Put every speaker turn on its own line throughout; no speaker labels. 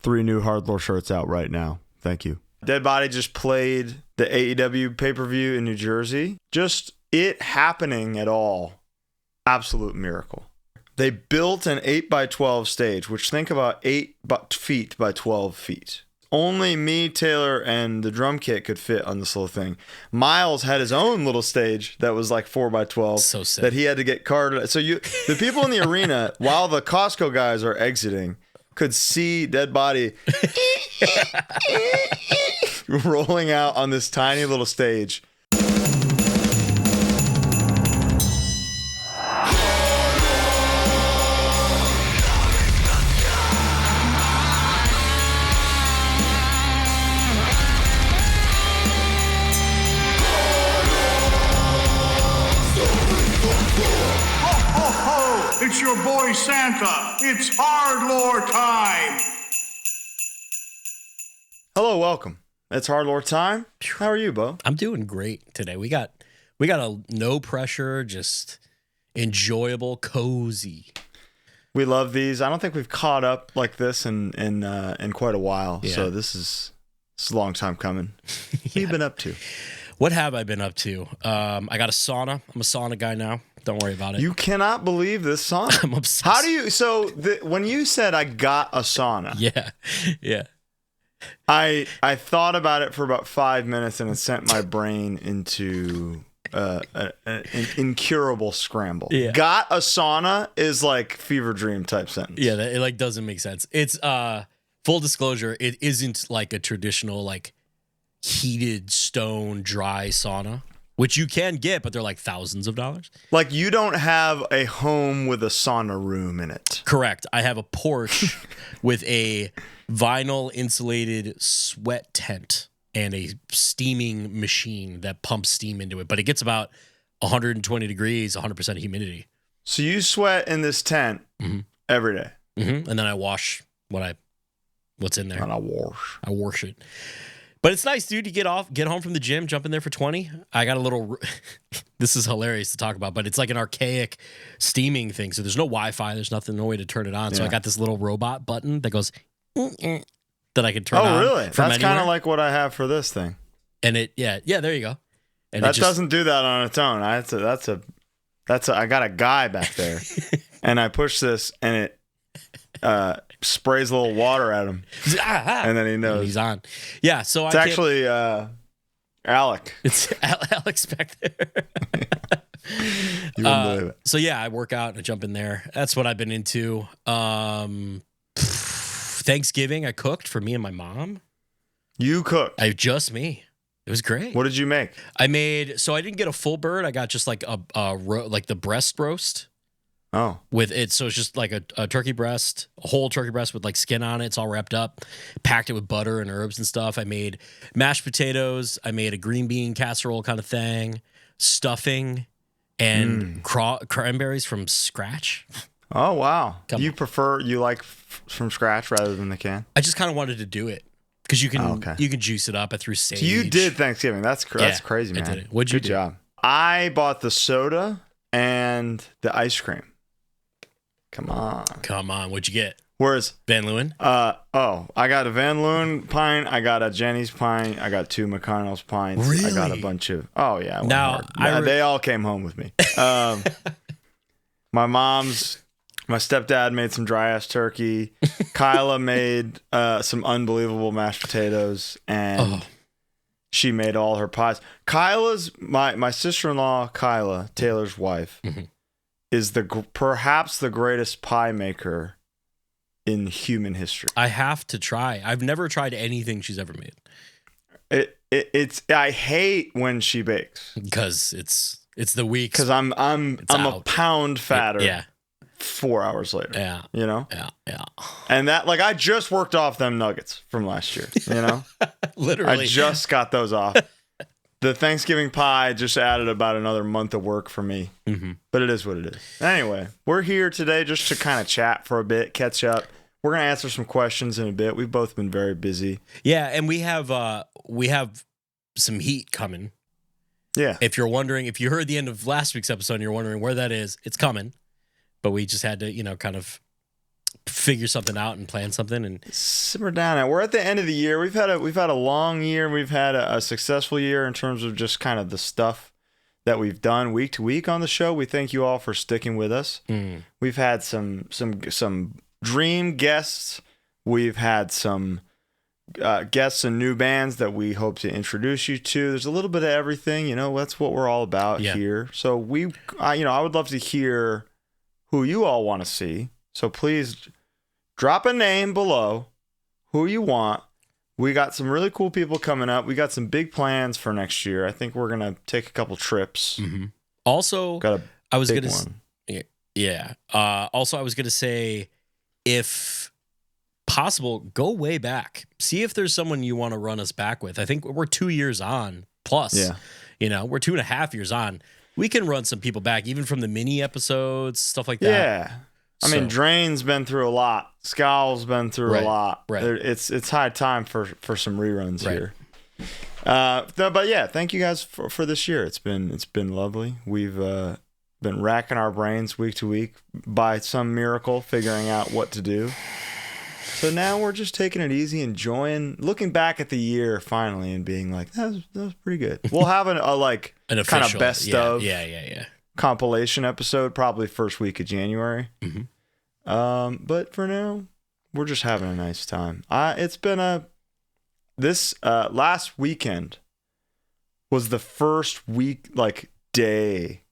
3 new HardLore shirts out right now. Thank you. Deadbody just played the AEW pay-per-view in New Jersey. Just it happening at all. Absolute miracle. They built an 8x12 stage, which think about 8 feet by 12 feet. Only me, Taylor, and the drum kit could fit on this little thing. Miles had his own little stage that was like 4x12
So sick.
that he had to get carted. So the people in the arena, while the Costco guys are exiting, could see Deadbody rolling out on this tiny little stage.
It's your boy Santa. It's HardLore time.
Hello, welcome. It's HardLore time. How are you, Bo?
I'm doing great today. We got a no pressure, just enjoyable, cozy.
We love these. I don't think we've caught up like this in quite a while.
Yeah.
So this is a long time coming. What have you been up to?
What have I been up to? I got a sauna. I'm a sauna guy now. Don't worry about it.
You cannot believe this sauna.
I'm obsessed.
How do you? So when you said I got a sauna,
yeah.
I thought about it for about 5 minutes and it sent my brain into an incurable scramble.
Yeah.
Got a sauna is like fever dream type sentence.
Yeah, it like doesn't make sense. It's full disclosure, it isn't like a traditional like heated stone dry sauna, which you can get, but they're like thousands of dollars.
Like you don't have a home with a sauna room in it.
Correct. I have a porch with a vinyl insulated sweat tent and a steaming machine that pumps steam into it, but it gets about 120 degrees, 100% humidity.
So you sweat in this tent every day.
Mm-hmm. And then I wash what's in there.
And I
wash it. But it's nice, dude. You get home from the gym, jump in there for 20. I got a little, this is hilarious to talk about, but it's like an archaic steaming thing. So there's no Wi-Fi. There's nothing, no way to turn it on. So I got this little robot button that goes, that I can turn on.
Oh, really? That's kind
anywhere.
of like what I have for this thing.
And yeah, there you go. And
that doesn't do that on its own. I got a guy back there, and I push this, and it sprays a little water at him, and then he knows
and he's on. Yeah, so
it's actually Alec.
It's Alex back there.
You wouldn't believe it.
So yeah, I work out and I jump in there. That's what I've been into. Thanksgiving, I cooked for me and my mom.
You cooked?
Just me. It was great.
What did you make?
I didn't get a full bird. I got just like like the breast roast.
Oh.
With it, so it's just like a turkey breast, a whole turkey breast with like skin on it. It's all wrapped up, packed it with butter and herbs and stuff. I made mashed potatoes. I made a green bean casserole kind of thing, stuffing, and cranberries from scratch.
Oh, wow. You like from scratch rather than the can?
I just kind of wanted to do it because you can juice it up. I threw sage.
So you did Thanksgiving. That's crazy, man.
I did it. What'd you do?
Good job. I bought the soda and the ice cream. Come on.
What'd you get?
Where's
Van Leeuwen?
I got a Van Leeuwen pint. I got a Jenny's pint. I got 2 McConnell's pints.
Really?
I got a bunch of. Oh yeah.
Now
they all came home with me. My stepdad made some dry ass turkey. Kyla made some unbelievable mashed potatoes, and she made all her pies. Kyla's my sister-in-law, Kyla, Taylor's wife, is perhaps the greatest pie maker in human history.
I have to try. I've never tried anything she's ever made.
I hate when she bakes
because it's the week.
Because I'm a pound fatter.
Yeah.
4 hours later.
Yeah.
You know?
Yeah.
And that, like, I just worked off them nuggets from last year, you know?
Literally.
I just got those off. The Thanksgiving pie just added about another month of work for me. But it is what it is. Anyway, we're here today just to kind of chat for a bit, catch up. We're going to answer some questions in a bit. We've both been very busy.
Yeah, and we have some heat coming.
Yeah.
If you're wondering, if you heard the end of last week's episode and you're wondering where that is, it's coming. But we just had to, kind of figure something out and plan something. And
simmer down. We're at the end of the year. We've had a long year. We've had a successful year in terms of just kind of the stuff that we've done week to week on the show. We thank you all for sticking with us. We've had some dream guests. We've had some guests and new bands that we hope to introduce you to. There's a little bit of everything, you know. That's what we're all about here. So I would love to hear who you all want to see. So please drop a name below, who you want. We got some really cool people coming up. We got some big plans for next year. I think we're gonna take a couple trips.
Also, I was gonna say, if possible, go way back. See if there's someone you want to run us back with. I think we're 2 years on plus. Yeah. You know, we're 2.5 years on. We can run some people back, even from the mini episodes, stuff like that.
Yeah. I mean, Drain's been through a lot. Scowl's been through a lot.
Right.
It's high time for some reruns here. But yeah, thank you guys for this year. It's been lovely. We've been racking our brains week to week by some miracle, figuring out what to do. So now we're just taking it easy, enjoying, looking back at the year finally, and being like, that was pretty good. We'll have an official, kind of best of compilation episode probably first week of January. But for now, we're just having a nice time. It's been this last weekend was the first day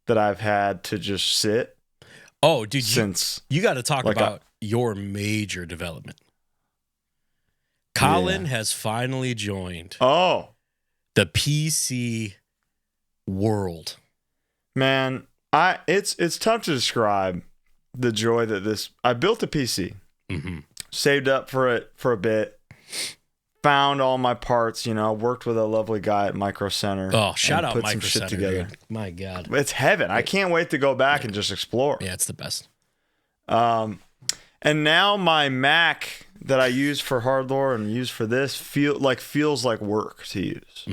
that I've had to just sit.
Oh, dude, you got to talk about your major development. Colin has finally joined the PC world. Man, it's tough to describe the joy that I built a PC, saved up for it for a bit, found all my parts, worked with a lovely guy at Micro Center. Oh, shout out
put
Micro
some shit
Center,
together.
Dude. My God.
It's heaven. I can't wait to go back and just explore.
Yeah, it's the best.
And now my Mac that I use for HardLore and use for this feels like work to use.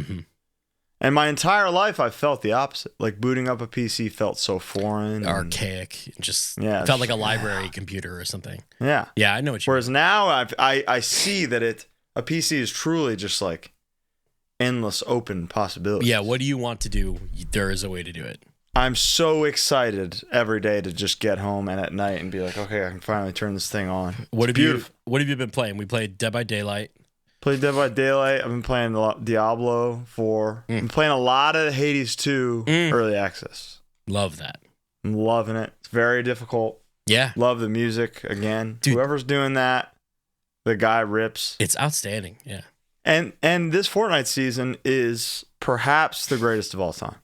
And my entire life, I felt the opposite. Like booting up a PC felt so foreign,
archaic. Felt like a library computer or something. Yeah, I know what you mean.
Whereas now I see that a PC is truly just like endless open possibilities.
Yeah, what do you want to do? There is a way to do it.
I'm so excited every day to just get home and at night and be like, okay, I can finally turn this thing on.
What have you been playing? We played Dead by Daylight.
Played Dead by Daylight. I've been playing Diablo 4. I've been playing a lot of Hades 2 early access.
Love that.
I'm loving it. It's very difficult.
Yeah.
Love the music again.
Dude.
Whoever's doing that, the guy rips.
It's outstanding. Yeah.
And this Fortnite season is perhaps the greatest of all time.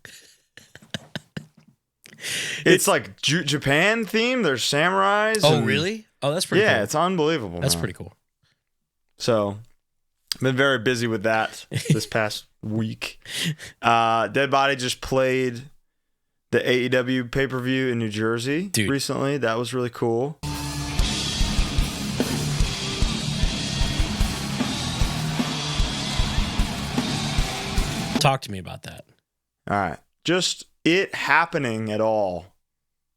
It's like Japan themed. There's samurais.
Oh, really? Oh, that's pretty cool.
Yeah, it's unbelievable.
That's pretty cool.
So, been very busy with that this past week. Deadbody just played the AEW pay-per-view in New Jersey recently. That was really cool.
Talk to me about that.
All right. Just it happening at all.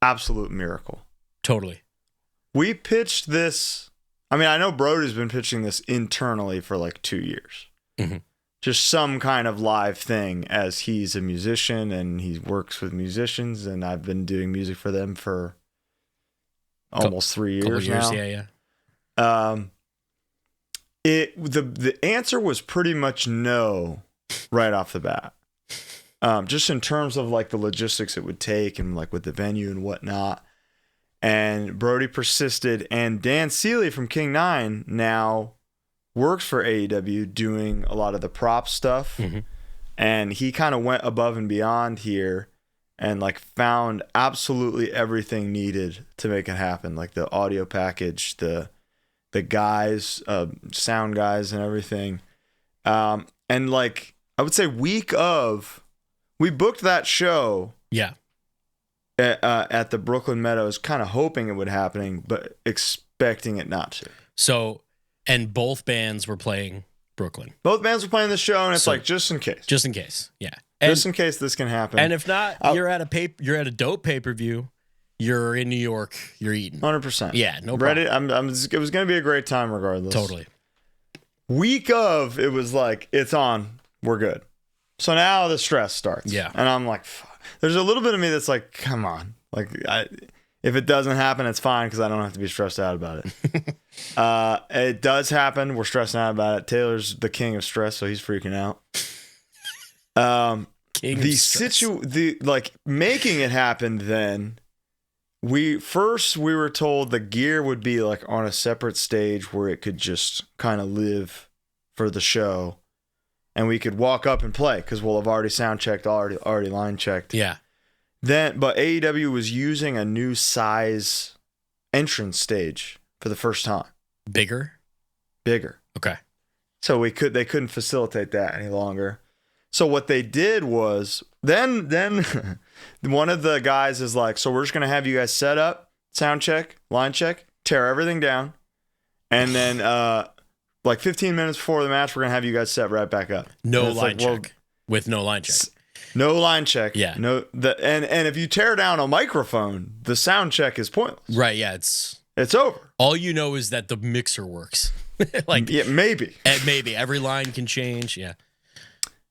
Absolute miracle.
Totally.
We pitched this. I mean, I know Brody's been pitching this internally for like 2 years. Just some kind of live thing, as he's a musician and he works with musicians, and I've been doing music for them for almost 3 years now.
Yeah.
The answer was pretty much no right off the bat. Just in terms of like the logistics it would take and like with the venue and whatnot. And Brody persisted, and Dan Seeley from King 9 now works for AEW doing a lot of the prop stuff. And he kind of went above and beyond here and like found absolutely everything needed to make it happen. Like the audio package, the guys, sound guys and everything. And like, I would say we booked that show.
Yeah.
At the Brooklyn Meadows, kind of hoping it would happen, but expecting it not to.
So, and both bands were playing Brooklyn.
Both bands were playing the show, and it's like just in case.
Just in case, yeah.
Just in case this can happen.
And if not, you're at a dope pay-per-view, you're in New York, you're eating.
100%.
Yeah, no
Ready?
problem.
It was going to be a great time regardless.
Totally.
Week of, it was like, it's on, we're good. So now the stress starts.
Yeah.
And I'm like, fuck. There's a little bit of me that's like, come on. Like, if it doesn't happen, it's fine because I don't have to be stressed out about it. It does happen. We're stressing out about it. Taylor's the king of stress, so he's freaking out. Making it happen then, we were told the gear would be like on a separate stage where it could just kind of live for the show, and we could walk up and play because we'll have already sound checked, already line checked.
Yeah.
But AEW was using a new size entrance stage for the first time.
Bigger.
Okay. So they couldn't facilitate that any longer. So what they did was then one of the guys is like, so we're just going to have you guys set up, sound check, line check, tear everything down. And then like 15 minutes before the match, we're going to have you guys set right back up.
No line check. With no line check.
No line check.
Yeah.
And if you tear down a microphone, the sound check is pointless.
Right, yeah, it's
over.
All you know is that the mixer works.
Maybe.
Maybe every line can change, yeah.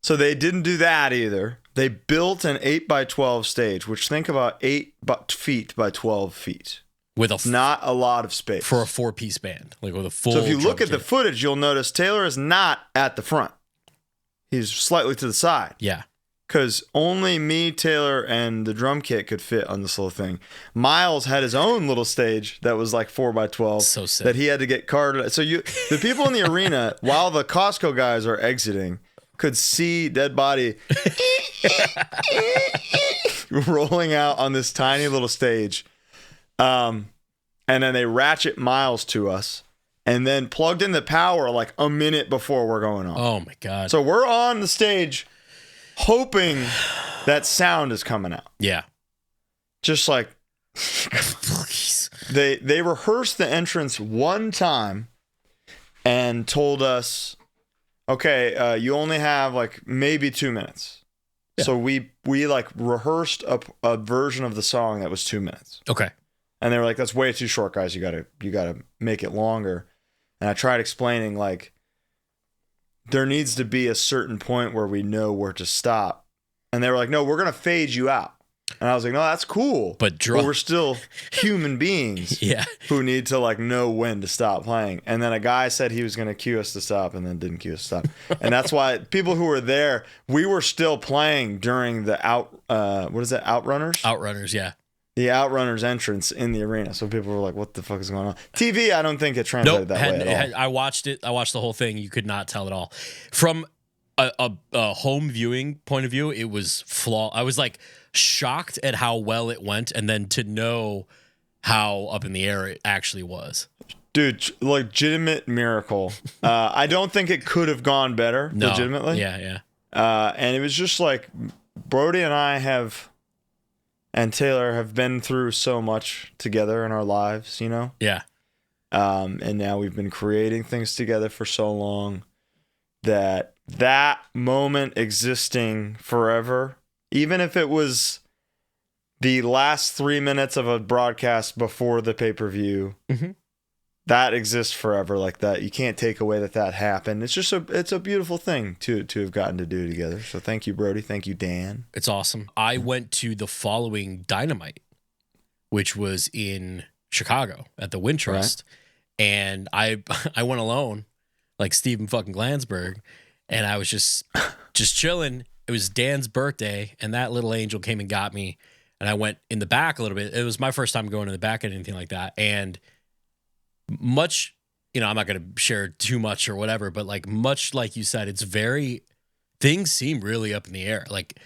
So they didn't do that either. They built an 8x12 stage, which think about 8 feet by 12 feet.
With
not a lot of space.
For a 4-piece band, like with a full.
So if you look at the footage, you'll notice Taylor is not at the front. He's slightly to the side.
Yeah.
Because only me, Taylor, and the drum kit could fit on this little thing. Miles had his own little stage that was like 4x12.
So sick.
That he had to get carted. So the people in the arena, while the Costco guys are exiting, could see Deadbody rolling out on this tiny little stage. And then they ratchet Miles to us and then plugged in the power like a minute before we're going on.
Oh my God.
So we're on the stage hoping that sound is coming out.
Yeah.
Just like
please.
They rehearsed the entrance one time and told us, okay, you only have like maybe 2 minutes. Yeah. So we like rehearsed a version of the song that was 2 minutes.
Okay.
And they were like, that's way too short, guys. You gotta make it longer. And I tried explaining like there needs to be a certain point where we know where to stop. And they were like, no, we're gonna fade you out. And I was like, no, that's cool. But we're still human beings who need to like know when to stop playing. And then a guy said he was going to cue us to stop and then didn't cue us to stop. And that's why people who were there, we were still playing during the Outrunners?
Outrunners, yeah.
The Outrunners entrance in the arena. So people were like, what the fuck is going on? TV, I don't think it translated that way at all.
I watched it. I watched the whole thing. You could not tell at all. From a home viewing point of view, it was flawed. I was like shocked at how well it went, and then to know how up in the air it actually was.
Dude, legitimate miracle. I don't think it could have gone better, legitimately.
Yeah.
And it was just like Brody and I and Taylor have been through so much together in our lives, you know?
Yeah.
And now we've been creating things together for so long that moment existing forever, even if it was the last 3 minutes of a broadcast before the pay-per-view, that exists forever like that. You can't take away that happened. It's just it's a beautiful thing to have gotten to do together. So thank you, Brody. Thank you, Dan.
It's awesome. I went to the following Dynamite, which was in Chicago at the Wintrust, and I went alone, like Steven fucking Glansberg, and I was just chilling. It was Dan's birthday, and that little angel came and got me, and I went in the back a little bit. It was my first time going in the back at anything like that, and much, I'm not going to share too much or whatever, but like much like you said, things seem really up in the air. Like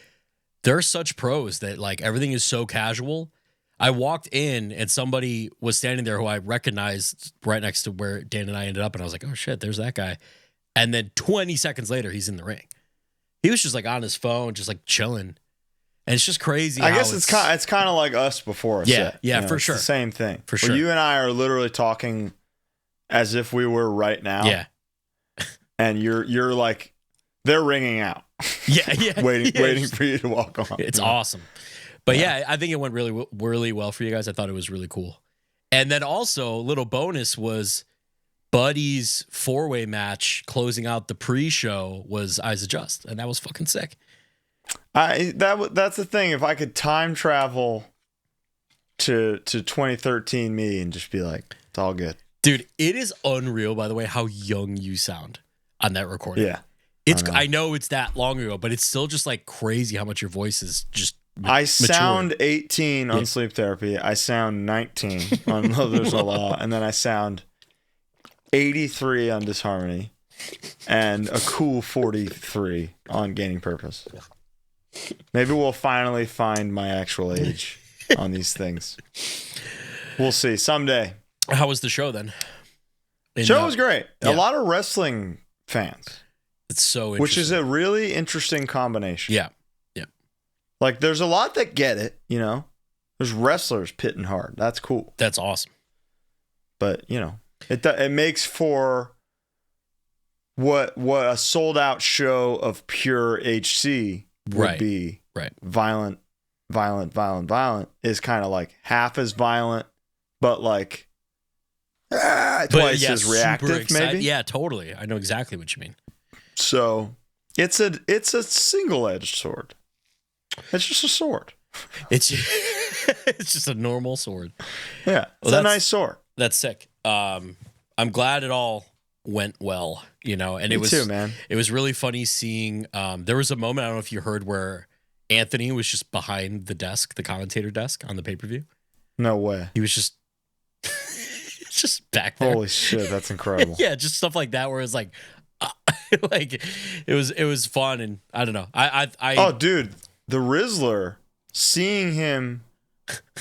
they're such pros that like everything is so casual. I walked in and somebody was standing there who I recognized right next to where Dan and I ended up, and I was like, oh shit, there's that guy. And then 20 seconds later, he's in the ring. He was just like on his phone, just like chilling. And it's just crazy.
I guess it's kind of like us before a set.
Yeah, for sure.
It's the same thing.
For sure.
Where you and I are literally talking as if we were right now.
Yeah.
And you're like, they're ringing out.
Yeah.
waiting for you to walk on.
It's awesome. But yeah, I think it went really well for you guys. I thought it was really cool. And then also, a little bonus was Buddy's 4-way match closing out the pre-show was Eyes Adjust, and that was fucking sick.
That's the thing. If I could time travel to 2013 me and just be like, it's all good.
Dude, it is unreal, by the way, how young you sound on that recording.
Yeah.
I know it's that long ago, but it's still just like crazy how much your voice is just
I sound 18 on Sleep Therapy. I sound 19 on Love There's a Law. And then I sound 83 on Disharmony. And a cool 43 on Gaining Purpose. Maybe we'll finally find my actual age on these things. We'll see. Someday.
How was the show then?
Show was great. Yeah. A lot of wrestling fans.
It's so interesting.
Which is a really interesting combination.
Yeah.
Like, there's a lot that get it, you know? There's wrestlers pitting hard. That's cool.
That's awesome.
But, you know, it makes for what a sold-out show of pure HC would be.
Right.
Violent is kind of like half as violent, but like twice as reactive, maybe.
Yeah, totally. I know exactly what you mean.
So it's a single-edged sword. It's just a sword.
It's just a normal sword.
Yeah, it's a nice sword.
That's sick. I'm glad it all went well, you know. And
Me too, man.
It was really funny seeing. There was a moment, I don't know if you heard, where Anthony was just behind the desk, the commentator desk on the pay-per-view.
No way.
He was just back there.
Holy shit, that's incredible.
Yeah, just stuff like that where it's like, like it was fun, and I don't know.
Oh, dude. The Rizzler, seeing him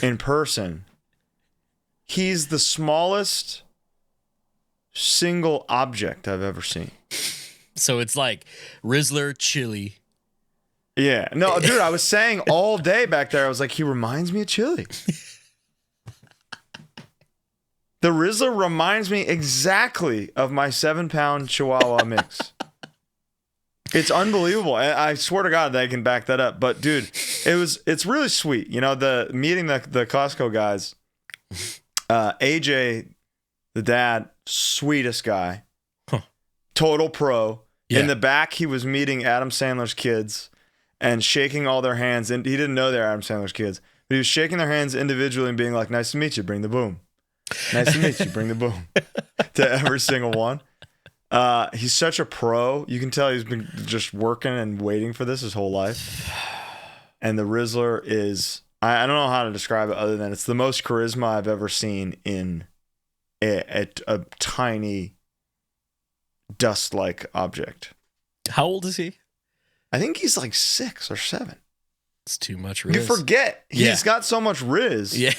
in person, he's the smallest single object I've ever seen.
So it's like Rizzler, Chili.
Yeah. No, dude, I was saying all day back there, I was like, he reminds me of Chili. The Rizzler reminds me exactly of my 7-pound Chihuahua mix. It's unbelievable. I swear to God that I can back that up. But dude, it's really sweet. You know, the meeting the Costco guys, AJ, the dad, sweetest guy, total pro. Yeah. In the back, he was meeting Adam Sandler's kids and shaking all their hands. And he didn't know they're Adam Sandler's kids, but he was shaking their hands individually and being like, "Nice to meet you. Bring the boom. Nice to meet you. Bring the boom." To every single one. He's such a pro. You can tell he's been just working and waiting for this his whole life. And the Rizzler is, I don't know how to describe it other than it's the most charisma I've ever seen in a tiny dust-like object.
How old is he?
I think he's like 6 or 7.
It's too much Riz.
You forget. He's got so much Riz.
Yeah.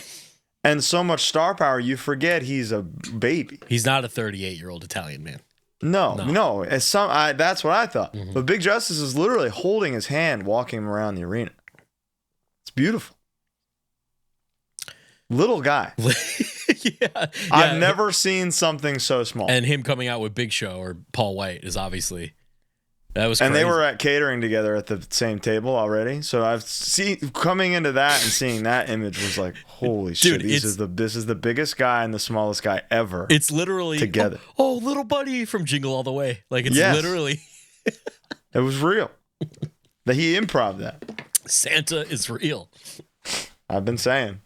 And so much star power, you forget he's a baby.
He's not a 38-year-old Italian man.
No. That's what I thought. Mm-hmm. But Big Justice is literally holding his hand, walking him around the arena. It's beautiful. Little guy.
Yeah.
I've never seen something so small.
And him coming out with Big Show or Paul White is obviously, that was crazy.
And they were at catering together at the same table already. So I've seen coming into that and seeing that image was like, holy shit! This is the biggest guy and the smallest guy ever.
It's literally
together.
Oh, little buddy from Jingle All the Way. Like it's literally.
It was real. That he improv that.
Santa is real.
I've been saying.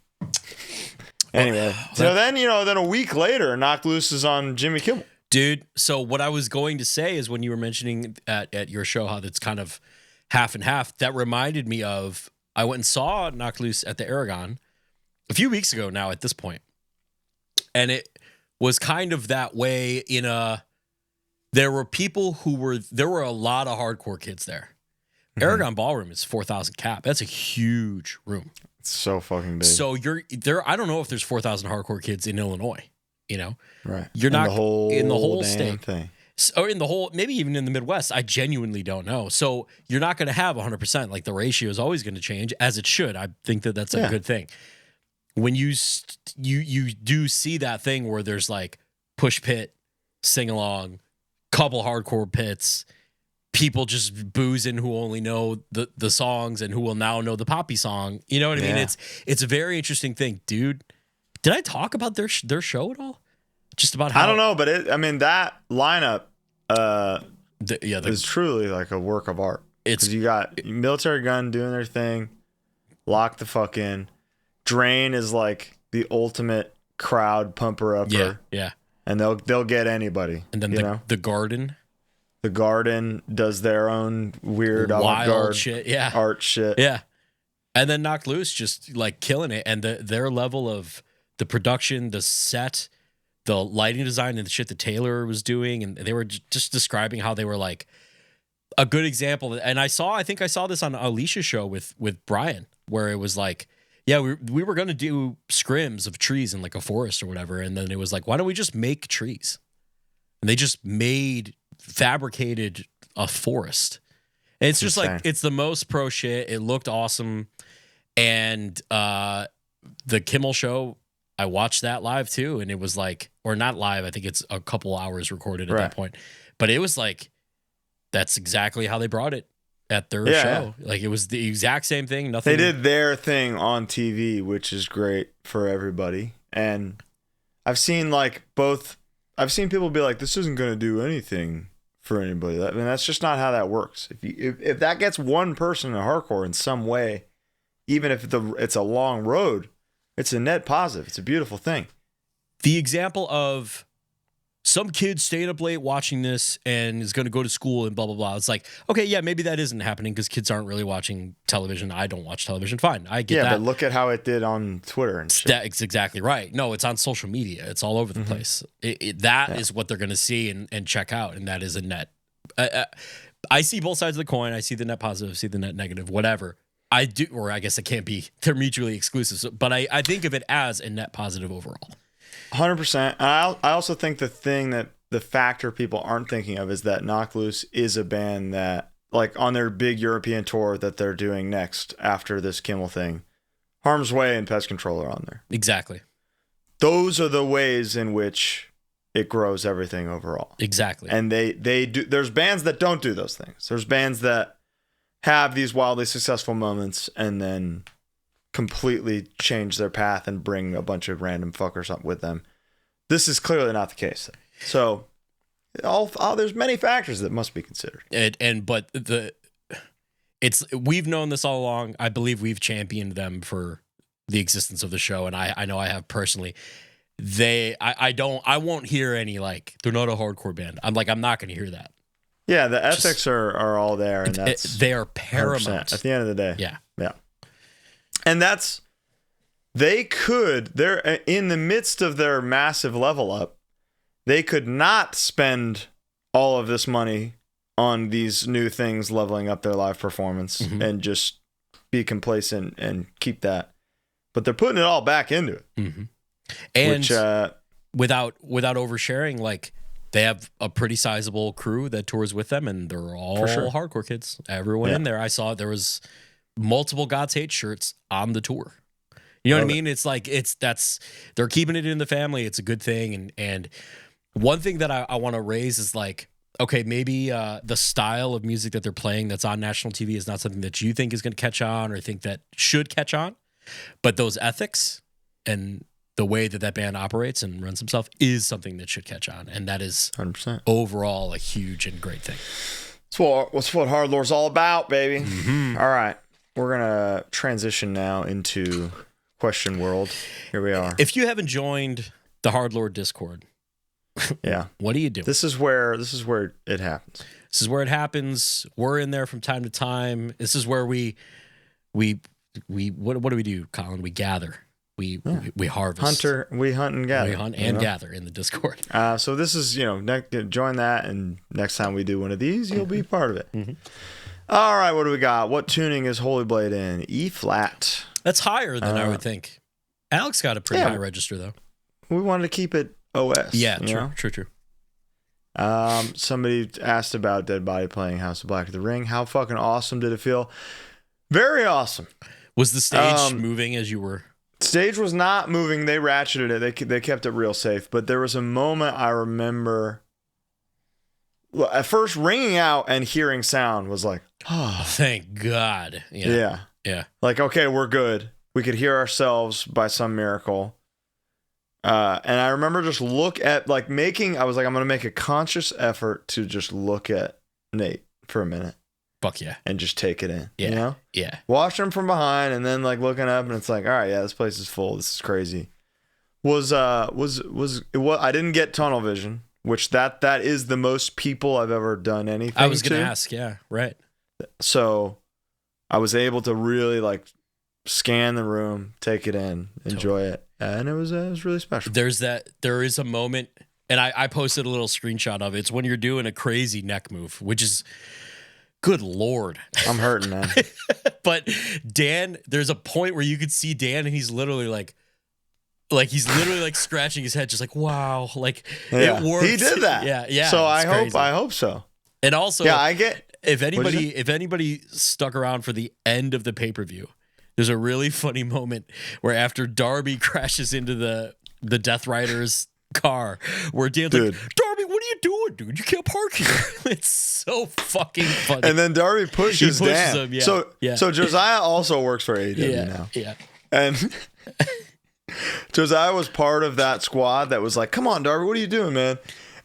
Anyway, so then a week later, Knocked Loose is on Jimmy Kimmel.
Dude, so what I was going to say is when you were mentioning at your show how that's kind of half and half, that reminded me of, I went and saw Knocked Loose at the Aragon a few weeks ago now at this point. And it was kind of that way there were a lot of hardcore kids there. Mm-hmm. Aragon Ballroom is 4,000 cap. That's a huge room.
It's so fucking big.
So I don't know if there's 4,000 hardcore kids in Illinois, you know?
Right.
You're not in the whole state.
Thing.
Or in the whole, maybe even in the Midwest. I genuinely don't know. So you're not going to have 100%. Like the ratio is always going to change, as it should. I think that's a good thing. When you do see that thing where there's like push pit, sing along, couple hardcore pits, people just boozing who only know the songs and who will now know the Poppy song. You know what I mean? It's a very interesting thing, dude. Did I talk about their show at all? Just about how
I don't know, but that lineup is truly like a work of art. It's you got Military Gun doing their thing, Lock the Fuck In. Drain is like the ultimate crowd pumper upper.
Yeah.
And they'll get anybody.
And then the Garden.
The Garden does their own weird
wild shit,
art shit.
Yeah. And then Knocked Loose just like killing it. And their level of the production, the set, the lighting design, and the shit that Taylor was doing, and they were just describing how they were like a good example. And I think I saw this on Alicia's show with Brian, where it was like, yeah, we were gonna do scrims of trees in like a forest or whatever, and then it was like, why don't we just make trees? And they just fabricated a forest. And it's just insane. Like it's the most pro shit. It looked awesome, and the Kimmel show, I watched that live too, and it was like, or not live, I think it's a couple hours recorded at that point. But it was like, that's exactly how they brought it at their show. Like it was the exact same thing. Nothing.
They did their thing on TV, which is great for everybody. And I've seen people be like, this isn't going to do anything for anybody. I mean, that's just not how that works. If that gets one person in hardcore in some way, even if it's a long road, it's a net positive. It's a beautiful thing.
The example of some kid staying up late watching this and is going to go to school and blah, blah, blah. It's like, okay, yeah, maybe that isn't happening because kids aren't really watching television. I don't watch television. Fine. I get that.
Yeah, but look at how it did on Twitter and shit.
That's exactly right. No, it's on social media. It's all over the place. That is what they're going to see and check out, and that is a net. I see both sides of the coin. I see the net positive, see the net negative, whatever. I do, or I guess it can't be. They're mutually exclusive. So, but I think of it as a net positive overall.
100%. I also think the factor people aren't thinking of is that Knocked Loose is a band that, like, on their big European tour that they're doing next after this Kimmel thing, Harm's Way and Pest Control are on there.
Exactly.
Those are the ways in which it grows everything overall.
Exactly.
And they do. There's bands that don't do those things. There's bands that have these wildly successful moments and then completely change their path and bring a bunch of random fuckers up with them. This is clearly not the case. So there's many factors that must be considered.
We've known this all along. I believe we've championed them for the existence of the show, and I know I have personally. I won't hear any like, they're not a hardcore band. I'm not going to hear that.
Yeah, the ethics are all there, and
they are paramount
at the end of the day.
Yeah.
And they're in the midst of their massive level up. They could not spend all of this money on these new things, leveling up their live performance, and just be complacent and keep that. But they're putting it all back into it.
Mm-hmm. And without oversharing, like, they have a pretty sizable crew that tours with them, and they're all hardcore kids. Everyone in there. I saw there was multiple God's Hate shirts on the tour. You know what I mean? It's like they're keeping it in the family. It's a good thing. And one thing that I want to raise is like, okay, maybe the style of music that they're playing that's on national TV is not something that you think is going to catch on or think that should catch on, but those ethics and the way that band operates and runs himself is something that should catch on, and that is
100%
overall a huge and great thing.
That's what HardLore's all about, baby. All right, we're gonna transition now into Question World. Here we are.
If you haven't joined the HardLore Discord, what do you do?
This is where it happens.
This is where it happens. We're in there from time to time. This is where we what do we do, Colin? We gather. We harvest.
We hunt and gather.
We hunt and gather in the Discord.
So this is, join that, and next time we do one of these, you'll be part of it. All right, what do we got? What tuning is Holy Blade in? E flat.
That's higher than I would think. Alex got a pretty high register, though.
We wanted to keep it OS.
Yeah, true.
Somebody asked about Deadbody playing House of Black at the Ring. How fucking awesome did it feel? Very awesome.
Was the stage moving as you were?
Stage was not moving. They ratcheted it. They kept it real safe. But there was a moment I remember at first ringing out and hearing sound was like, oh,
thank God. Yeah.
Like, okay, we're good. We could hear ourselves by some miracle. And I remember just I was like, I'm going to make a conscious effort to just look at Nate for a minute.
Fuck yeah.
And just take it in.
Yeah.
You know?
Yeah.
Watch him from behind and then like looking up and it's like, all right, yeah, this place is full. This is crazy. I didn't get tunnel vision, which that is the most people I've ever done anything
I was going to ask. Yeah. Right.
So I was able to really like scan the room, take it in, enjoy it. And it was really special.
There is a moment, and I posted a little screenshot of it. It's when you're doing a crazy neck move, which is, good Lord.
I'm hurting, man.
But Dan, there's a point where you could see Dan and he's literally like scratching his head, just like, wow, like it worked.
He did that.
Yeah.
So I hope so.
And also, if anybody stuck around for the end of the pay-per-view, there's a really funny moment where after Darby crashes into the Death Riders car, where Dan's like, Darby, what are you doing, dude? You can't park here. It's so fucking funny.
And then Darby pushes Dan.
Him,
So Josiah also works for AEW now.
Yeah.
And Josiah was part of that squad that was like, come on, Darby, what are you doing, man?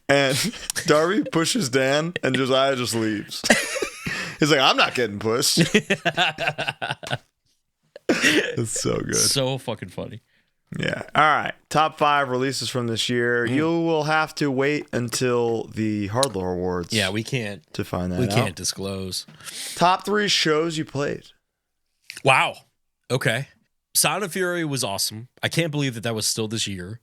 And Darby pushes Dan and Josiah just leaves. He's like, I'm not getting pushed. It's so good.
So fucking funny.
Yeah. All right. Top 5 releases from this year. You will have to wait until the HardLore Awards.
Yeah, we can't.
To find that out.
We can't disclose.
Top 3 shows you played.
Wow. Okay. Sound of Fury was awesome. I can't believe that was still this year.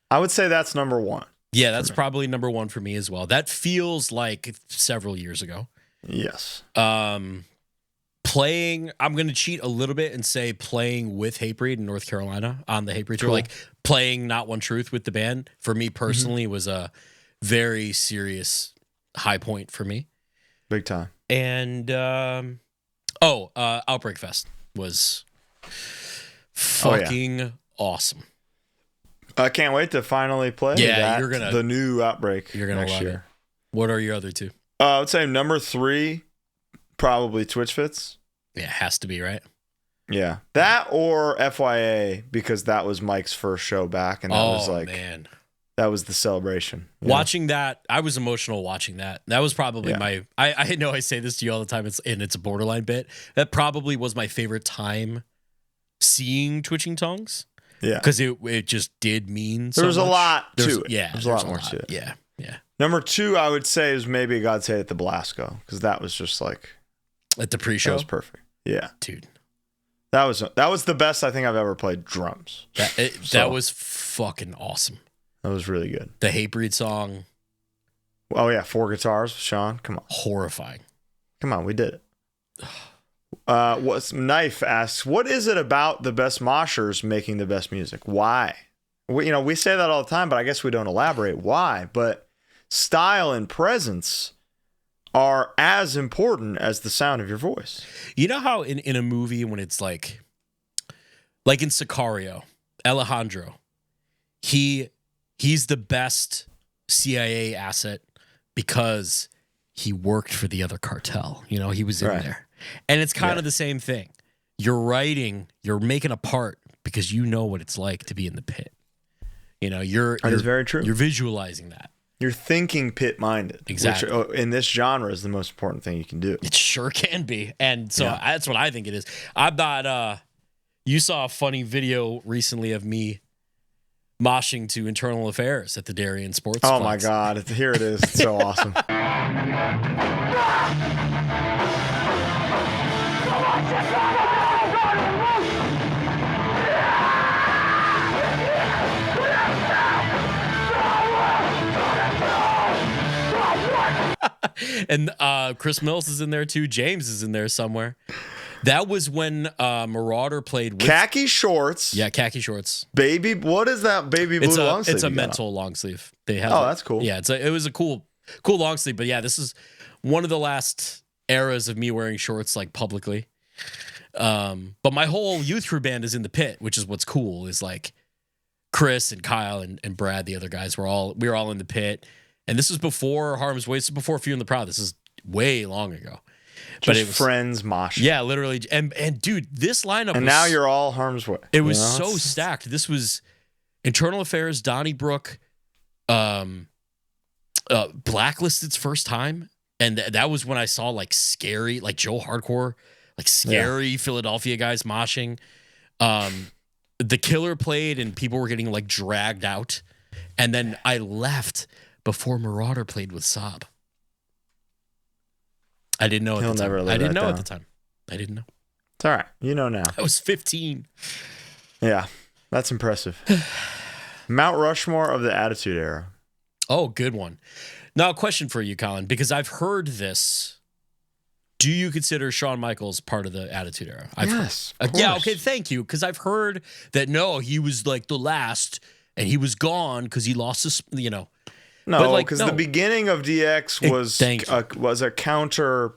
I would say that's number 1.
Yeah, that's probably number 1 for me as well. That feels like several years ago.
Yes.
Playing, I'm going to cheat a little bit and say playing with Hatebreed in North Carolina on the Hatebreed tour, like playing Not One Truth with the band, for me personally was a very serious high point for me.
Big time.
And, Outbreak Fest was fucking awesome.
I can't wait to finally play the new Outbreak
You're going to love it. What are your other 2?
I would say number 3, probably Twitch Fits.
Yeah, it has to be, right?
Yeah. That or FYA, because that was Mike's first show back, and that was like, man, that was the celebration.
Watching that, I was emotional watching that. That was probably I know I say this to you all the time, it's a borderline bit. That probably was my favorite time seeing Twitching Tongues.
Yeah.
Because it just did mean so
much.
A
lot to it.
Yeah.
There's a lot more to it.
Yeah.
Number 2, I would say, is maybe God's Hate at the Blasco, because that was just like...
At the pre-show?
That was perfect. Yeah.
Dude.
That was the best I think I've ever played drums.
That was fucking awesome.
That was really good.
The Hatebreed song.
Oh, yeah. 4 guitars, Sean. Come on.
Horrifying.
Come on. We did it. Knife asks, what is it about the best moshers making the best music? Why? We say that all the time, but I guess we don't elaborate why. But style and presence are as important as the sound of your voice.
You know how in a movie when it's like in Sicario, Alejandro, he's the best CIA asset because he worked for the other cartel. He was in there. And it's kind of the same thing. You're making a part because you know what it's like to be in the pit. That is very true. You're visualizing that.
You're thinking pit-minded.
Exactly.
Which, in this genre, is the most important thing you can do.
It sure can be. And so that's what I think it is. I'm not... you saw a funny video recently of me moshing to Internal Affairs at the Darien Sports
Oh,
Flex.
my God. Here it is. It's so awesome.
And Chris Mills is in there too. James is in there somewhere. That was when Marauder played with
khaki shorts.
Yeah, khaki shorts.
Baby, what is that baby blue long sleeve?
It's a mental long sleeve. They have.
Oh, that's cool.
Yeah, it was a cool long sleeve. But yeah, this is one of the last eras of me wearing shorts like publicly. But my whole youth crew band is in the pit, which is what's cool. Is like Chris and Kyle and Brad, the other guys, we were all in the pit. And this was before Harm's Way. This is before Fear and the Proud. This is way long ago.
But it was friends mosh.
Yeah, literally. And dude, this lineup
and
was,
now you're all Harm's Way.
It was so stacked. This was Internal Affairs, Donnybrook, Blacklisted's first time. And that was when I saw like scary, like Joe Hardcore, like scary Philadelphia guys moshing. The Killer played and people were getting like dragged out. And then I left before Marauder played with Sob. I didn't know at the time. I didn't know at the time. I didn't know.
It's all right. You know now.
I was 15.
Yeah, that's impressive. Mount Rushmore of the Attitude Era.
Oh, good one. Now, a question for you, Colin, because I've heard this. Do you consider Shawn Michaels part of the Attitude Era?
Yes.
Yeah, okay, thank you. Because I've heard that, no, he was like the last and he was gone because he lost his,
No, because the beginning of DX was a counter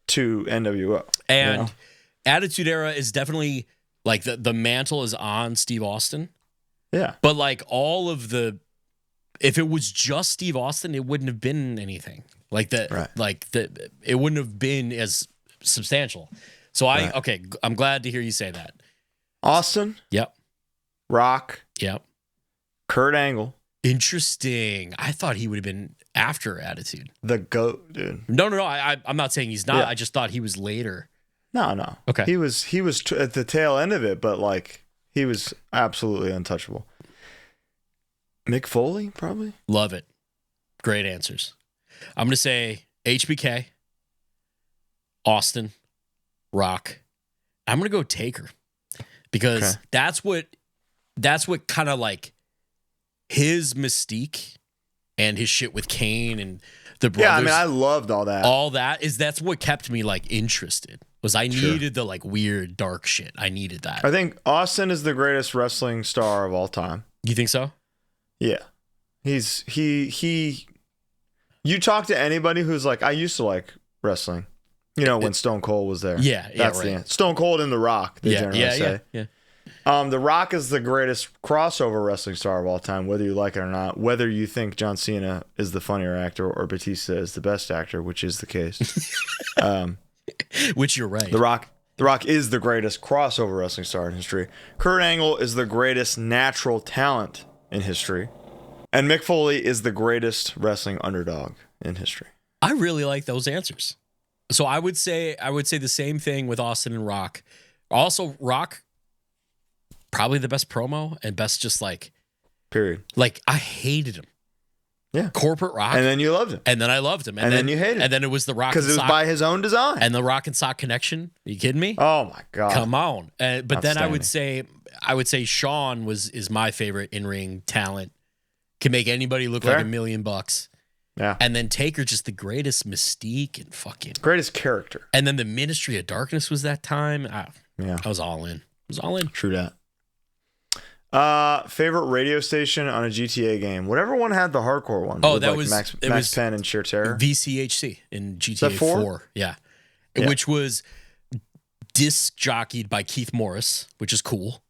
to NWO.
And Attitude Era is definitely like the mantle is on Steve Austin.
Yeah.
But like all of the, if it was just Steve Austin, it wouldn't have been anything like that.
Right.
Like it wouldn't have been as substantial. So I'm glad to hear you say that.
Austin.
Yep.
Rock.
Yep.
Kurt Angle.
Interesting. I thought he would have been after Attitude.
The GOAT, dude.
No. I'm not saying he's not. Yeah. I just thought he was later.
No.
Okay.
He was at the tail end of it, but like he was absolutely untouchable. Mick Foley, probably.
Love it. Great answers. I'm going to say HBK, Austin, Rock. I'm going to go Taker because that's what kind of like his mystique and his shit with Kane and the brothers.
Yeah, I mean, I loved all that.
That's what kept me like interested. Was I needed the like weird dark shit. I needed that.
I think Austin is the greatest wrestling star of all time.
You think so?
Yeah. He you talk to anybody who's like, I used to like wrestling. When Stone Cold was there.
Yeah,
that's the answer. Stone Cold and The Rock, they generally say.
Yeah.
The Rock is the greatest crossover wrestling star of all time, whether you like it or not. Whether you think John Cena is the funnier actor or Batista is the best actor, which is the case.
Which you're right.
The Rock is the greatest crossover wrestling star in history. Kurt Angle is the greatest natural talent in history. And Mick Foley is the greatest wrestling underdog in history.
I really like those answers. So I would say the same thing with Austin and Rock. Also, Rock, probably the best promo and best just like...
Period.
Like, I hated him.
Yeah.
Corporate Rock.
And then you loved him.
And then I loved him.
And then you hated him.
And then it was the Rock
because it was by his own design.
And the Rock and Sock connection. Are you kidding me?
Oh, my God.
Come on. But then I would say Shawn is my favorite in-ring talent. Can make anybody look like $1 million.
Yeah.
And then Taker, just the greatest mystique and fucking...
Greatest character.
And then the Ministry of Darkness was that time. I was all in.
True that. Favorite radio station on a GTA game? Whatever one had the hardcore one.
Oh, that
like
was...
Max Penn and Sheer Terror?
VCHC in GTA 4. Yeah. Which was disc jockeyed by Keith Morris, which is cool.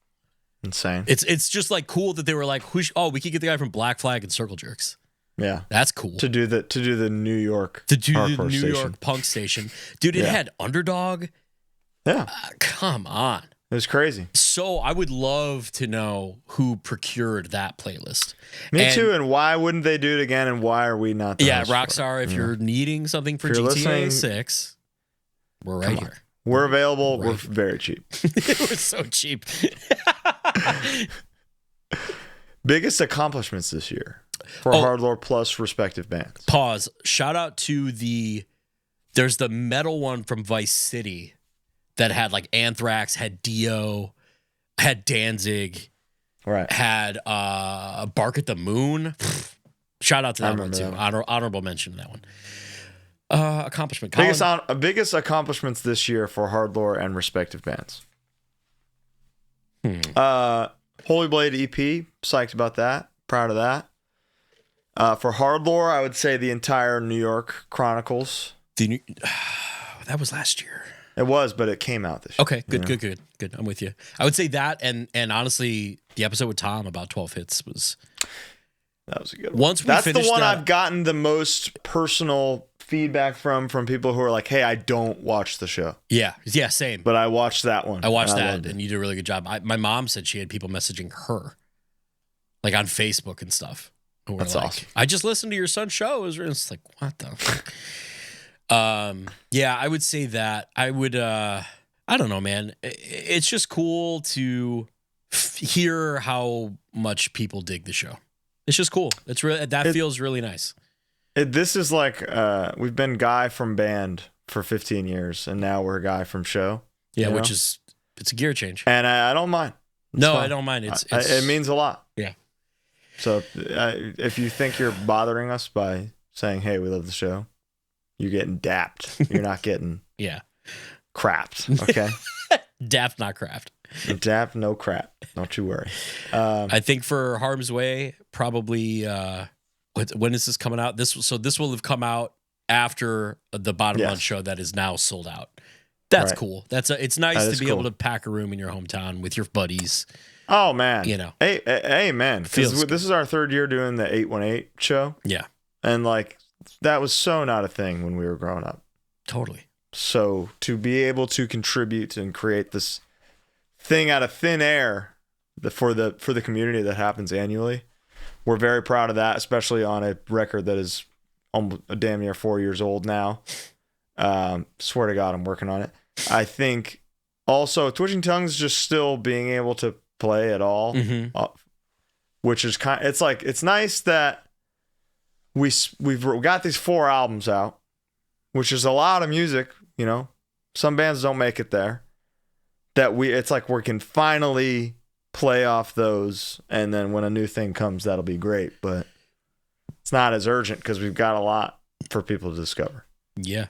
Insane.
It's just like cool that they were like, we could get the guy from Black Flag and Circle Jerks.
Yeah,
that's cool.
To do the New York
York punk station, dude. It had Underdog.
Yeah,
come on,
it was crazy.
So I would love to know who procured that playlist.
Me too. And why wouldn't they do it again? And why are we not?
Rockstar. If you're needing something for GTA 6, we're right here.
We're available. Right. We're very cheap.
We're so cheap.
Biggest accomplishments this year for HardLore plus respective bands.
Pause. Shout out to there's the metal one from Vice City that had like Anthrax, had Dio, had Danzig,
right?
Had Bark at the Moon. Shout out to that one too. Honorable mention to that one. Accomplishment.
Biggest accomplishments this year for HardLore and respective bands. Holy Blade EP, psyched about that. Proud of that. For HardLore, I would say the entire New York Chronicles.
That was last year.
It was, but it came out this year.
Okay, good. I'm with you. I would say that, and honestly, the episode with Tom about 12 hits was
That was a good one.
Once we
That's the
finished
one
that-
I've gotten the most personal feedback from people who are like, hey, I don't watch the show,
Yeah, same.
but I watched that one.
I watched
and
that,
loved it.
and you did a really good job. My mom said she had people messaging her, like on Facebook and stuff. Who were
That's
like,
awesome.
I just listened to your son's show. It's like, what the fuck? Yeah, I would say that. I would, I don't know, man. It's just cool to hear how much people dig the show. It's just cool. It's really, feels really nice.
This is like, we've been guy from band for 15 years, and now we're a guy from show.
Yeah,
you know?
which is, it's a gear change.
And I don't mind. It's
No,
fine.
I don't mind.
It means a lot.
Yeah.
So if you think you're bothering us by saying, hey, we love the show, you're getting dapped. You're not getting
Yeah.
crapped, okay?
Daft, not craft.
Dapped, no crap. Don't you worry.
I think for Harm's Way, probably, when is this coming out? This will have come out after the bottom run show that is now sold out. That's
Right.
cool. It's nice
That
to
is
be
cool.
able to pack a room in your hometown with your buddies.
Oh, man.
You know.
Hey, man.
Feels
This is our third year doing the 818 show.
Yeah,
And, like, that was so not a thing when we were growing up.
totally.
So to be able to contribute and create this thing out of thin air for the community that happens annually, we're very proud of that, especially on a record that is almost a damn near 4 years old now. Swear to God, I'm working on it. I think also Twitching Tongues just still being able to play at all, which is it's nice that we've got these 4 albums out, which is a lot of music. You know, some bands don't make it there. It's like we can finally play off those, and then when a new thing comes, that'll be great. But it's not as urgent because we've got a lot for people to discover.
Yeah.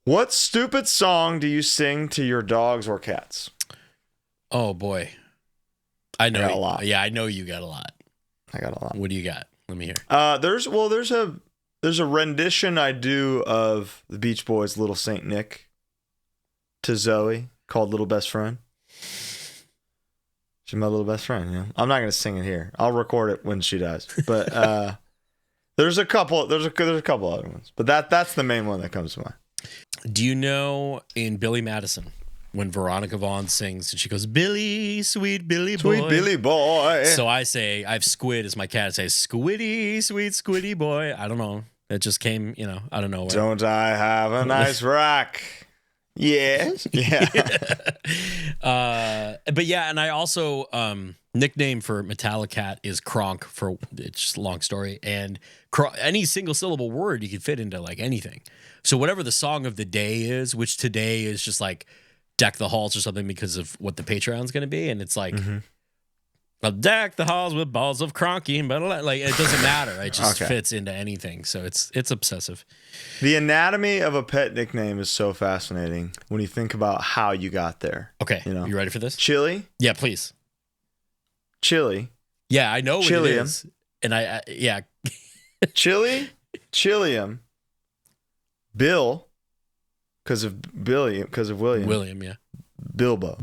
What stupid song do you sing to your dogs or cats?
Oh boy, I know
got a lot.
Yeah, I know you got a lot.
I got a lot.
What do you got? Let me hear.
There's a rendition I do of the Beach Boys' Little Saint Nick to Zoe called Little Best Friend. She's my little best friend, you know. I'm not gonna sing it here. I'll record it when she dies. But there's a couple other ones. But that's the main one that comes to mind.
Do you know in Billy Madison when Veronica Vaughn sings and she goes, Billy, sweet Billy boy.
Sweet Billy boy.
So I have Squid as my cat. I say, Squiddy, sweet Squiddy boy. I don't know. It just came, out of nowhere.
Don't I have a nice rock? Yes. Yeah.
But yeah, and I also nickname for Metallicat is Kronk for it's just a long story. And any single syllable word you can fit into like anything. So whatever the song of the day is, which today is just like Deck the Halls or something because of what the Patreon's going to be, and it's like I'll deck the halls with balls of Kronky, but like it doesn't matter. It just fits into anything. So it's obsessive.
The anatomy of a pet nickname is so fascinating when you think about how you got there.
Okay,
You know?
you ready for this?
Chili,
Yeah, please.
Chili,
Yeah, I know what it
Chilium.
is, and yeah.
Chili, Chilium, Bill, because of William.
William, yeah.
Bilbo.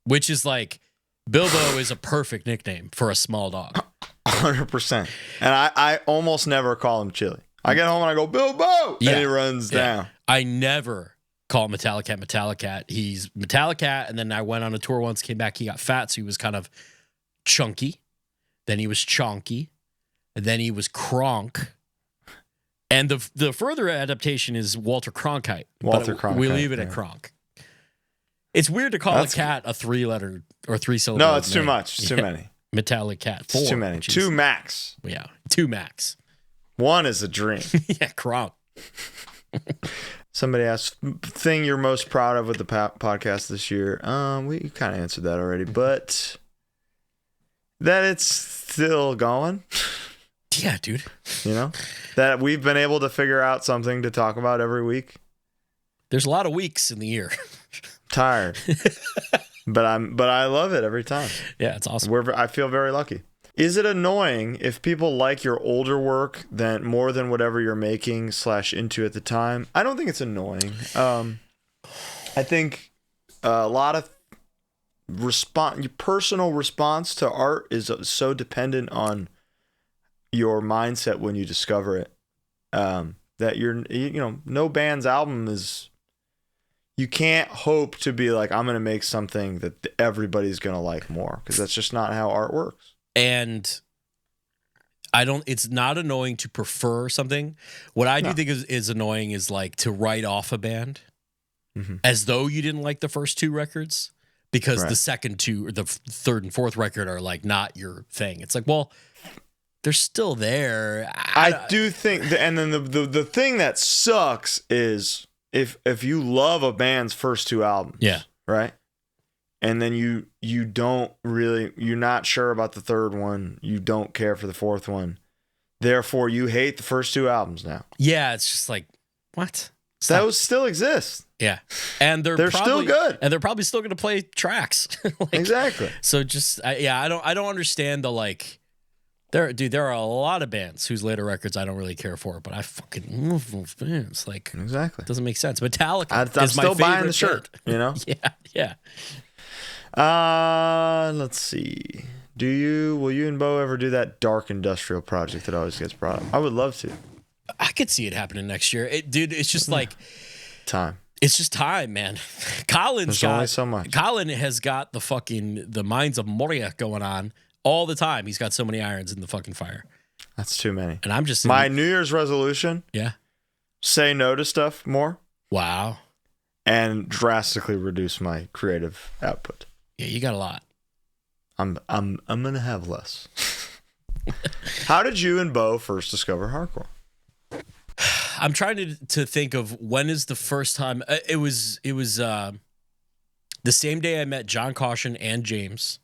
Which is like Bilbo is a perfect nickname for a small dog.
100%. And I almost never call him Chili. I get home and I go, Bilbo!
Yeah.
And he runs down.
I never call Metallicat. He's Metallicat, and then I went on a tour once, came back, he got fat, so he was kind of chunky. Then he was chonky. And then he was Kronk. And the further adaptation is Walter Cronkite.
Walter
But we
Cronkite,
leave it at
yeah.
Kronk. It's weird to call
That's-
a cat a 3-letter or 3-syllable.
No, it's too
name.
much. It's too many.
Metallicat.
It's
4.
too many.
which is-
2 max.
Yeah, 2 max.
1 is a dream.
Yeah, Kronk.
Somebody asked, thing you're most proud of with the podcast this year? We kind of answered that already, but that it's still going.
Yeah, dude.
You know, that we've been able to figure out something to talk about every week.
There's a lot of weeks in the year.
Tired, but I love it every time.
Yeah, it's awesome.
I feel very lucky. Is it annoying if people like your older work more than whatever you're making / into at the time? I don't think it's annoying. I think a lot of personal response to art is so dependent on your mindset when you discover it. That no band's album is, you can't hope to be like, I'm going to make something that everybody's going to like more, because that's just not how art works.
And it's not annoying to prefer something. What I do think is annoying is like to write off a band as though you didn't like the first two records, because the second two or the third and fourth record are like not your thing. It's like, well, they're still there.
I do think, and then the thing that sucks is if you love a band's first two albums, right, and then you don't really, you're not sure about the third one, you don't care for the fourth one, therefore you hate the first two albums now.
Yeah, it's just like, what? Stop.
Those still exist.
Yeah, and they're probably
still good,
and they're probably still going to play tracks.
Exactly.
So just I don't understand the like. There are a lot of bands whose later records I don't really care for, but I fucking love those bands. Like,
exactly,
it doesn't make sense. Metallica
I'm
is my
still
favorite
buying the shirt, you know?
Yeah.
Let's see. Will you and Bo ever do that dark industrial project that always gets brought up? I would love to.
I could see it happening next year. Dude, it's just like
time.
It's just time, man. There's
only so much.
Colin has got the Minds of Moria going on all the time. He's got so many irons in the fucking fire.
That's too many.
And I'm just
my New Year's resolution.
Yeah.
Say no to stuff more.
Wow.
And drastically reduce my creative output.
Yeah, you got a lot.
I'm gonna have less. How did you and Bo first discover hardcore?
I'm trying to think of when is the first time. It was the same day I met John Caution and James.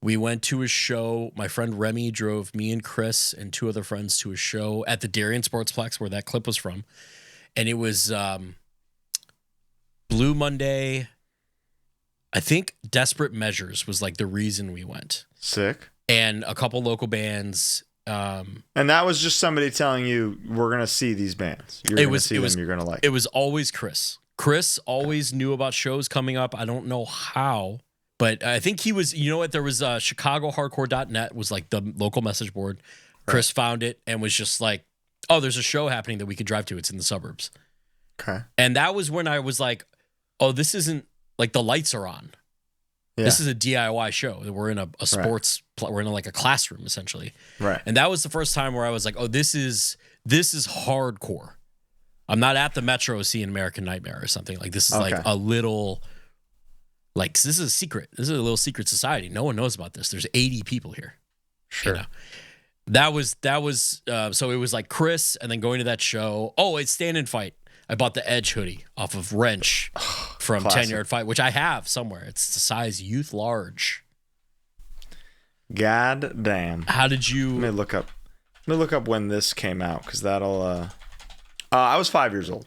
We went to a show. My friend Remy drove me and Chris and two other friends to a show at the Darien Sportsplex, where that clip was from. And it was Blue Monday. I think Desperate Measures was like the reason we went.
Sick.
And a couple local bands.
And that was just somebody telling you, we're going to see these bands. You're going to see them, you're going to like.
It was always Chris. Chris always knew about shows coming up. I don't know how. But I think he was, you know what, there was ChicagoHardcore.net was like the local message board. Chris found it and was just like, oh, there's a show happening that we could drive to. It's in the suburbs.
Okay.
And that was when I was like, oh, this isn't, like the lights are on. Yeah. This is a DIY show. We're in a sports, we're in like a classroom essentially.
Right.
And that was the first time where I was like, oh, this is hardcore. I'm not at the Metro seeing American Nightmare or something. Like this is like a little... Like, this is a secret. This is a little secret society. No one knows about this. There's 80 people here.
Sure.
You know? That was so it was like Chris and then going to that show. Oh, it's Stand and Fight. I bought the Edge hoodie off of Wrench from 10 Yard Fight, which I have somewhere. It's the size youth large.
God damn.
How did you...
Let me look up when this came out, because that'll... I was 5 years old.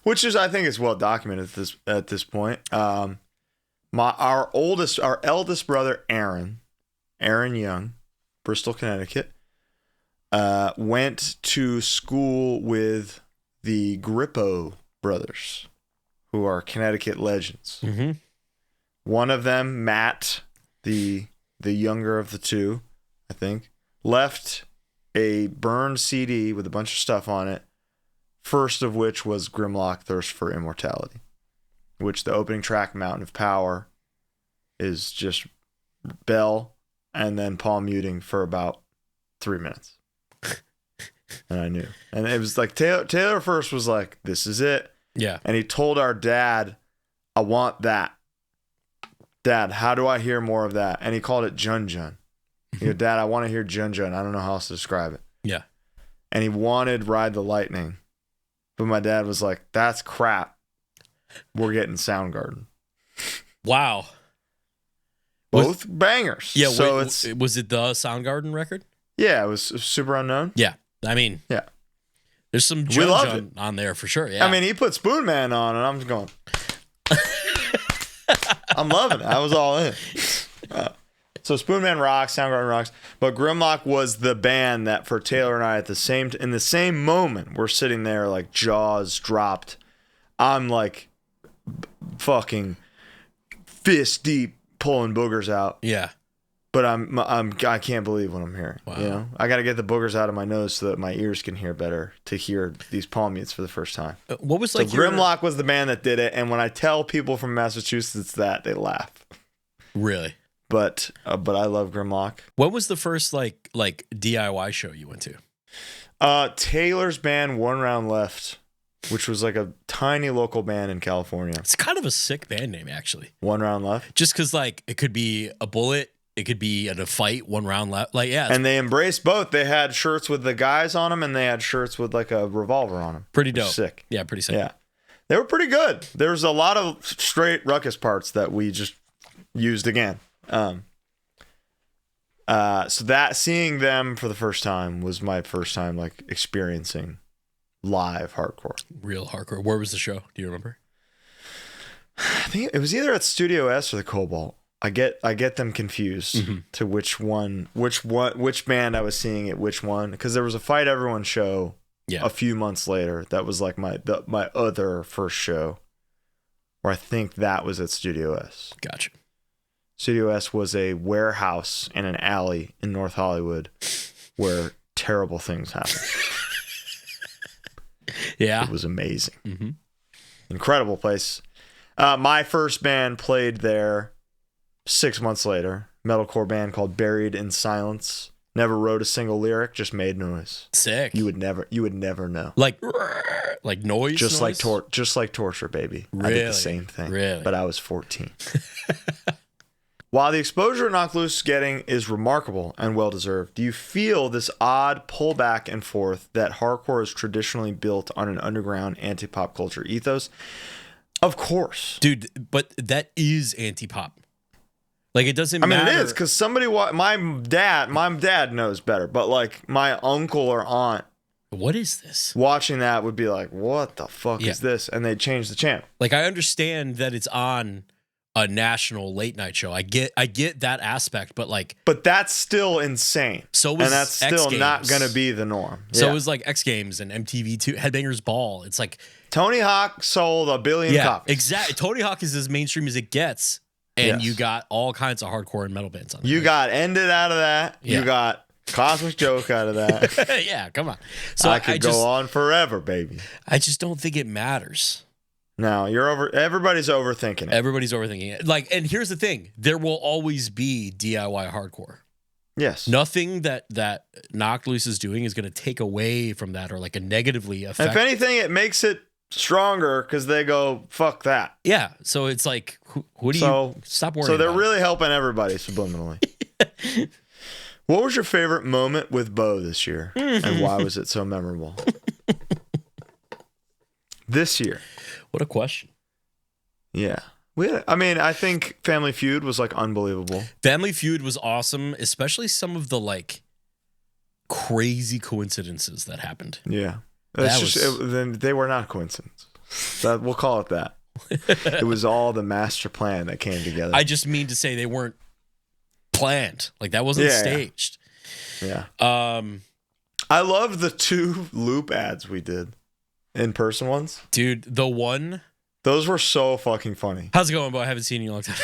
Which is, I think, is well documented at this point. Our eldest brother, Aaron Young, Bristol, Connecticut, went to school with the Grippo brothers, who are Connecticut legends.
Mm-hmm.
One of them, Matt, the younger of the two, I think, left a burned CD with a bunch of stuff on it. First of which was Grimlock, Thirst for Immortality, which the opening track, Mountain of Power, is just bell and then palm muting for about 3 minutes. And I knew. And it was like Taylor first was like, this is it.
Yeah.
And he told our dad, I want that. Dad, how do I hear more of that? And he called it Jun Jun. He goes, Dad, I want to hear Jun Jun. I don't know how else to describe it.
Yeah.
And he wanted Ride the Lightning. But my dad was like, that's crap. We're getting Soundgarden.
Wow.
Both bangers.
Yeah.
So
was it the Soundgarden record?
Yeah, it was Super Unknown.
Yeah. I mean,
yeah.
There's some Jun on there for sure. Yeah.
I mean, he put Spoon Man on, and I'm just going. I'm loving it. I was all in. So Spoon Man rocks, Soundgarden rocks, but Grimlock was the band that for Taylor and I in the same moment we're sitting there like jaws dropped. I'm like fucking fist deep pulling boogers out.
Yeah.
But I can't believe what I'm hearing.
Wow.
You know, I got to get the boogers out of my nose so that my ears can hear better to hear these palm mutes for the first time.
What was like
Grimlock was the band that did it, and when I tell people from Massachusetts that, they laugh.
Really?
But I love Grimlock.
What was the first like DIY show you went to?
Taylor's band, One Round Left, which was like a tiny local band in California.
It's kind of a sick band name, actually.
One Round Left.
Just because like it could be a bullet. It could be in a fight, 1 round left. Like, yeah.
And they embraced both. They had shirts with the guys on them, and they had shirts with like a revolver on them.
Pretty dope.
Sick.
Yeah, pretty sick.
Yeah. They were pretty good. There's a lot of straight ruckus parts that we just used again. So that seeing them for the first time was my first time like experiencing live hardcore.
Real hardcore. Where was the show? Do you remember?
I think it was either at Studio S or the Cobalt. I get them confused to which band I was seeing at which one, because there was a Fight Everyone show a few months later that was like my other first show, where I think that was at Studio S.
Gotcha.
Studio S was a warehouse in an alley in North Hollywood where terrible things happened.
Yeah.
It was amazing. Incredible place. My first band played there 6 months later. Metalcore band called Buried in Silence. Never wrote a single lyric, just made noise.
Sick.
You would never know.
Like noise?
Just
noise?
like Torture, baby.
Really?
I did the same thing.
Really?
But I was 14. While the exposure Knocked Loose is getting is remarkable and well-deserved, do you feel this odd pull back and forth that hardcore is traditionally built on an underground anti-pop culture ethos? Of course.
Dude, but that is anti-pop. Like, it doesn't matter.
I mean, it is, because my dad knows better, but like my uncle or aunt,
what is this?
watching that would be like, what the fuck is this? And they'd change the channel.
Like, I understand that it's on a national late night show. I get that aspect, but like,
but that's still insane.
So was
and that's still not going to be the norm.
So it was like X Games and MTV2, Headbangers Ball. It's like
Tony Hawk sold 1 billion copies.
Exactly. Tony Hawk is as mainstream as it gets, and you got all kinds of hardcore and metal bands on there.
You got Ended out of that.
Yeah.
You got Cosmic Joke out of that.
Yeah, come on. So
I could go on forever, baby.
I just don't think it matters.
No, everybody's overthinking it.
Everybody's overthinking it. Like, and here's the thing: there will always be DIY hardcore.
Yes.
Nothing that Knocked Loose is doing is going to take away from that or like a negatively affect.
If anything, it makes it stronger because they go, fuck that.
Yeah. So it's like, who do you stop worrying?
So they're
about
really helping everybody subliminally. What was your favorite moment with Bo this year, and why was it so memorable? This year.
What a question.
Yeah. I think Family Feud was like unbelievable.
Family Feud was awesome, especially some of the like crazy coincidences that happened.
Yeah. Then they were not coincidences. We'll call it that. It was all the master plan that came together.
I just mean to say they weren't planned. Like that wasn't staged.
Yeah. I love the 2 loop ads we did. In-person ones.
Dude, the one.
Those were so fucking funny.
How's it going, Bo? I haven't seen you in a long time.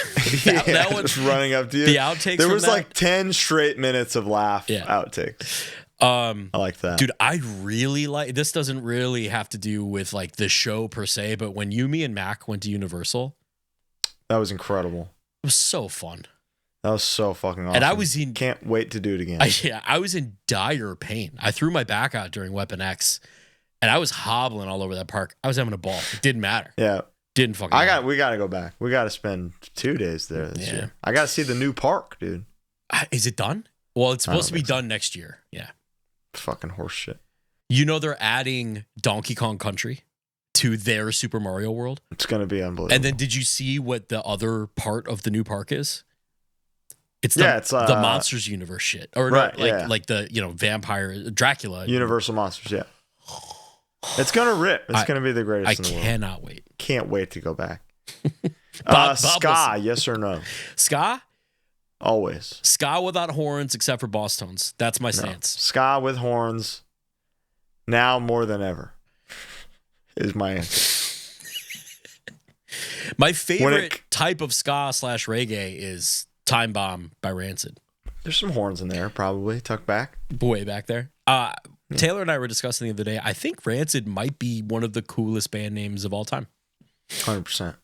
that was running up to you.
The outtakes.
There was like 10 straight minutes of outtakes. I like that.
Dude, I really like, this doesn't really have to do with like the show per se, but when me and Mac went to Universal.
That was incredible.
It was so fun.
That was so fucking awesome.
And I was in...
Can't wait to do it again.
I was in dire pain. I threw my back out during Weapon X. And I was hobbling all over that park. I was having a ball. It didn't matter.
Yeah.
Didn't fucking matter.
We got to go back. We got to spend 2 days there this year. I got to see the new park, dude.
Is it done? Well, it's supposed to be done next year. Yeah.
Fucking horse shit.
You know they're adding Donkey Kong Country to their Super Mario World?
It's going to be unbelievable.
And then did you see what the other part of the new park is? It's
it's
the Monsters Universe shit. Or
right,
like the, vampire, Dracula.
Universal Monsters, yeah. It's gonna rip. It's gonna be the greatest in the world.
I cannot wait.
Can't wait to go back.
Bob
ska, yes or no?
Ska?
Always.
Ska without horns except for boss tones. That's my stance.
Ska with horns, now more than ever, is my answer.
My favorite type of ska / reggae is Time Bomb by Rancid.
There's some horns in there, probably tucked back.
Way back there. Taylor and I were discussing the other day. I think Rancid might be one of the coolest band names of all time.
100%.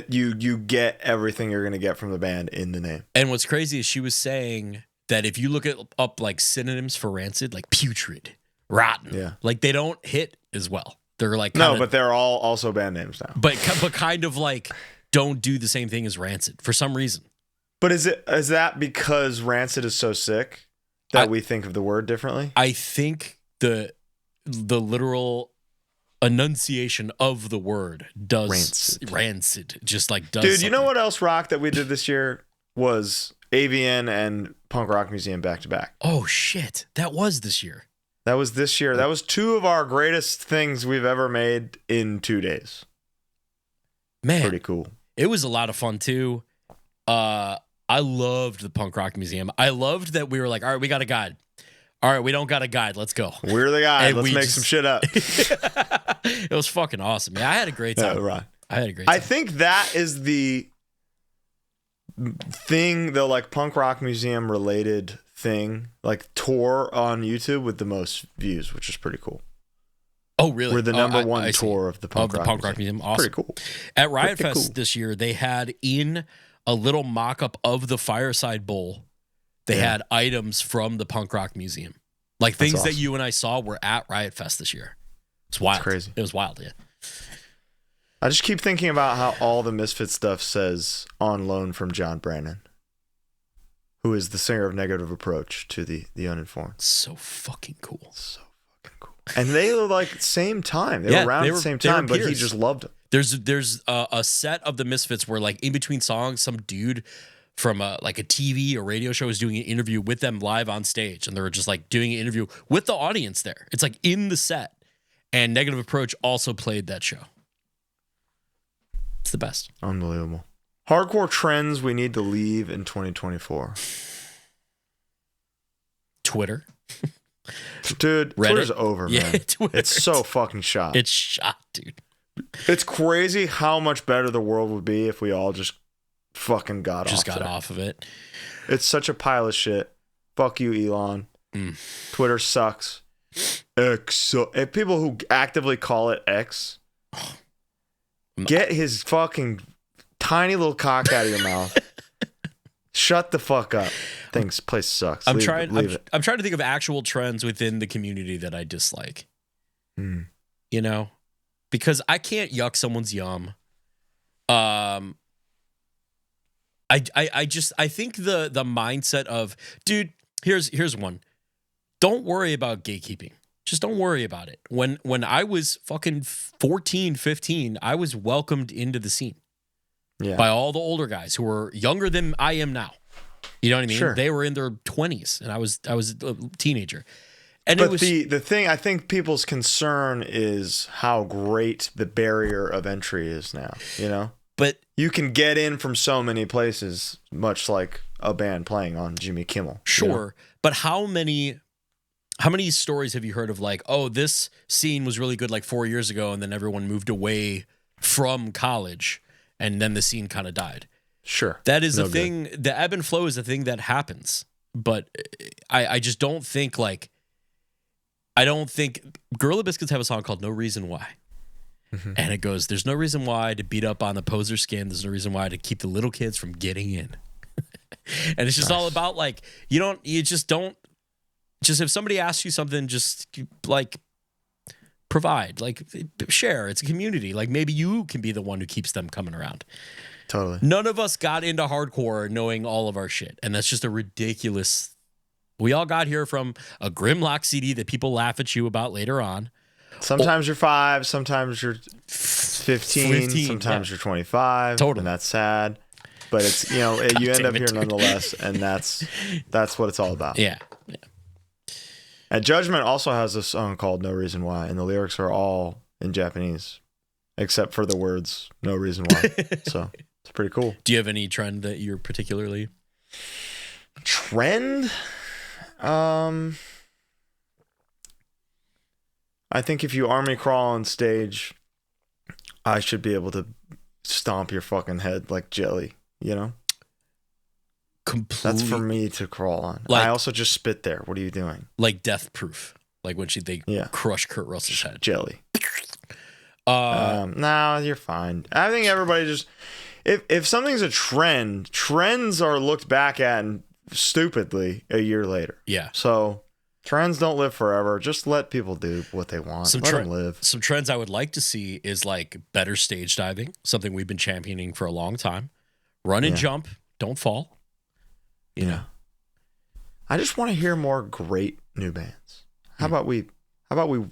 You get everything you're gonna get from the band in the name.
And what's crazy is she was saying that if you look up like synonyms for Rancid, like putrid, rotten, like they don't hit as well. They're like
but they're all also band names now.
But kind of like don't do the same thing as Rancid for some reason.
But is that because Rancid is so sick that we think of the word differently?
I think the literal enunciation of the word does rancid just like does.
Dude,
something.
You know what else rocked that we did this year was AVN and Punk Rock Museum back to back.
Oh shit, that was this year.
That was this year. That was two of our greatest things we've ever made in 2 days.
Man,
pretty cool.
It was a lot of fun too. I loved the Punk Rock Museum. I loved that we were like, all right, we got a guide. All right, we don't got a guide. Let's go.
We're the guide. Let's make some shit up.
It was fucking awesome. Yeah, I had a great time.
Yeah, right.
I had a great time.
I think that is the thing, the like Punk Rock Museum related thing, like tour on YouTube with the most views, which is pretty cool.
Oh, really?
We're the number one tour of the Punk Rock Museum.
Awesome.
Pretty cool.
At Riot Fest this year, they had in a little mock-up of the Fireside Bowl, they had items from the Punk Rock Museum. Like things that you and I saw were at Riot Fest this year. It's wild.
It's crazy.
It was wild, yeah.
I just keep thinking about how all the Misfit stuff says on loan from John Brannon, who is the singer of Negative Approach to the Uninformed.
So fucking cool.
So fucking cool. And they were like same time. They were around at the same time, but he just loved them.
There's a set of the Misfits where like in between songs, some dude from like a TV or radio show was doing an interview with them live on stage, and they were just like doing an interview with the audience there. It's like in the set, and Negative Approach also played that show. It's the best.
Unbelievable. Hardcore trends we need to leave in 2024.
Twitter.
Dude,
Reddit.
Twitter's over, man. It's so fucking shot.
It's shot, dude.
It's crazy how much better the world would be if we all just fucking got
off of it.
It's such a pile of shit. Fuck you, Elon. Twitter sucks. X. And people who actively call it X, get his fucking tiny little cock out of your mouth. Shut the fuck up. Place sucks.
I'm trying to think of actual trends within the community that I dislike. You know, because I can't yuck someone's yum. I think the mindset of, dude, here's one. Don't worry about gatekeeping. Just don't worry about it. When I was fucking 14, 15, I was welcomed into the scene by all the older guys who were younger than I am now. You know what I mean?
Sure.
They were in their 20s and I was a teenager. And
but the thing, I think people's concern is how great the barrier of entry is now, you know?
But
you can get in from so many places, much like a band playing on Jimmy Kimmel.
Sure.
You know?
But how many stories have you heard of like, oh, this scene was really good like 4 years ago and then everyone moved away from college and then the scene kind of died?
Sure.
That is the thing. The ebb and flow is the thing that happens. But I just don't think Gorilla Biscuits have a song called No Reason Why. And it goes, there's no reason why to beat up on the poser skin. There's no reason why to keep the little kids from getting in. And it's just all about like, just if somebody asks you something, just like provide, like share. It's a community. Like maybe you can be the one who keeps them coming around.
Totally.
None of us got into hardcore knowing all of our shit. And that's just a ridiculous. We all got here from a Grimlock CD that people laugh at you about later on.
Sometimes you're 5, sometimes you're 15 sometimes you're 25.
Totally.
And that's sad. But it's, you end up here nonetheless. And that's what it's all about.
Yeah.
And Judgment also has a song called No Reason Why. And the lyrics are all in Japanese, except for the words No Reason Why. So it's pretty cool.
Do you have any trend that you're particularly?
Trend? I think if you army crawl on stage, I should be able to stomp your fucking head like jelly, you know?
completely.
That's for me to crawl on.
Like-
I also just spit there. What are you doing?
Like Death Proof. Like when they crush Kurt Russell's head.
Jelly. No, you're fine. I think everybody just if something's a trend, trends are looked back at stupidly a year later.
Yeah.
So trends don't live forever. Just let people do what they want. Let them live.
Some trends I would like to see is like better stage diving, something we've been championing for a long time. Run and jump, don't fall. You know.
I just want to hear more great new bands. How about we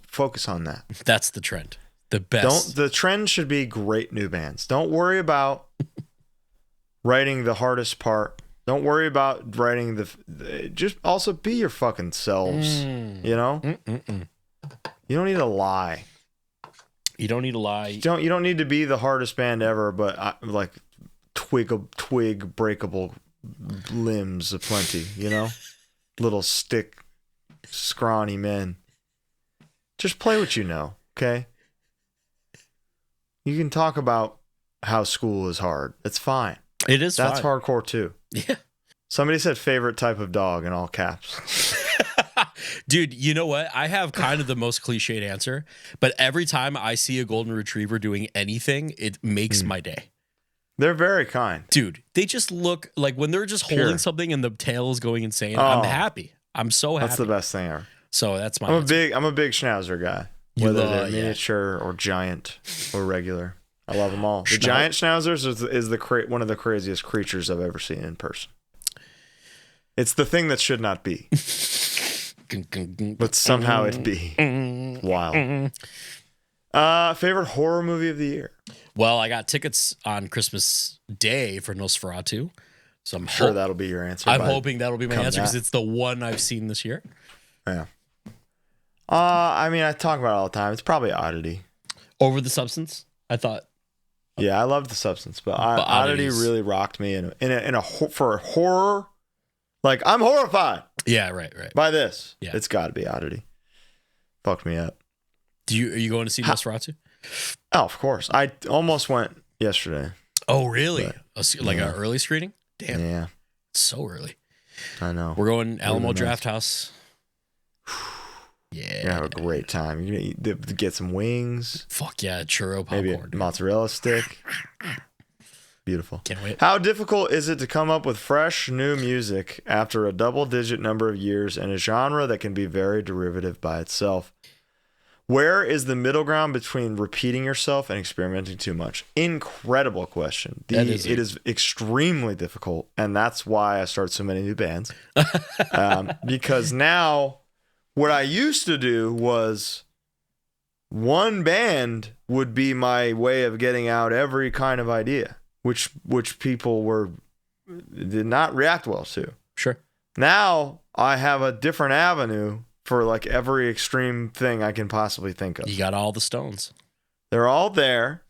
focus on that?
That's the trend. The best.
The trend should be great new bands. Don't worry about writing the hardest part. Don't worry about writing just also be your fucking selves. You know? You don't need to lie.
You don't need to lie.
You don't need to be the hardest band ever, but like twig breakable limbs aplenty, you know? Little stick scrawny men. Just play what you know, okay? You can talk about how school is hard. It's fine.
It is
That's
fine.
hardcore too.
Yeah.
Somebody said favorite type of dog in all caps.
Dude, you know what? I have kind of the most cliched answer, but every time I see a golden retriever doing anything, it makes my day.
They're very kind.
Dude, they just look like when they're just
Pure.
holding something and the tail is going insane. I'm happy. I'm so happy.
That's the best thing ever.
So that's my
I'm
answer.
a big schnauzer guy. Whether they're miniature or giant or regular. I love them all. The giant schnauzers is one of the craziest creatures I've ever seen in person. It's the thing that should not be. But somehow it be. Wild. Favorite horror movie of the year?
Well, I got tickets on Christmas Day for Nosferatu. So I'm
sure that'll be your answer.
I'm hoping that'll be my answer because it's the one I've seen this year.
Yeah. I mean, I talk about it all the time. It's probably Oddity.
Over the Substance, I thought.
Yeah, I love The Substance, but Oddity really rocked me for a horror. Like, I'm horrified.
Yeah, right.
By this.
Yeah.
It's got to be Oddity. Fucked me up.
Are you going to see Nosferatu?
Oh, of course. I almost went yesterday.
Oh, really? An early screening? Damn.
Yeah.
It's so early.
I know.
We're going Alamo Draft House. Yeah.
You're gonna have a great time. You're gonna get some wings.
Fuck yeah, churro popcorn.
Maybe a mozzarella stick. Beautiful.
Can't wait.
How difficult is it to come up with fresh new music after a double-digit number of years in a genre that can be very derivative by itself? Where is the middle ground between repeating yourself and experimenting too much? Incredible question. It is extremely difficult, and that's why I start so many new bands. Because now, what I used to do was one band would be my way of getting out every kind of idea, which people did not react well to.
Sure.
Now I have a different avenue for like every extreme thing I can possibly think of.
You got all the stones.
They're all there.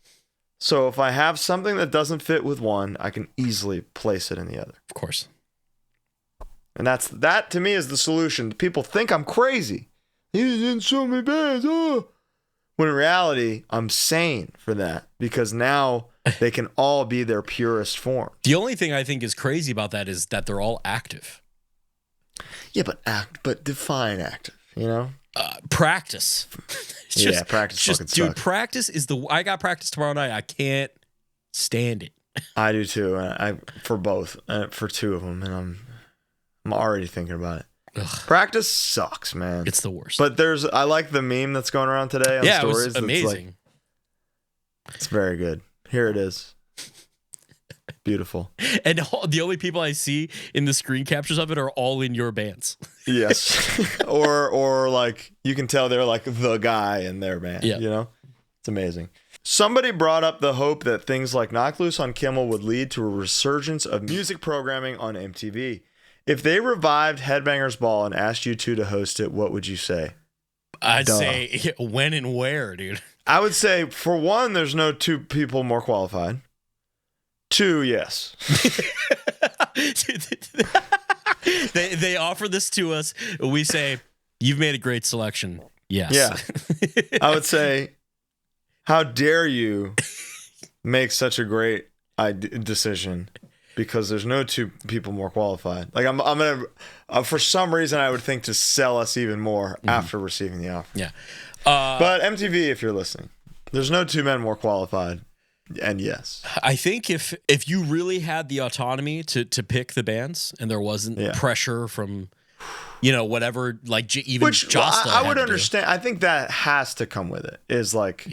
So if I have something that doesn't fit with one, I can easily place it in the other.
Of course.
And that to me is the solution. People think I'm crazy. He's in so many bands. Oh. When in reality, I'm sane for that because now they can all be their purest form.
The only thing I think is crazy about that is that they're all active.
Yeah, but define active, you know?
Practice.
Practice fucking sucks.
Dude, practice is I got practice tomorrow night. I can't stand it.
I do too. For both, for two of them, and I'm already thinking about it.
Ugh.
Practice sucks, man.
It's the worst.
But I like the meme that's going around today on stories.
It was amazing.
It's very good. Here it is. Beautiful.
And the only people I see in the screen captures of it are all in your bands.
Yes. or like you can tell they're like the guy in their band. Yeah. You know? It's amazing. Somebody brought up the hope that things like Knocked Loose on Kimmel would lead to a resurgence of music programming on MTV. If they revived Headbangers Ball and asked you two to host it, what would you say?
I'd say when and where, dude.
I would say, for one, there's no two people more qualified. Two, yes.
They offer this to us. We say, you've made a great selection. Yes.
Yeah. I would say, how dare you make such a great decision? because there's no two people more qualified. Like I'm gonna, for some reason, I would think to sell us even more after receiving the offer.
Yeah.
But MTV, if you're listening, there's no two men more qualified. And yes,
I think if you really had the autonomy to pick the bands and there wasn't pressure from, whatever, like even Josta
I would understand. I think that has to come with it. Is like,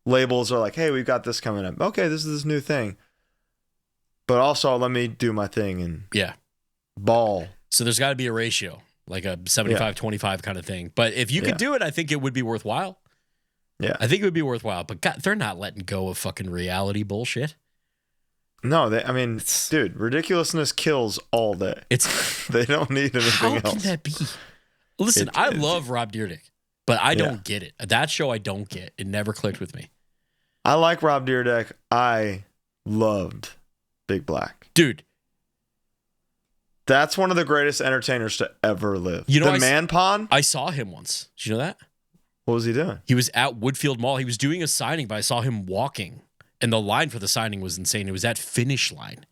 labels are like, hey, we've got this coming up. Okay, this is this new thing. But also, let me do my thing and ball.
So there's got to be a ratio, like a 75-25 kind of thing. But if you could do it, I think it would be worthwhile.
Yeah.
I think it would be worthwhile. But God, they're not letting go of fucking reality bullshit.
No, dude, ridiculousness kills all day. They don't need anything else.
How can that be? Listen, I love Rob Dyrdek, but I don't get it. That show I don't get. It never clicked with me.
I like Rob Dyrdek. I loved Big Black.
Dude.
That's one of the greatest entertainers to ever live. Man Pond?
I saw him once. Did you know that?
What was he doing?
He was at Woodfield Mall. He was doing a signing, but I saw him walking. And the line for the signing was insane. It was at Finish Line.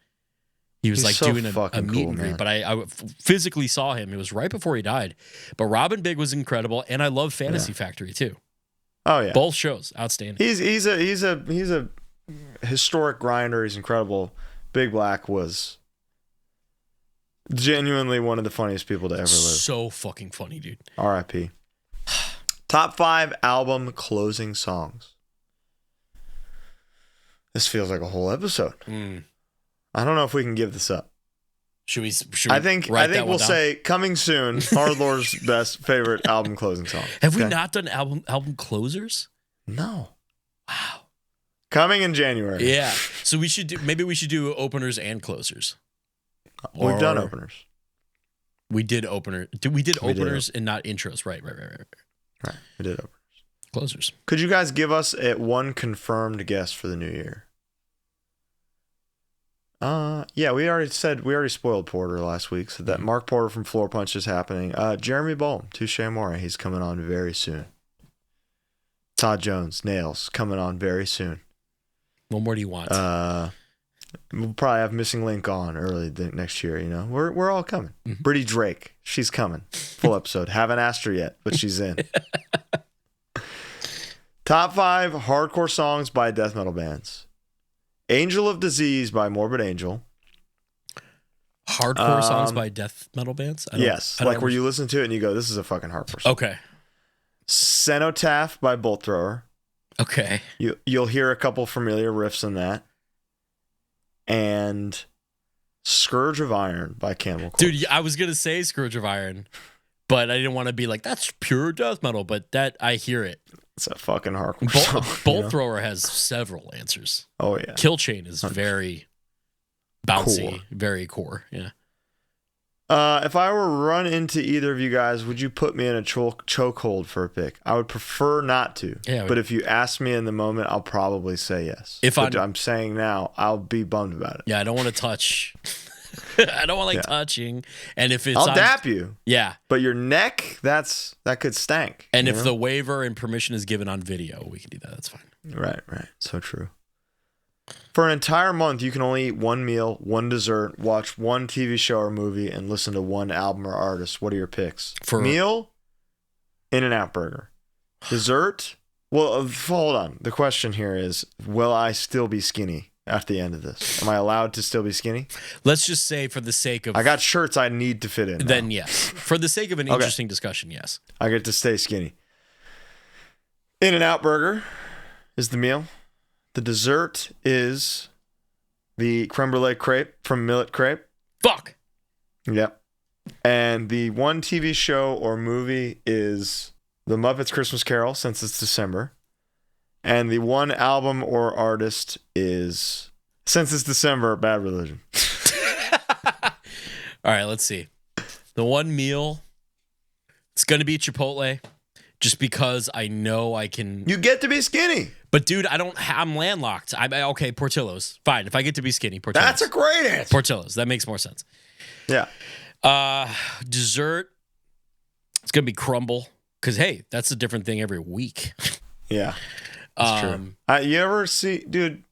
He was doing a meet and greet. But I physically saw him. It was right before he died. But Robin Big was incredible. And I love Fantasy Factory too.
Oh yeah.
Both shows. Outstanding.
He's a historic grinder. He's incredible. Big Black was genuinely one of the funniest people to ever live.
So fucking funny, dude.
R.I.P. Top 5 album closing songs. This feels like a whole episode. I don't know if we can give this up.
Should we
I think we'll say coming soon. HardLore's best favorite album closing song.
Have we not done album closers?
No.
Wow.
Coming in January.
Yeah. So we should do openers and closers.
We've done openers.
We did openers and not intros. Right.
Right. We did openers.
Closers.
Could you guys give us one confirmed guess for the new year? Yeah, we already spoiled Porter last week, so that Mark Porter from Floor Punch is happening. Jeremy Bohm, Touche Amore, he's coming on very soon. Todd Jones, Nails, coming on very soon.
What more do you want?
We'll probably have Missing Link on early next year, We're all coming. Brittany Drake, she's coming. Full episode. Haven't asked her yet, but she's in. Top 5 hardcore songs by death metal bands. Angel of Disease by Morbid Angel.
Hardcore songs by death metal bands?
Yes. Like where you listen to it and you go, this is a fucking hardcore song.
Okay.
Cenotaph by Bolt Thrower.
Okay.
You'll hear a couple familiar riffs in that. And Scourge of Iron by Cannibal Corpse.
Dude, I was going to say Scourge of Iron, but I didn't want to be like, that's pure death metal, but that I hear it.
It's a fucking hardcore song.
Bolt Thrower has several answers.
Oh, yeah.
Kill Chain is very bouncy, very core. Yeah.
If I were to run into either of you guys, would you put me in a chokehold for a pick? I would prefer not to. Yeah, but if you ask me in the moment, I'll probably say yes. I'm saying now, I'll be bummed about it.
Yeah, I don't want to touch. I don't want touching. And if it's
I'll dap you.
Yeah.
But your neck, that could stank.
And if the waiver and permission is given on video, we can do that. That's fine.
Right. So true. For an entire month, you can only eat one meal, one dessert, watch one TV show or movie, and listen to one album or artist. What are your picks? For meal, In-N-Out Burger. Dessert, well, hold on. The question here is, will I still be skinny at the end of this? Am I allowed to still be skinny?
Let's just say for the sake of...
I got shirts I need to fit in.
Then yes. For the sake of an interesting discussion, yes.
I get to stay skinny. In-N-Out Burger is the meal. The dessert is the creme brulee crepe from Millet Crepe.
Fuck.
Yep. And the one TV show or movie is The Muppets Christmas Carol, since it's December. And the one album or artist is, since it's December, Bad Religion.
All right, let's see. The one meal, it's going to be Chipotle, just because I know I can...
You get to be skinny.
But dude, I'm landlocked. Okay, Portillo's. Fine, if I get to be skinny, Portillo's.
That's a great answer.
Portillo's. That makes more sense.
Yeah.
Dessert, it's going to be crumble. Because, hey, that's a different thing every week.
Yeah. That's true. You ever see, dude,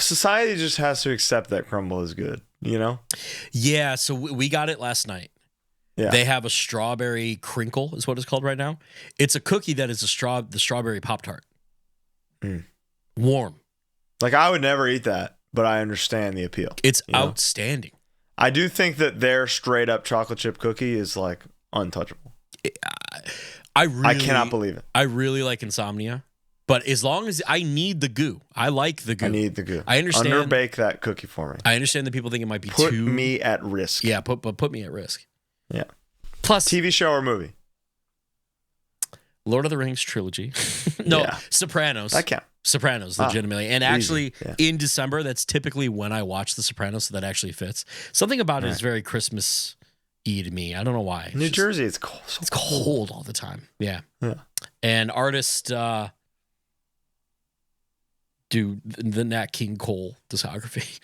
society just has to accept that crumble is good, you know?
Yeah, so we got it last night.
Yeah.
They have a strawberry crinkle, is what it's called right now. It's a cookie that is the strawberry Pop-Tart. Warm.
Like, I would never eat that, but I understand the appeal.
It's outstanding.
I do think that their straight up chocolate chip cookie is like untouchable. I cannot believe it.
I really like Insomnia, but as long as I need the goo, I like the goo.
I need the goo.
I understand.
Underbake that cookie for me.
I understand that people think it might be
Put me at risk.
Yeah, put me at risk.
Yeah.
Plus,
TV show or movie?
Lord of the Rings trilogy. No,
Yeah.
Sopranos.
That count.
Sopranos, legitimately. And actually,
Yeah.
in December, that's typically when I watch The Sopranos, so that actually fits. Something about it is very Christmas-y to me. I don't know why.
New Jersey, it's cold.
It's cold all the time. Yeah.
Yeah.
And artists do the Nat King Cole discography.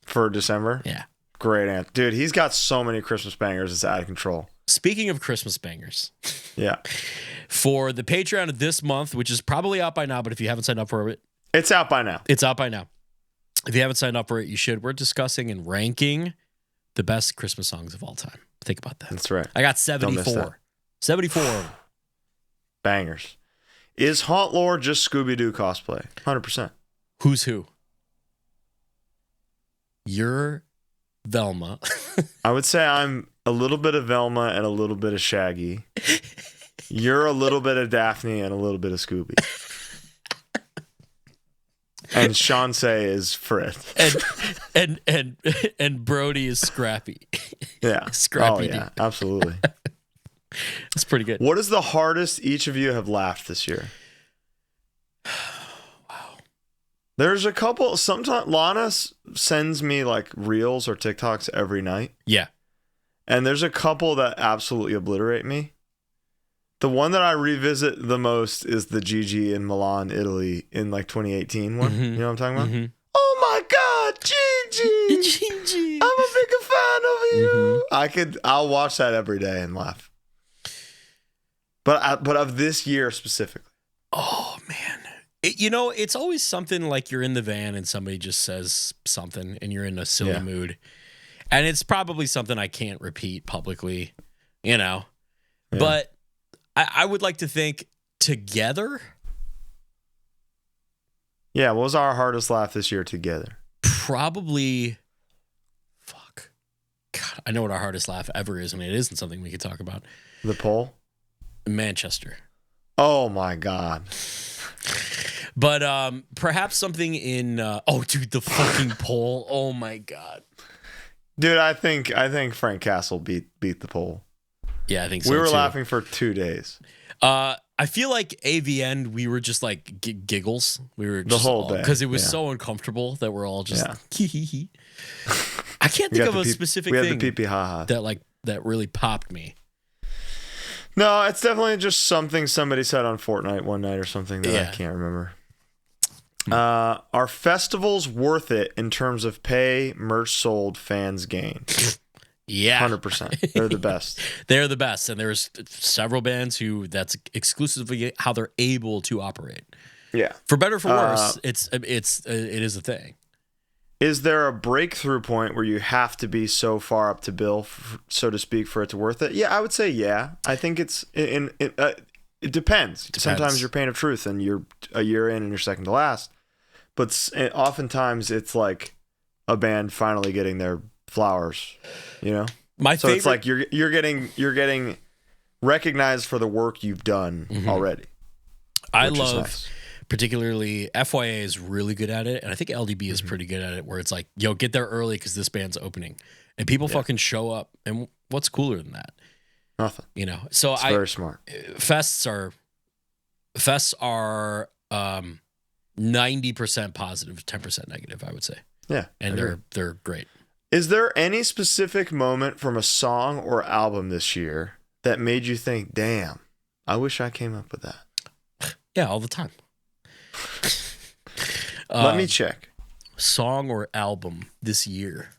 For December?
Yeah.
Great answer. Dude, he's got so many Christmas bangers, it's out of control.
Speaking of Christmas bangers.
Yeah.
For the Patreon of this month, which is probably out by now, but if you haven't signed up for it,
It's out by now.
it's out by now. If you haven't signed up for it, you should. We're discussing and ranking the best Christmas songs of all time. Think about that.
That's right.
I got
miss
74.
that.
74 of them.
Bangers. Is HauntLore just Scooby Doo cosplay? 100%.
Who's who? You're Velma.
I would say I'm a little bit of Velma and a little bit of Shaggy. You're a little bit of Daphne and a little bit of Scooby. And Shansei is Fred.
and Brody is Scrappy.
Yeah.
Scrappy.
Oh, yeah. Absolutely.
That's pretty good.
What is the hardest each of you have laughed this year?
Wow.
There's a couple. Sometimes Lana sends me like reels or TikToks every night.
Yeah.
And there's a couple that absolutely obliterate me. The one that I revisit the most is the Gigi in Milan, Italy in like 2018 one. You know what I'm talking about?
Mm-hmm.
Oh my God, Gigi!
Gigi.
I'm a big fan of you. I'll watch that every day and laugh. But of this year specifically.
Oh, man. It's always something like you're in the van and somebody just says something and you're in a silly mood. And it's probably something I can't repeat publicly, Yeah. But I would like to think together.
Yeah, what was our hardest laugh this year together?
Probably, fuck. God, I know what our hardest laugh ever is, and it isn't something we could talk about.
The poll?
Manchester.
Oh my God.
But perhaps something in dude, the fucking poll. Oh my God.
Dude, I think Frank Castle beat the poll.
Yeah, I think so.
We were
too.
laughing for 2 days.
I feel like AVN, we were just like giggles. We were just
the whole day
because it was so uncomfortable that we're all just hee hee hee. I can't
We
think
got
of
the
a
peep-
specific
we
thing
had the pee-pee ha-ha.
that really popped me.
No, it's definitely just something somebody said on Fortnite one night or something that
Yeah.
I can't remember. Are festivals worth it in terms of pay, merch sold, fans gained?
Yeah,
100%. They're the best.
They're the best, and there's several bands who that's exclusively how they're able to operate.
Yeah.
For better or for worse, it is a thing.
Is there a breakthrough point where you have to be so far up to bill, so to speak, for it to worth it? Yeah, I would say yeah. I think it depends. Sometimes you're Pain of Truth and you're a year in and you're second to last. But oftentimes it's like a band finally getting their flowers, So it's like you're getting recognized for the work you've done already.
I
which is
love
nice.
particularly FYA is really good at it, and I think LDB is pretty good at it. Where it's like, yo, get there early because this band's opening, and people fucking show up. And what's cooler than that?
Nothing.
So
It's very smart.
Fests are 90% positive, 10% negative, I would say.
Yeah,
And they're great.
Is there any specific moment from a song or album this year that made you think, damn, I wish I came up with that?
Yeah, all the time.
Let me check.
Song or album this year.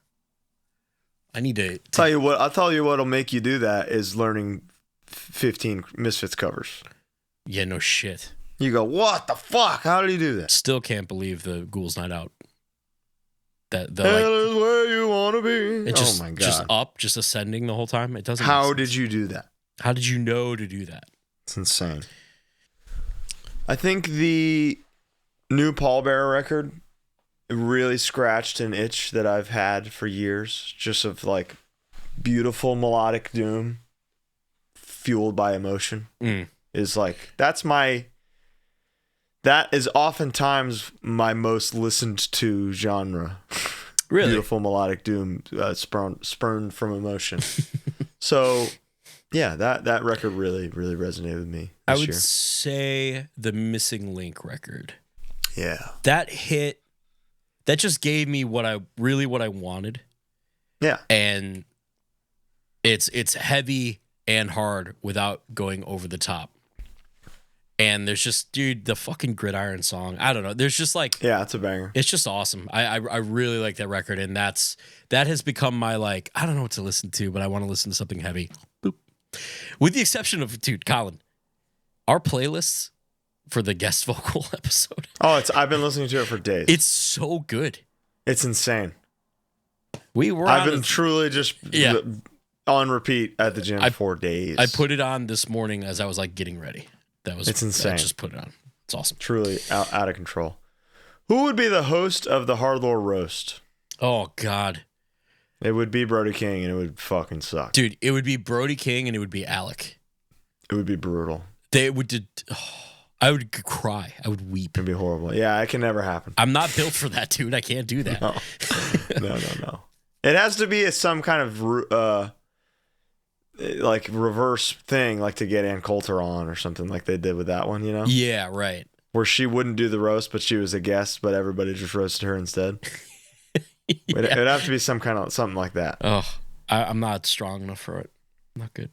I need to
I'll tell you what'll make you do that is learning 15 Misfits covers.
Yeah, no shit.
You go, what the fuck? How did he do that?
Still can't believe the Ghouls Night Out The
Hell is where you want to be.
it just,
oh my God.
just up, just ascending the whole time. It doesn't.
How did you do that?
How did you know to do that?
It's insane. I think the new Pallbearer record really scratched an itch that I've had for years, just of like beautiful melodic doom fueled by emotion. Is like that is oftentimes my most listened to genre.
Really?
Beautiful melodic doom spurned from emotion. So yeah, that record really resonated with me
I
this
would
year.
say the Missing Link record.
Yeah.
That just gave me what I wanted.
Yeah.
And it's heavy and hard without going over the top. And there's just, dude, the fucking Gridiron song. I don't know. There's just like,
Yeah, it's a banger.
it's just awesome. I really like that record, and that has become my, like, I don't know what to listen to, but I want to listen to something heavy. Boop. With the exception of, dude, Colin, our playlists for the guest vocal episode.
Oh, I've been listening to it for days.
It's so good.
It's insane.
I've
been truly just on repeat at the gym for days.
I put it on this morning as I was like getting ready. It's insane. I just put it on. It's awesome.
Truly out of control. Who would be the host of the HardLore roast?
Oh God.
It would be Brody King, and it would fucking suck.
Dude, it would be Brody King and it would be Alec.
It would be brutal.
I would cry. I would weep.
It'd be horrible. Yeah, it can never happen.
I'm not built for that, dude. I can't do that.
No. It has to be some kind of like reverse thing, like to get Ann Coulter on or something like they did with that one, you know?
Yeah, right.
Where she wouldn't do the roast, but she was a guest, but everybody just roasted her instead. It'd have to be something like that.
Oh, I'm not strong enough for it. Not good.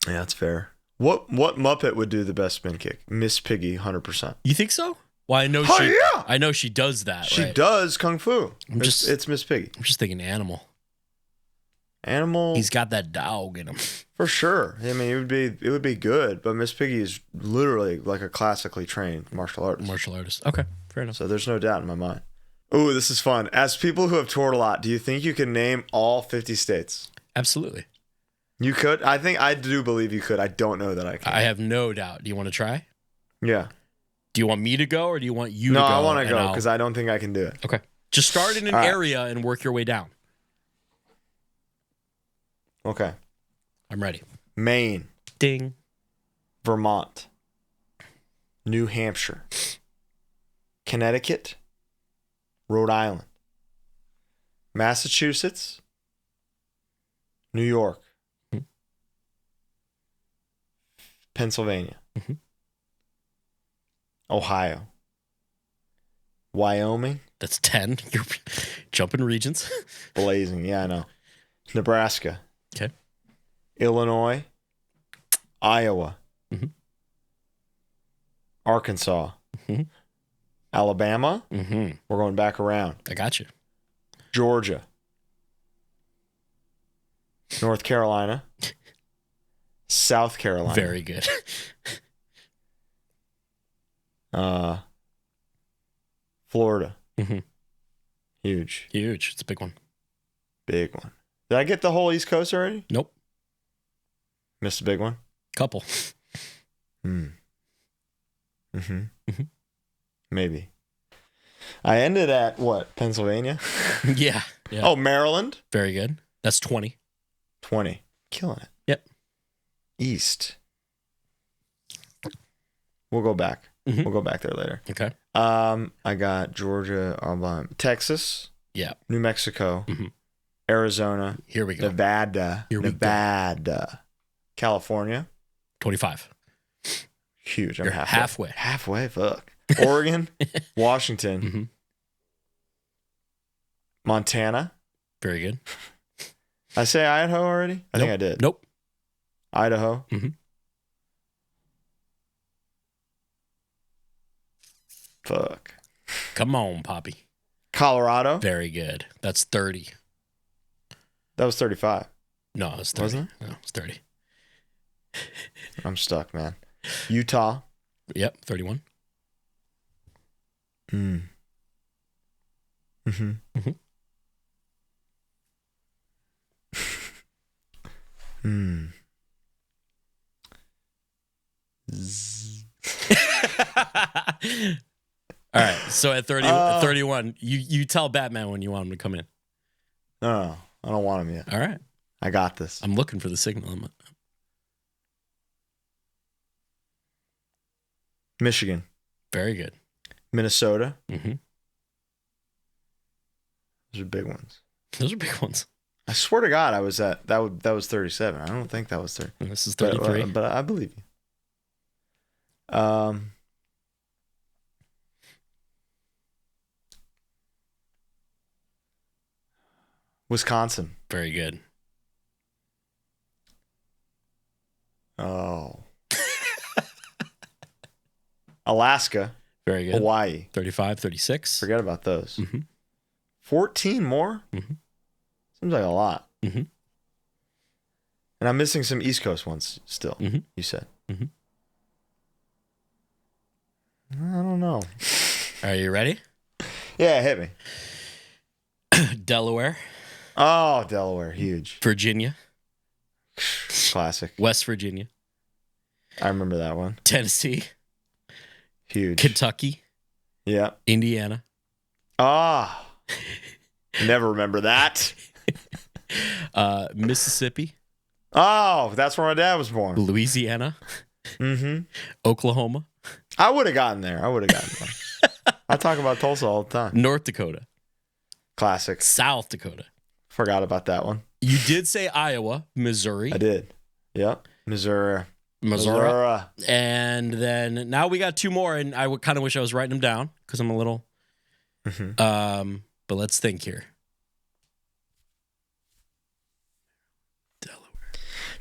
Yeah, that's fair. What Muppet would do the best spin kick? Miss Piggy, 100%.
You think so? Well, I know I know she does that.
She
right?
does kung fu. It's Miss Piggy.
I'm just thinking Animal.
He's
got that dog in him.
For sure. I mean, it would be good, but Miss Piggy is literally like a classically trained martial artist.
Okay, fair enough.
So there's no doubt in my mind. Ooh, this is fun. As people who have toured a lot, do you think you can name all 50 states?
Absolutely.
You could? I do believe you could. I don't know that I can.
I have no doubt. Do you want to try?
Yeah.
Do you want me to go or do you want you to go?
No, I want to go because I don't think I can do it.
Okay. Just start in an area and work your way down.
Okay.
I'm ready.
Maine.
Ding.
Vermont. New Hampshire. Connecticut. Rhode Island. Massachusetts. New York.
Mm-hmm.
Pennsylvania.
Mm-hmm.
Ohio. Wyoming.
That's 10. You're jumping regions.
Blazing. Yeah, I know. Nebraska.
Okay.
Illinois. Iowa.
Mm-hmm.
Arkansas.
Mm-hmm.
Alabama.
Mm-hmm.
We're going back around.
I got you.
Georgia. North Carolina. South Carolina.
Very good.
Florida.
Mm-hmm.
Huge.
It's a big one.
Big one. Did I get the whole East Coast already?
Nope.
Missed a big one?
Couple.
Maybe. I ended at what? Pennsylvania?
Yeah.
Oh, Maryland?
Very good. That's 20.
20. Killing it.
Yep.
East. We'll go back.
Mm-hmm.
We'll go back there later.
Okay.
I got Georgia, Texas.
Yeah.
New Mexico.
Mm-hmm.
Arizona.
Here we go.
Nevada. California.
25.
Huge. I'm
You're halfway.
Halfway. Fuck. Oregon. Washington.
Mm-hmm.
Montana.
Very good.
I say Idaho already? I think I did.
Nope.
Idaho.
Mm-hmm.
Fuck.
Come on, Poppy.
Colorado.
Very good. That's 30.
That was 35.
No, it's 30.
Wasn't
it? No, it's 30.
I'm stuck, man. Utah.
Yep, 31.
30.
All right. So at 31, you tell Batman when you want him to come in.
No, I don't want him yet.
All right.
I got this.
I'm looking for the signal.
Michigan.
Very good.
Minnesota.
Mm-hmm.
Those are big ones.
Those are big ones.
I swear to God, I was at that was 37. I don't think that was 30.
This is 33.
But I believe you. Wisconsin.
Very good.
Oh. Alaska.
Very good.
Hawaii.
35, 36.
Forget about those.
Mm-hmm.
14 more?
Mm-hmm.
Seems like a lot.
Mm-hmm.
And I'm missing some East Coast ones still, you said.
Mm-hmm.
I don't know.
Are you ready?
Yeah, hit me.
Delaware.
Oh, Delaware. Huge.
Virginia.
Classic.
West Virginia.
I remember that one.
Tennessee.
Huge.
Kentucky.
Yeah.
Indiana.
Ah. Never remember that.
Mississippi.
Oh, that's where my dad was born.
Louisiana.
Mm-hmm.
Oklahoma.
I would have gotten there. I talk about Tulsa all the time.
North Dakota.
Classic.
South Dakota.
Forgot about that one.
You did say Iowa, Missouri.
I did. Yep. Missouri.
And then now we got two more, and I would kind of wish I was writing them down because I'm a little.
Mm-hmm.
But let's think here. Delaware.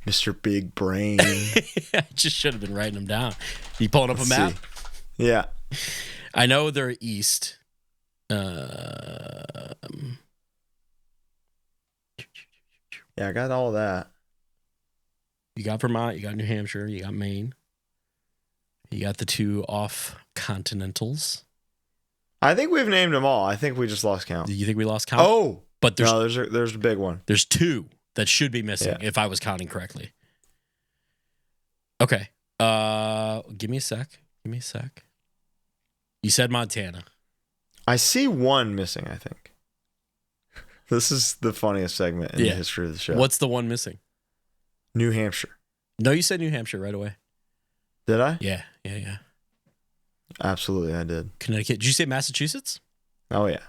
Mr. Big Brain.
I just should have been writing them down. You pulling up a map?
See. Yeah.
I know they're east.
Yeah, I got all of that.
You got Vermont, you got New Hampshire, you got Maine. You got the two off continentals.
I think we've named them all. I think we just lost count.
Do you think we lost count?
Oh,
but
there's a big one.
There's two that should be missing if I was counting correctly. Okay. Give me a sec. You said Montana.
I see one missing, I think. This is the funniest segment in the history of the show.
What's the one missing?
New Hampshire.
No, you said New Hampshire right away.
Did I?
Yeah.
Absolutely, I did.
Connecticut. Did you say Massachusetts?
Oh, yeah.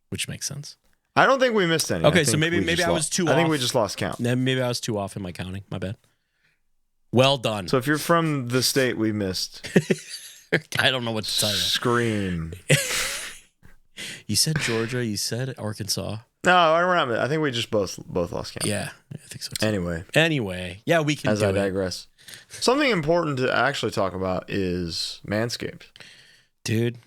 Which makes sense.
I don't think we missed any.
Okay, so maybe I was too off.
I think we just lost count.
Maybe I was too off in my counting. My bad. Well done.
So if you're from the state we missed,
I don't know what to tell you.
Scream.
You said Georgia. You said Arkansas.
No, I think we just both lost count.
Yeah, I think so too.
Anyway,
yeah, we can.
As I digress. Something important to actually talk about is Manscaped,
dude.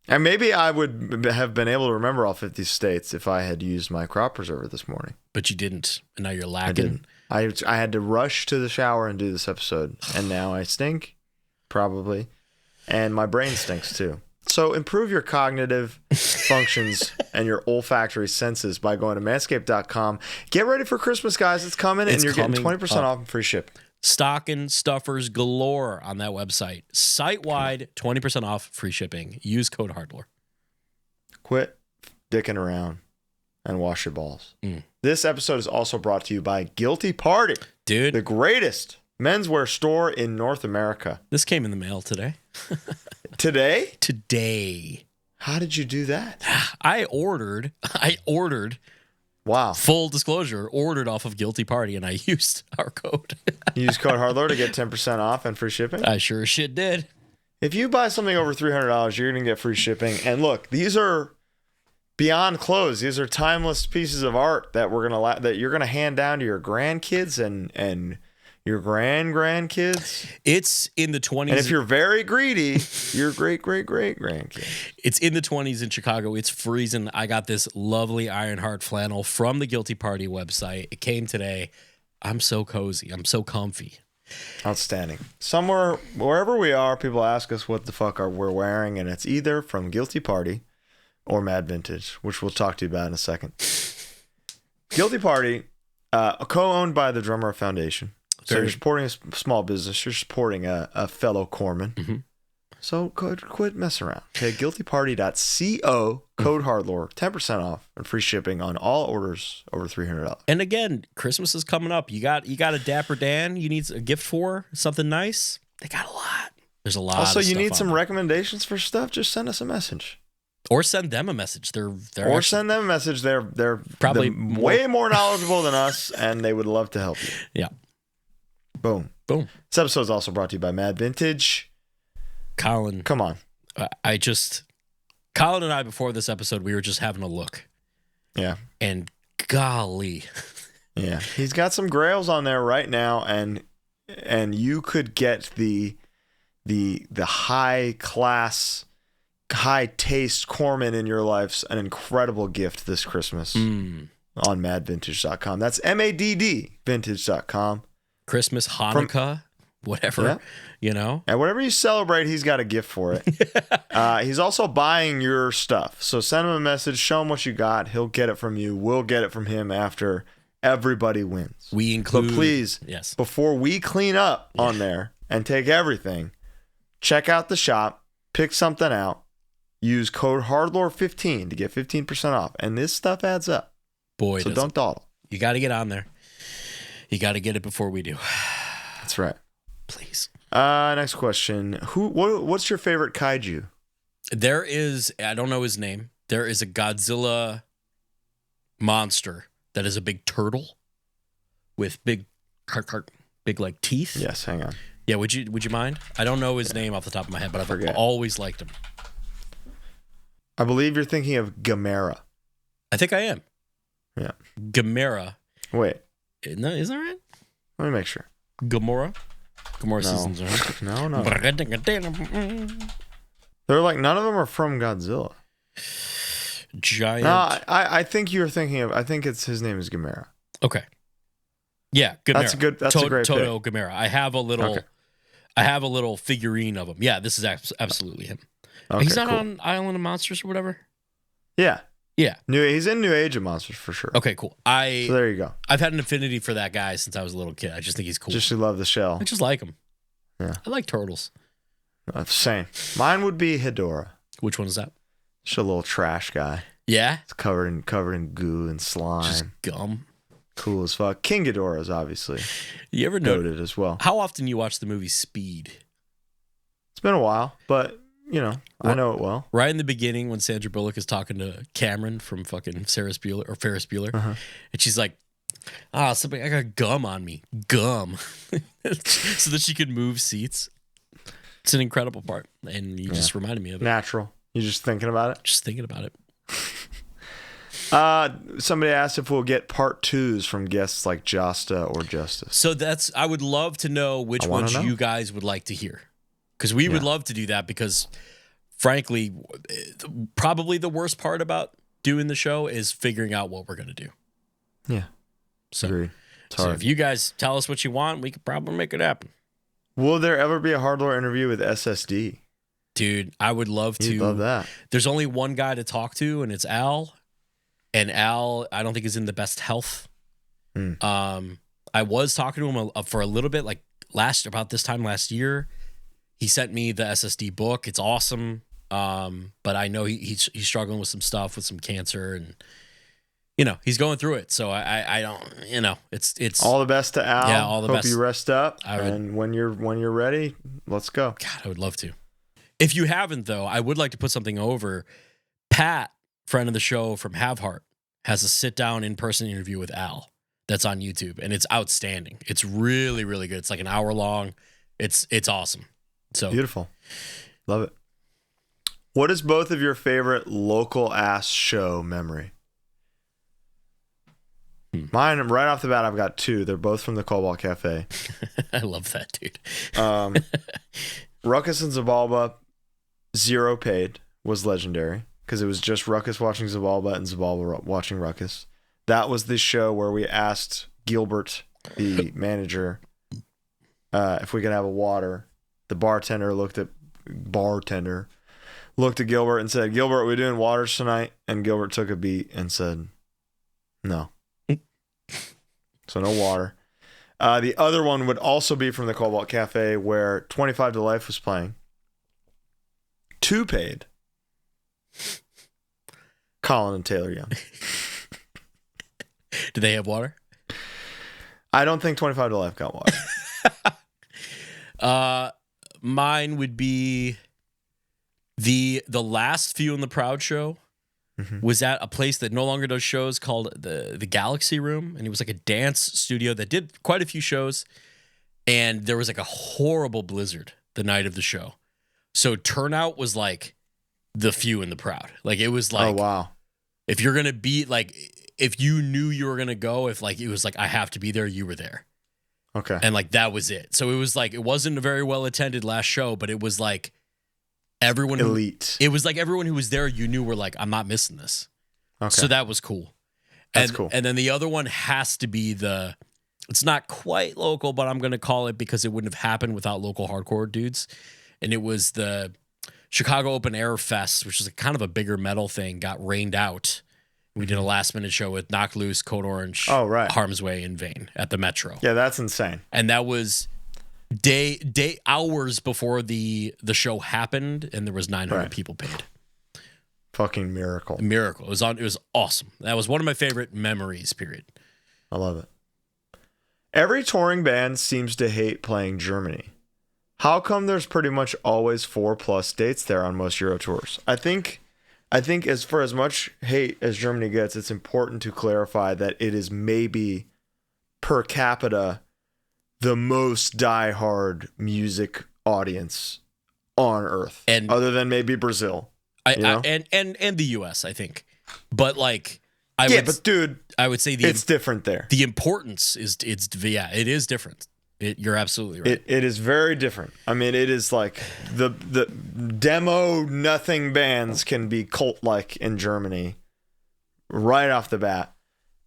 And maybe I would have been able to remember all 50 states if I had used my crop preserver this morning.
But you didn't, and now you're lacking.
I didn't. I had to rush to the shower and do this episode, and now I stink, probably, and my brain stinks too. So improve your cognitive functions and your olfactory senses by going to manscaped.com. Get ready for Christmas, guys. It's coming, and you're getting 20% off and free shipping.
Stocking stuffers galore on that website. Site-wide, 20% off, free shipping. Use code HardLore.
Quit dicking around and wash your balls. This episode is also brought to you by Guilty Party.
Dude.
The greatest menswear store in North America.
This came in the mail today.
Today?
Today.
How did you do that?
I ordered.
Wow.
Full disclosure, ordered off of Guilty Party, and I used our code.
You used code HardLore to get 10% off and free shipping?
I sure as shit did.
If you buy something over $300, you're going to get free shipping. And look, these are beyond clothes. These are timeless pieces of art that you're going to hand down to your grandkids and your grandkids.
It's in the 20s.
And if you're very greedy, your great-great-great-grandkids.
It's in the 20s in Chicago. It's freezing. I got this lovely Ironheart flannel from the Guilty Party website. It came today. I'm so cozy. I'm so comfy.
Outstanding. Wherever we are, people ask us what the fuck we're wearing, and it's either from Guilty Party or Mad Vintage, which we'll talk to you about in a second. Guilty Party Co-owned by the Drummer Foundation. So
Very-
you're supporting a small business. You're supporting a fellow corpsman.
Mm-hmm.
So quit messing around. Okay, guiltyparty.co, code HardLore, 10% off and free shipping on all orders over $300.
And again, Christmas is coming up. You got a Dapper Dan you need a gift for, something nice? They got a lot. There's a lot
Also,
of
you
stuff
need
on
some
there.
recommendations for stuff, just send us a message.
Or send them a message. They're
Or
actually,
send them a message. They're
Probably
way more knowledgeable than us, and they would love to help you.
Yeah.
Boom.
Boom.
This episode is also brought to you by Mad Vintage.
Colin.
Come on.
Colin and I, before this episode, we were just having a look.
Yeah.
And golly.
Yeah. He's got some grails on there right now, and you could get the high class, high taste Corman in your life's an incredible gift this Christmas on madvintage.com. That's MADD vintage.com.
Christmas, Hanukkah, whatever,
And whatever you celebrate, he's got a gift for it. He's also buying your stuff. So send him a message, show him what you got. He'll get it from you. We'll get it from him after everybody wins.
We include.
But please,
yes,
before we clean up on there and take everything, check out the shop, pick something out, use code HardLore15 to get 15% off. And this stuff adds up.
Boy,
so don't dawdle.
You got to get on there. You got to get it before we do.
That's right.
Please.
Next question. What's your favorite kaiju?
There is, I don't know his name. There is a Godzilla monster that is a big turtle with big like teeth.
Yes, hang on.
Yeah, would you mind? I don't know his name off the top of my head, but I've always liked him.
I believe you're thinking of Gamera.
I think I am.
Yeah.
Gamera.
Wait.
No, is that right?
Let me make sure.
Gamora? Gamora
No.
seasons, right?
No. They're like, none of them are from Godzilla.
Giant.
No, I think you're thinking of, I think his name is Gamera.
Okay. Yeah, Gamera.
That's a great
Toto
pick.
Gamera. I have a little figurine of him. Yeah, this is absolutely him.
Okay,
He's not
cool.
on Island of Monsters or whatever?
Yeah.
Yeah.
He's in New Age of Monsters for sure.
Okay, cool.
So there you go.
I've had an affinity for that guy since I was a little kid. I just think he's cool.
Just you love the shell.
I just like him.
Yeah.
I like turtles.
Same. Mine would be Hedorah.
Which one is that?
Just a little trash guy.
Yeah?
It's covered in goo and slime.
Just gum.
Cool as fuck. King Ghidorah is obviously
You ever know
noted as well.
how often you watch the movie Speed?
It's been a while, but I know it well.
Right in the beginning when Sandra Bullock is talking to Cameron from fucking Ferris Bueller, and she's like, somebody, I got gum on me. Gum. So that she could move seats. It's an incredible part. And you just reminded me of it.
Natural. You just thinking about it?
Just thinking about it.
Somebody asked if we'll get part 2s from guests like Josta or Justice.
So I would love to know which ones you guys would like to hear. Because we would love to do that because, frankly, probably the worst part about doing the show is figuring out what we're going to do.
Yeah.
So,
Agreed.
So if you guys tell us what you want, we could probably make it happen.
Will there ever be a HardLore interview with SSD?
Dude, I would love to.
You'd love that.
There's only one guy to talk to, and it's Al. And Al, I don't think is in the best health. I was talking to him for a little bit, like about this time last year. He sent me the SSD book. It's awesome. But I know he's struggling with some stuff, with some cancer, and he's going through it. So I don't, it's
all the best to Al.
Yeah, all the best.
Hope you rest up. And when you're ready, let's go.
God, I would love to. If you haven't though, I would like to put something over. Pat, friend of the show from Have Heart, has a sit down in-person interview with Al that's on YouTube, and it's outstanding. It's really, really good. It's like an hour long. It's awesome. So
beautiful. Love it. What is both of your favorite local ass show memory? Mine, right off the bat, I've got 2. They're both from the Cobalt Cafe.
I love that, dude.
Ruckus and Zabalba, 0 paid, was legendary because it was just Ruckus watching Zabalba and Zabalba watching Ruckus. That was the show where we asked Gilbert, the manager, if we could have a water. The bartender looked at Gilbert and said, "Gilbert, are we doing waters tonight?" And Gilbert took a beat and said, "No." So no water. The other one would also be from the Cobalt Cafe, where 25 to Life was playing. 2 paid. Colin and Taylor Young.
Do they have water?
I don't think 25 to Life got water.
Mine would be the last Few and the Proud show. Was at a place that no longer does shows called the Galaxy Room, and it was like a dance studio that did quite a few shows, and there was like a horrible blizzard the night of the show, so turnout was like the Few and the Proud. Like it was like,
oh wow,
if you're gonna be like, if you knew you were gonna go, if like it was like I have to be there, you were there.
Okay,
and like that was it. So it was like, it wasn't a very well attended last show, but it was like everyone
elite.
It was like everyone who was there, you knew, were like, I'm not missing this.
Okay.
So that was cool.
That's cool.
And then the other one has to be it's not quite local, but I'm going to call it because it wouldn't have happened without local hardcore dudes. And it was the Chicago Open Air Fest, which is kind of a bigger metal thing, got rained out. We did a last minute show with Knock Loose, Code Orange, Harm's Way, and Vain at the Metro.
Yeah, that's insane.
And that was hours before the show happened, and there was 900 people paid.
Fucking miracle.
It was awesome. That was one of my favorite memories, period.
I love it. Every touring band seems to hate playing Germany. How come there's pretty much always 4+ dates there on most Euro tours? I think as for as much hate as Germany gets, it's important to clarify that it is maybe per capita the most diehard music audience on Earth, and other than maybe Brazil,
and the US, I think. But like, I would say
it's different there.
The importance it is different. You're absolutely right.
It is very different. I mean, it is like the demo nothing bands can be cult like in Germany right off the bat.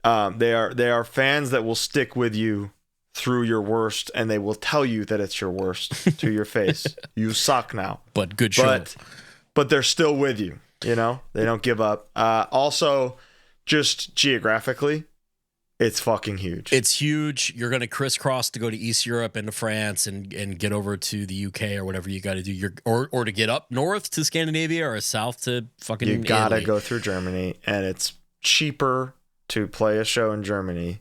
They are fans that will stick with you through your worst, and they will tell you that it's your worst to your face. You suck now.
But good show.
But they're still with you, you know? They don't give up. Also, just geographically, it's fucking huge.
It's huge. You're going to crisscross to go to East Europe and to France and get over to the UK or whatever you got to do. Or to get up north to Scandinavia or south to fucking
You got to
Italy.
go through Germany, and it's cheaper to play a show in Germany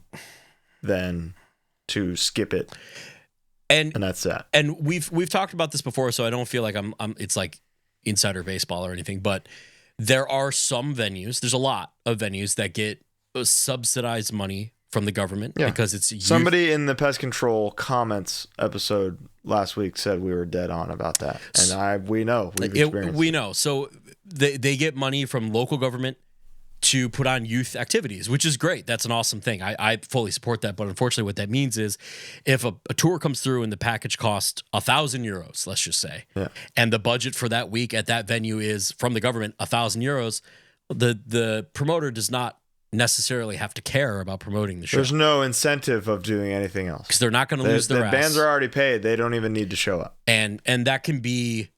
than to skip it, and that's that.
And we've talked about this before, so I don't feel like I'm it's like insider baseball or anything, but there are some venues, there's a lot of venues that get subsidized money from the government because it's
somebody in the pest control comments episode last week said we were dead on about that, and we know we've experienced
we know. So they get money from local government to put on youth activities, which is great. That's an awesome thing. I fully support that. But unfortunately, what that means is if a tour comes through and the package costs €1,000, let's just say, and the budget for that week at that venue is from the government €1,000, the promoter does not necessarily have to care about promoting the show.
There's no incentive of doing anything else
because they're not going to lose their ass.
The bands are already paid. They don't even need to show up.
And that can be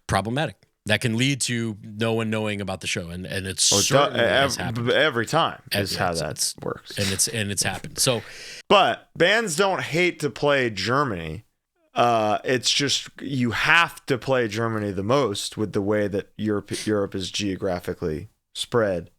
problematic. That can lead to no one knowing about the show, and it's certainly has happened.
Every time is how that works,
and it's happened. So,
but bands don't hate to play Germany. It's just you have to play Germany the most with the way that Europe is geographically spread,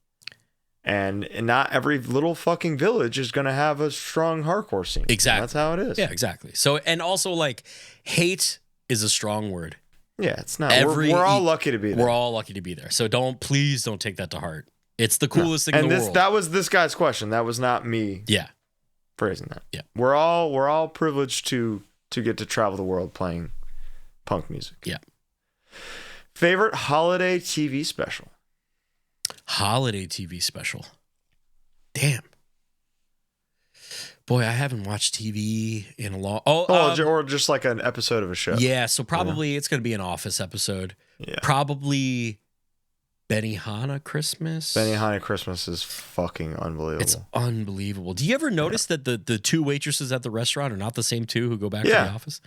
and not every little fucking village is going to have a strong hardcore scene.
Exactly,
that's how it is.
Yeah, exactly. So, and also like hate is a strong word.
Yeah, it's not. We're all lucky to be there.
We're all lucky to be there. So please don't take that to heart. It's the coolest thing in the world.
That was this guy's question. That was not me.
Yeah,
phrasing that.
Yeah,
we're all privileged to get to travel the world playing punk music.
Yeah.
Favorite holiday TV special?
Holiday TV special. Damn. Boy, I haven't watched TV in a long...
or just like an episode of a show.
Yeah, so probably it's going to be an Office episode.
Yeah.
Probably Benihana Christmas.
Benihana Christmas is fucking unbelievable.
It's unbelievable. Do you ever notice that the two waitresses at the restaurant are not the same two who go back to the office?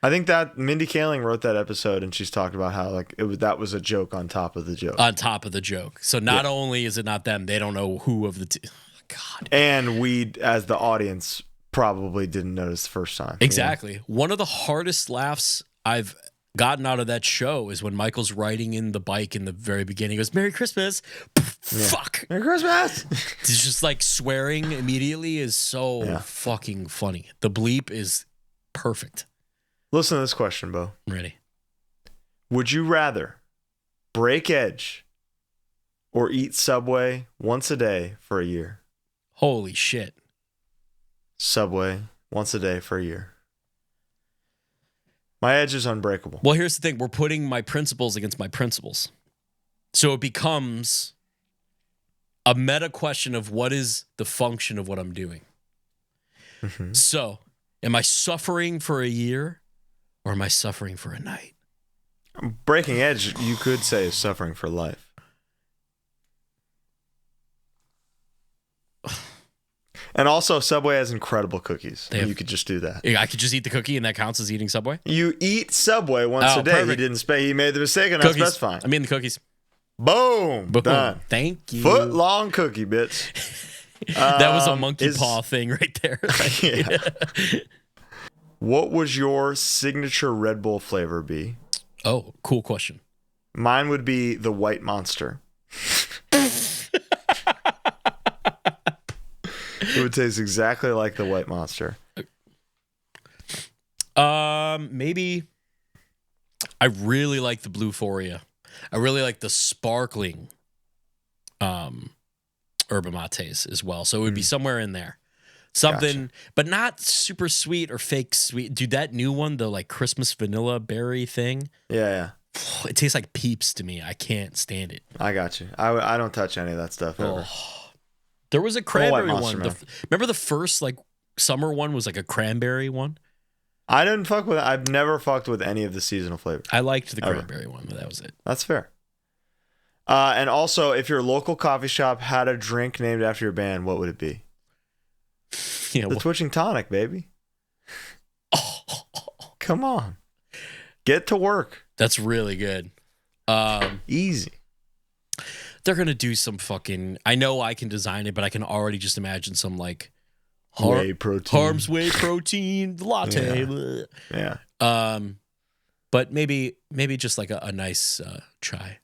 I think that Mindy Kaling wrote that episode, and she's talked about how like that was a joke on top of the joke.
On top of the joke. So not only is it not them, they don't know who of the two... God.
And we, as the audience, probably didn't notice the first time.
Exactly. Yeah. One of the hardest laughs I've gotten out of that show is when Michael's riding in the bike in the very beginning. He goes, "Merry Christmas." Fuck.
Merry Christmas.
It's just like swearing immediately is so fucking funny. The bleep is perfect.
Listen to this question, Bo.
I'm ready.
Would you rather break edge or eat Subway once a day for a year?
Holy shit.
Subway once a day for a year. My edge is unbreakable.
Well, here's the thing. We're putting my principles against my principles. So it becomes a meta question of what is the function of what I'm doing.
Mm-hmm.
So am I suffering for a year or am I suffering for a night?
Breaking edge, you could say, is suffering for life. And also, Subway has incredible cookies. You could just do that.
I could just eat the cookie, and that counts as eating Subway?
You eat Subway once a day.
Perfect.
He made the mistake of not specifying.
I mean the cookies.
Boom. Done.
Thank you.
Foot long cookie, bitch.
That was a monkey paw thing right there.
Yeah. What would your signature Red Bull flavor be?
Oh, cool question.
Mine would be the White Monster. It would taste exactly like the White Monster.
Maybe I really like the Bluephoria. I really like the sparkling yerba mates as well. So it would be somewhere in there. Something, gotcha. But not super sweet or fake sweet. Dude, that new one, the like Christmas vanilla berry thing.
Yeah.
It tastes like Peeps to me. I can't stand it.
I got you. I don't touch any of that stuff ever.
There was a cranberry one. Remember the first like summer one was like a cranberry one?
I didn't fuck with it. I've never fucked with any of the seasonal flavors.
I liked the cranberry one, but that was it.
That's fair. And also, if your local coffee shop had a drink named after your band, what would it be?
Yeah,
the Twitching Tonic, baby. Come on. Get to work.
That's really good.
Easy.
They're going to do some fucking... I know I can design it, but I can already just imagine some like...
Whey protein.
Harm's Whey protein latte.
Yeah.
But maybe just like a nice chai.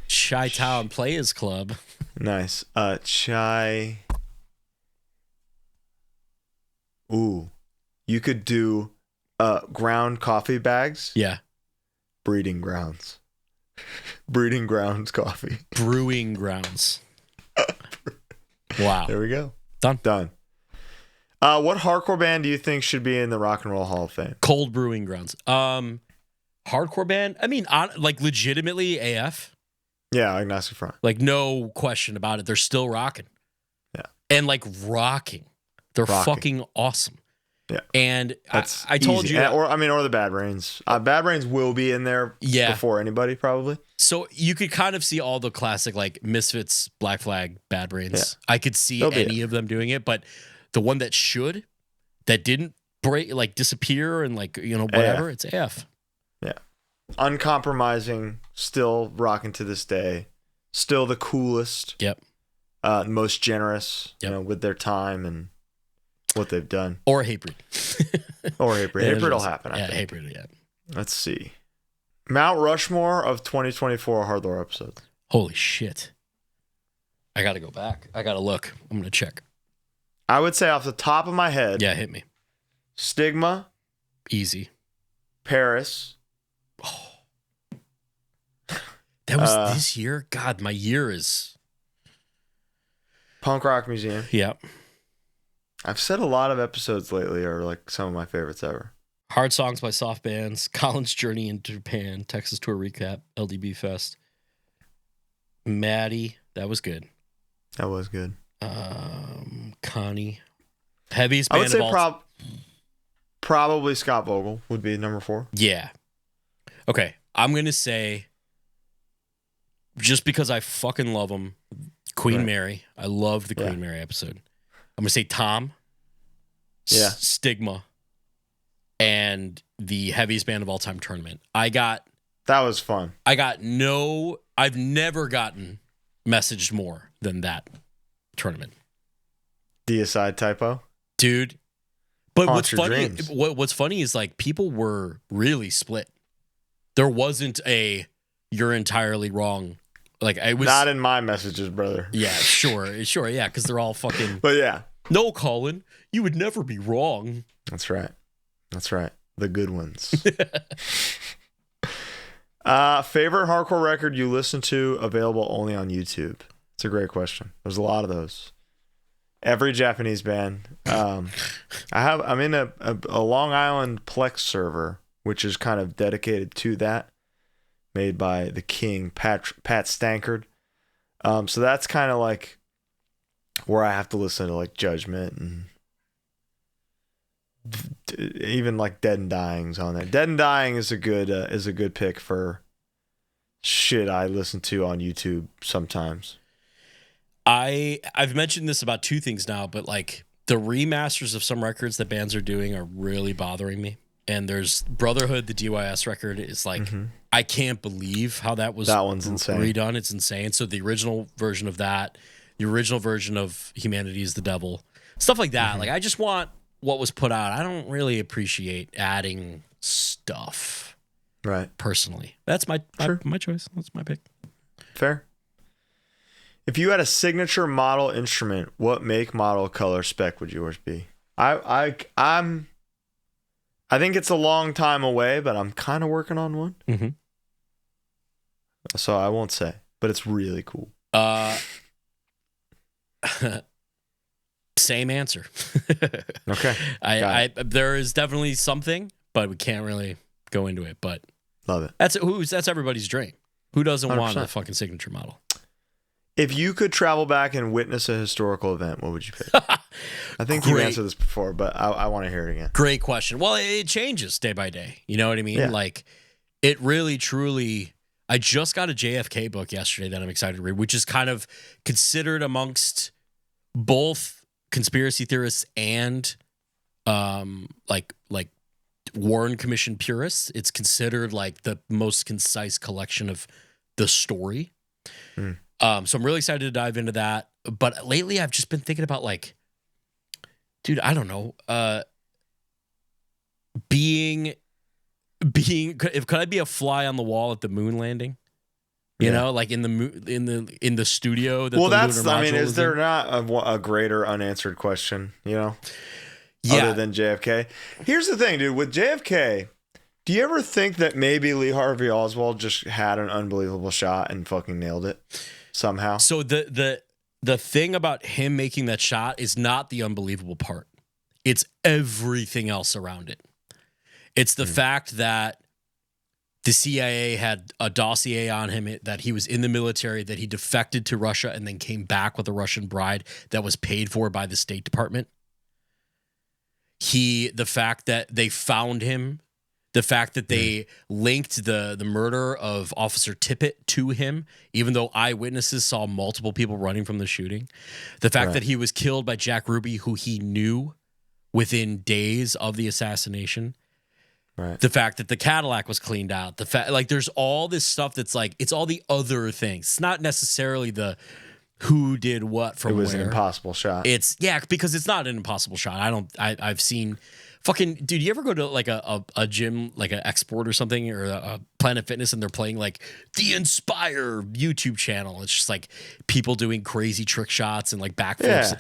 Chai Town Players Club.
Nice. Chai. Ooh. You could do ground coffee bags.
Yeah.
Breeding grounds. Breeding grounds coffee.
Brewing grounds. Wow.
There we go.
Done.
What hardcore band do you think should be in the Rock and Roll Hall of Fame?
Cold Brewing Grounds. Hardcore band? I mean, like legitimately AF.
Yeah, Agnostic Front.
Like no question about it. They're still rocking.
Yeah.
And like rocking. They're fucking awesome.
Yeah.
And I told you.
Or the Bad Brains. Bad Brains will be in there before anybody, probably.
So you could kind of see all the classic like Misfits, Black Flag, Bad Brains. Yeah. I could see any of them doing it, but the one that didn't break, like disappear and like, whatever, it's AF.
Yeah. Uncompromising, still rocking to this day. Still the coolest.
Yep.
Most generous, with their time and what they've done.
Or Hatebreed.
Hatebreed will happen, I think.
Hatebreed, yeah.
Let's see. Mount Rushmore of 2024 HardLore episodes.
Holy shit. I got to go back. I got to look. I'm going to check.
I would say off the top of my head.
Yeah, hit me.
Stigma.
Easy.
Paris.
Oh. That was this year? God, my year is...
Punk Rock Museum.
Yeah.
I've said a lot of episodes lately are like some of my favorites ever.
Hard Songs by Soft Bands, Colin's Journey into Japan, Texas Tour Recap, LDB Fest. Maddie, that was good.
That was good.
Connie. Heaviest band
I would say probably Scott Vogel would be number 4.
Yeah. Okay, I'm going to say, just because I fucking love him, Queen Mary. I love the Queen Mary episode. I'm going to say Tom.
Yeah.
Stigma. And the heaviest band of all time tournament. That was
fun.
I'm I've never gotten messaged more than that tournament.
Deicide typo,
dude. But
Haunt
what's funny is like people were really split. There wasn't a "you're entirely wrong." Like I was
not in my messages, brother.
Yeah, sure, yeah, because they're all fucking.
But yeah,
no, Colin, you would never be wrong.
That's right. The good ones. Favorite hardcore record you listen to, available only on YouTube? It's a great question. There's a lot of those. Every Japanese band. I'm in a Long Island Plex server, which is kind of dedicated to that, made by the king, Pat Stankard. So that's kind of like where I have to listen to like Judgment and even like Dead and Dying's on there. Dead and Dying is a good pick for shit I listen to on YouTube sometimes.
I've mentioned this about two things now, but like the remasters of some records that bands are doing are really bothering me. And there's Brotherhood, the DYS record is like, I can't believe how that one's insane. Redone. It's insane. So the original version of that, the original version of Humanity is the Devil, stuff like that. Like I just want what was put out. I don't really appreciate adding stuff.
Right.
Personally. That's my choice. That's my pick.
Fair. If you had a signature model instrument, what make, model, color, spec would yours be? I think it's a long time away, but I'm kind of working on one.
Mm-hmm.
So I won't say, but it's really cool.
Same answer.
Okay.
There is definitely something, but we can't really go into it. But
love it.
That's everybody's dream. Who doesn't
100%.
want a fucking signature model?
If you could travel back and witness a historical event, what would you pick? I think you answered this before, but I want to hear it again.
Great question. Well, it changes day by day. You know what I mean?
Yeah.
Like, it really, truly... I just got a JFK book yesterday that I'm excited to read, which is kind of considered amongst both conspiracy theorists and like Warren Commission purists. It's considered like the most concise collection of the story. So I'm really excited to dive into that. But lately I've just been thinking about like, dude, I don't know, could I be a fly on the wall at the moon landing? You know, like in the studio.
Is there not a greater unanswered question? You know, other than JFK. Here's the thing, dude. With JFK, do you ever think that maybe Lee Harvey Oswald just had an unbelievable shot and fucking nailed it somehow?
So the thing about him making that shot is not the unbelievable part. It's everything else around it. It's the fact that the CIA had a dossier on him, that he was in the military, that he defected to Russia and then came back with a Russian bride that was paid for by the State Department. The fact that they found him, the fact that they linked the murder of Officer Tippett to him, even though eyewitnesses saw multiple people running from the shooting. The fact that he was killed by Jack Ruby, who he knew within days of the assassination.
Right.
The fact that the Cadillac was cleaned out, the fact, like, there's all this stuff that's like, it's all the other things. It's not necessarily the who did what from where. It was
an impossible shot.
Because it's not an impossible shot. I've seen fucking, dude, you ever go to like a gym, like an Export or something, or a Planet Fitness, and they're playing like the Inspire YouTube channel? It's just like people doing crazy trick shots and like backflips.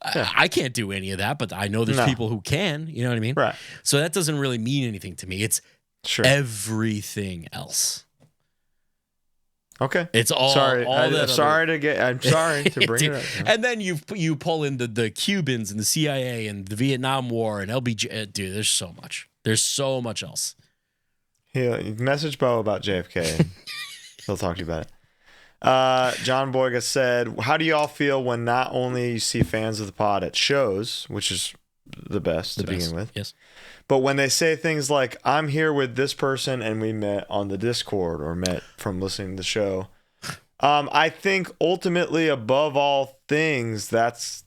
I can't do any of that, but I know there's people who can. You know what I mean?
Right.
So that doesn't really mean anything to me. It's everything else.
Okay.
It's all.
Sorry. I'm sorry to bring it up.
And then you pull in the Cubans and the CIA and the Vietnam War and LBJ. Dude, there's so much. There's so much else.
Message Bo about JFK. And he'll talk to you about it. John Boyga said, how do y'all feel when not only you see fans of the pod at shows, which is the best to begin with,
yes,
but when they say things like, I'm here with this person and we met on the Discord or met from listening to the show? I think ultimately, above all things, that's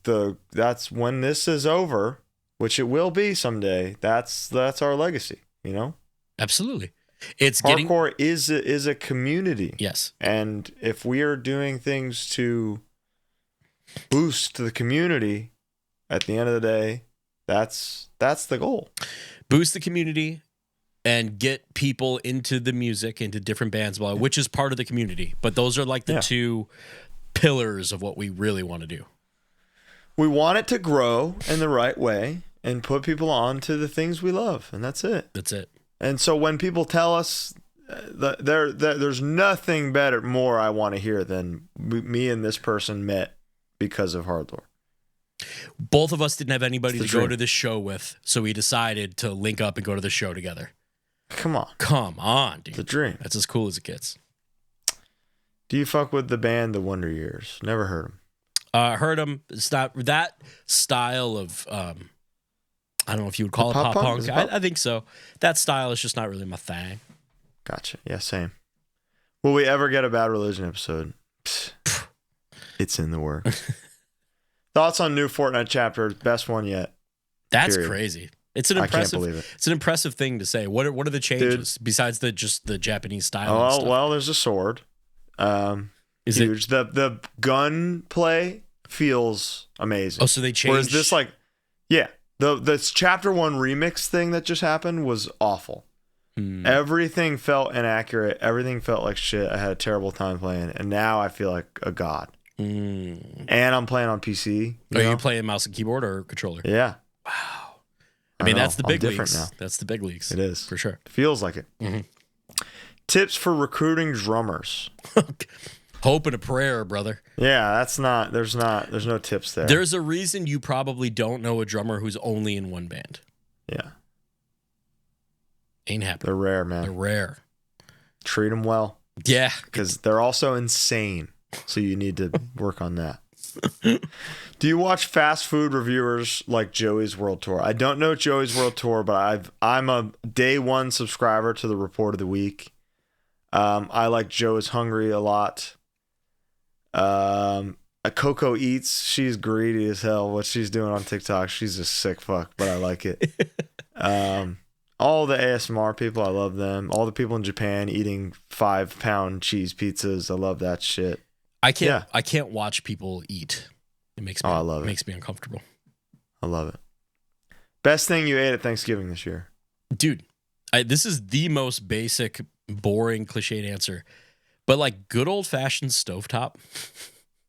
when this is over, which it will be someday. That's our legacy, you know?
Absolutely. It's getting
hardcore is a community.
yes,
And if we are doing things to boost the community, at the end of the day, that's the goal.
boost the community and get people into the music, into different bands, which is part of the community. But those are like the two pillars of what we really want to do.
We want it to grow in the right way and put people on to the things we love, and that's it.
That's it.
And so when people tell us there's nothing more I want to hear than me and this person met because of HardLore.
Both of us didn't have anybody to
dream.
go to this show with, so we decided to link up and go to the show together.
Come on,
dude.
The dream.
That's as cool as it gets.
Do you fuck with the band The Wonder Years? Never heard them.
Heard them. It's not that style of, I don't know if you would call it
pop
pop
punk?
punk. I think so. That style is just not really my thing.
Gotcha. Yeah, same. Will we ever get a Bad Religion episode? Psst. It's in the works. Thoughts on new Fortnite chapter? Best one yet.
That's
Period.
Crazy. It's an
I can't
impressive.
believe it.
It's an impressive thing to say. What are the changes besides just the Japanese style? and stuff?
Well, there's a sword.
Is
huge. The gun play feels amazing.
Oh, so they changed.
Whereas this, like, yeah, the chapter 1 remix thing that just happened was awful. Everything felt inaccurate. Everything felt like shit. I had a terrible time playing, and now I feel like a god. And I'm playing on PC.
Are you playing mouse and keyboard or controller?
Yeah.
Wow. I mean, that's the big leagues.
Now.
That's the big leagues.
It is.
For sure.
Feels like it.
Mm-hmm.
Tips for recruiting drummers.
Hope and a prayer, brother.
Yeah, there's no tips there.
There's a reason you probably don't know a drummer who's only in one band.
Yeah.
Ain't happening.
They're rare, man.
They're rare.
Treat them well.
Yeah.
Because they're also insane. So you need to work on that. Do you watch fast food reviewers like Joey's World Tour? I don't know Joey's World Tour, but I'm a day one subscriber to the Report of the Week. I like Joe's Hungry a lot. Coco Eats. She's greedy as hell. What she's doing on TikTok, she's a sick fuck, but I like it. All the ASMR people, I love them. All the people in Japan eating 5-pound cheese pizzas, I love that shit.
I can't watch people eat. It makes me.
I love it.
Makes me uncomfortable.
I love it. Best thing you ate at Thanksgiving this year,
dude. This is the most basic, boring, cliched answer, but like good old fashioned stovetop.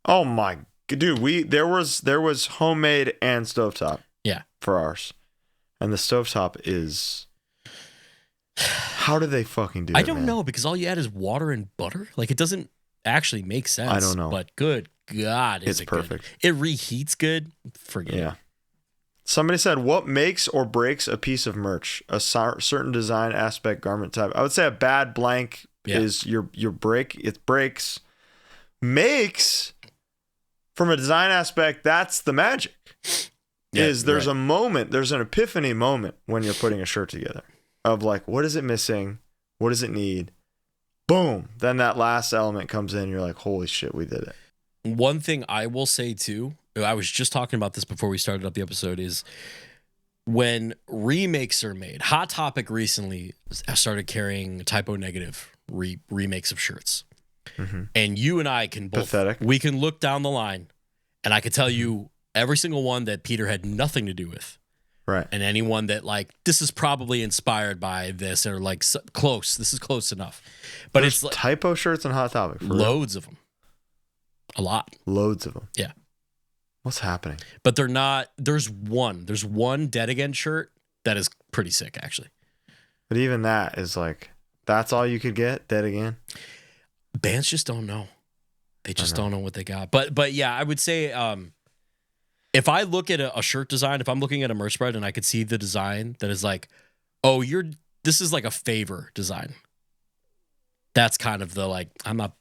Oh my dude, there was homemade and stovetop.
Yeah,
for ours, and the stovetop is. How do they fucking do it?
I don't know, because all you add is water and butter. Like, it doesn't actually make sense.
I don't know,
but good God, it's
perfect.
Good. It reheats good. Forget it.
Somebody said, what makes or breaks a piece of merch? A certain design aspect, garment type. I would say a bad blank is your break. It breaks. Makes, from a design aspect, that's the magic. There's a moment, there's an epiphany moment when you're putting a shirt together of like, what is it missing? What does it need? Boom. Then that last element comes in. You're like, holy shit, we did it.
One thing I will say too, I was just talking about this before we started up the episode, is when remakes are made. Hot Topic recently started carrying typo negative remakes of shirts. Mm-hmm. And you and I can both, we can look down the line and I could tell you every single one that Peter had nothing to do with.
Right.
And anyone that like, this is probably inspired by this, or like close, this is close enough. But
there's
it's like
typo shirts on Hot Topic.
Loads of them. A lot.
Loads of them.
Yeah.
What's happening?
But they're not, there's one Dead Again shirt that is pretty sick, actually.
But even that is like, that's all you could get? Dead Again?
Bands just don't know. They just don't know what they got. But yeah, I would say, if I look at a shirt design, if I'm looking at a merch spread and I could see the design that is like, oh, this is like a favor design. That's kind of the like, I'm not.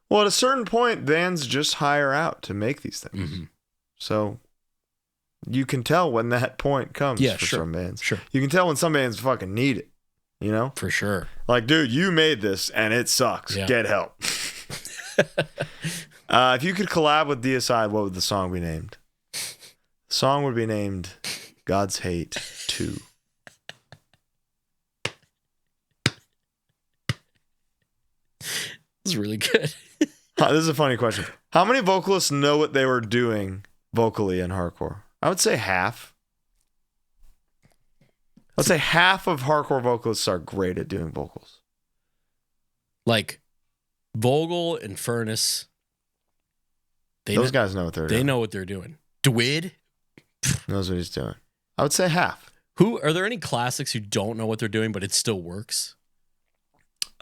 Well, at a certain point, bands just hire out to make these things. Mm-hmm. So you can tell when that point comes for some bands.
Sure.
You can tell when some bands fucking need it, you know?
For sure.
Like, dude, you made this and it sucks. Yeah. Get help. If you could collab with Deicide, what would the song be named? The song would be named God's Hate 2.
This is really good.
This is a funny question. How many vocalists know what they were doing vocally in hardcore? I would say half. Let's say half of hardcore vocalists are great at doing vocals.
Like Vogel and Furnace.
Those guys know what they're doing.
They know what they're doing. Dwid
knows what he's doing. I would say half.
Are there any classics who don't know what they're doing, but it still works?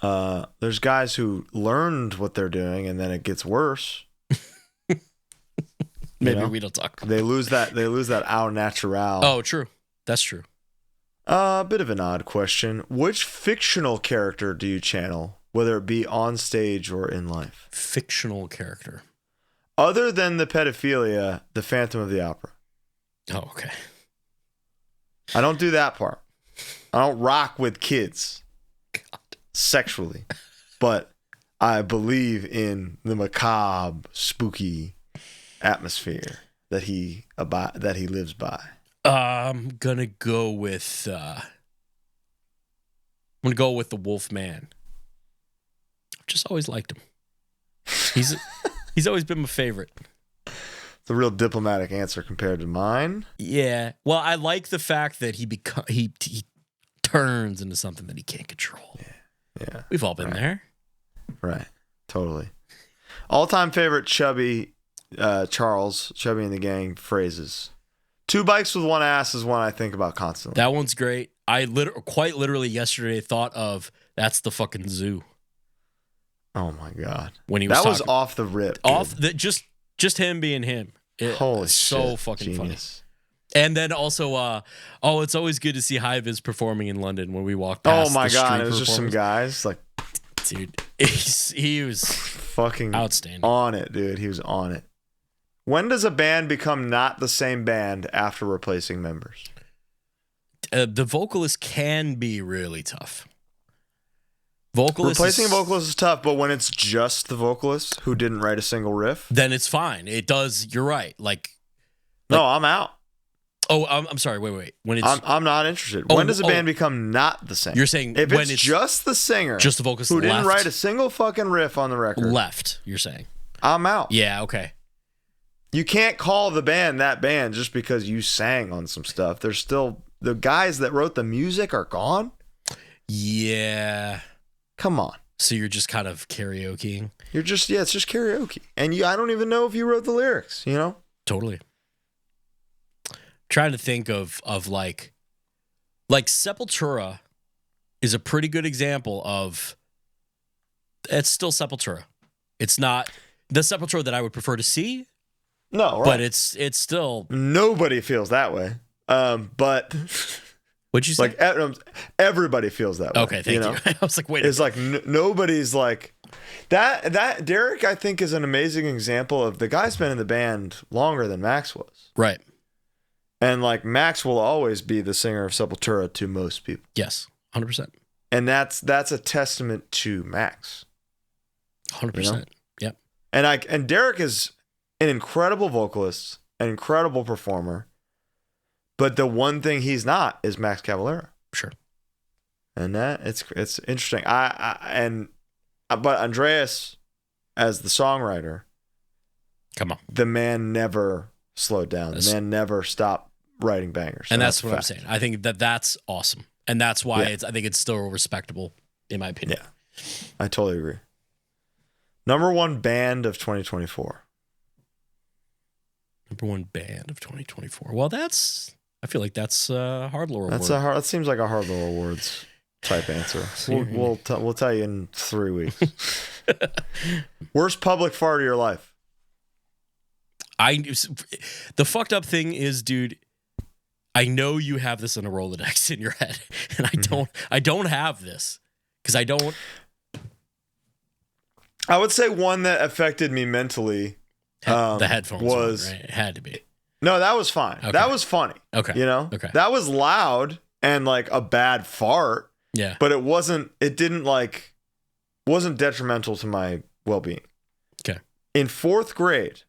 There's guys who learned what they're doing and then it gets worse.
Maybe we don't talk.
They lose that au natural.
Oh, true. That's true.
A bit of an odd question. Which fictional character do you channel, whether it be on stage or in life?
Fictional character.
Other than the pedophilia, the Phantom of the Opera.
Oh, okay.
I don't do that part. I don't rock with kids.
God.
Sexually. But I believe in the macabre, spooky atmosphere that he lives by.
I'm gonna go with the Wolf Man. I've just always liked him. He's always been my favorite.
It's a real diplomatic answer compared to mine.
Yeah. Well, I like the fact that he turns into something that he can't control.
Yeah.
We've all been there.
Right. Totally. All-time favorite Chubby, Charles, Chubby and the Gang phrases. 2 bikes with 1 ass is one I think about constantly.
That one's great. I quite literally yesterday thought of that's the fucking zoo.
Oh my God.
When he was
that was off the rip.
Just him being him.
Holy shit.
So fucking
Genius.
funny. And then also, it's always good to see Vis performing in London when we walk past.
Oh my God. It was just some guys like,
dude, he was
fucking
outstanding.
On it, dude. He was on it. When does a band become not the same band after replacing members?
The vocalist can be really tough.
Replacing a vocalist is tough, but when it's just the vocalist who didn't write a single riff,
then it's fine. It does. You're right.
No, I'm out.
Oh, I'm sorry. Wait. When it's
I'm not interested. When does a band become not the same?
You're saying
if it's just the singer,
just the vocalist
who didn't write a single fucking riff on the record,
left. You're saying
I'm out.
Yeah. Okay.
You can't call the band that band just because you sang on some stuff. There's still the guys that wrote the music are gone.
Yeah.
Come on.
So you're just kind of karaokeing.
It's just karaoke, and I don't even know if you wrote the lyrics.
Totally. Trying to think of like Sepultura is a pretty good example of. It's still Sepultura. It's not the Sepultura that I would prefer to see.
No, right.
But it's still
nobody feels that way. But
what'd you say?
Like everybody feels that way.
Okay, thank you. I was like, wait.
It's like nobody's like that. Derek, I think, is an amazing example of the guy's been in the band longer than Max was.
Right.
And like Max will always be the singer of Sepultura to most people.
Yes, 100%.
And that's a testament to Max.
100%. Yep.
And Derek is an incredible vocalist, an incredible performer, but the one thing he's not is Max Cavalera.
Sure.
And that it's interesting. But Andreas, as the songwriter,
come on,
the man never slowed down. The man never stopped writing bangers.
And that's what I'm saying. I think that's awesome, and that's why I think it's still respectable, in my opinion.
Yeah, I totally agree. Number 1 band of 2024.
Number 1 band of 2024. Well, I feel like that's HardLore Award.
That seems like a HardLore Awards type answer. We'll tell you in 3 weeks. Worst public fart of your life.
The fucked up thing is, dude, I know you have this in a Rolodex in your head, and I don't have this because I don't.
I would say one that affected me mentally.
The headphones
was
one, right? It had to be.
No, that was fine.
Okay.
That was funny.
Okay. Okay.
That was loud and like a bad fart.
Yeah.
But it wasn't detrimental to my well-being.
Okay.
In 4th grade,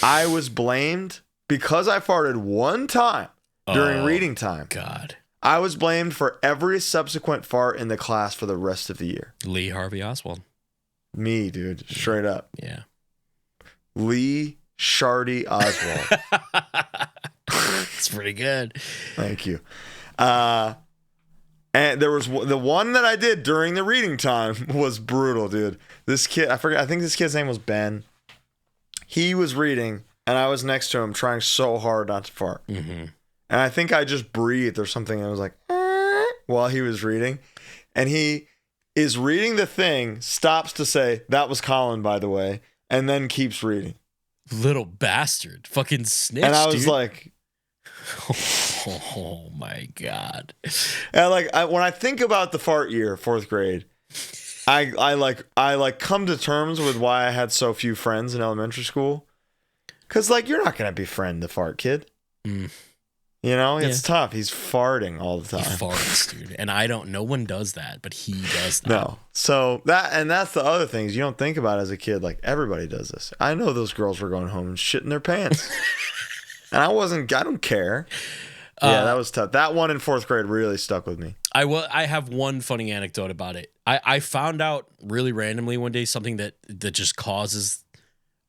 I was blamed because I farted one time during reading time.
God.
I was blamed for every subsequent fart in the class for the rest of the year.
Lee Harvey Oswald.
Me, dude. Straight up.
Yeah.
Lee Shardy Oswald.
It's pretty good.
Thank you. And there was the one that I did during the reading time was brutal, dude. This kid, I think this kid's name was Ben. He was reading, and I was next to him trying so hard not to fart.
Mm-hmm.
And I think I just breathed or something, and I was like, while he was reading. And he is reading the thing, stops to say, "That was Colin, by the way," and then keeps reading.
Little bastard. Fucking snitch,
and I was
dude.
like...
Oh my God.
And when I think about the fart year, 4th grade, I come to terms with why I had so few friends in elementary school. Cause you're not gonna befriend the fart kid.
Mm.
You know, it's tough. He's farting all the time.
He farts, dude. And no one does that, but he does that.
No. So that's the other things you don't think about as a kid. Like, everybody does this. I know those girls were going home and shitting their pants. And I don't care. Yeah, that was tough. That one in 4th grade really stuck with me.
I have one funny anecdote about it. I found out really randomly one day something that just causes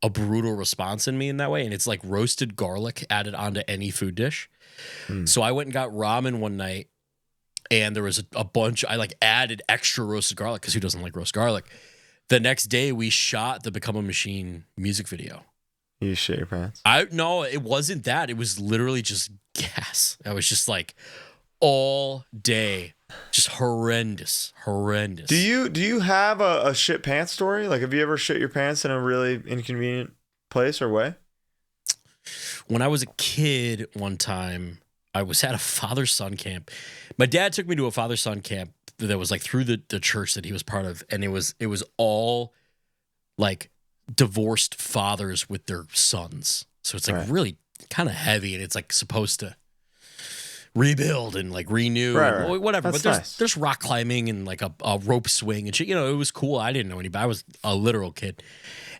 a brutal response in me in that way. And it's like roasted garlic added onto any food dish. So I went and got ramen one night, and there was a bunch. I added extra roasted garlic because who doesn't like roast garlic? The next day we shot the Become a Machine music video.
You shit your pants?
No, it wasn't that. It was literally just gas. I was just all day, just horrendous.
Do you have a shit pants story? Have you ever shit your pants in a really inconvenient place or way?
When I was a kid, one time I was at a father-son camp. My dad took me to a father-son camp that was through the church that he was part of, and it was all divorced fathers with their sons. So it's really kind of heavy, and it's supposed to rebuild and renew and whatever.
That's
but there's rock climbing and a rope swing and shit. You know, it was cool. I didn't know anybody. I was a literal kid.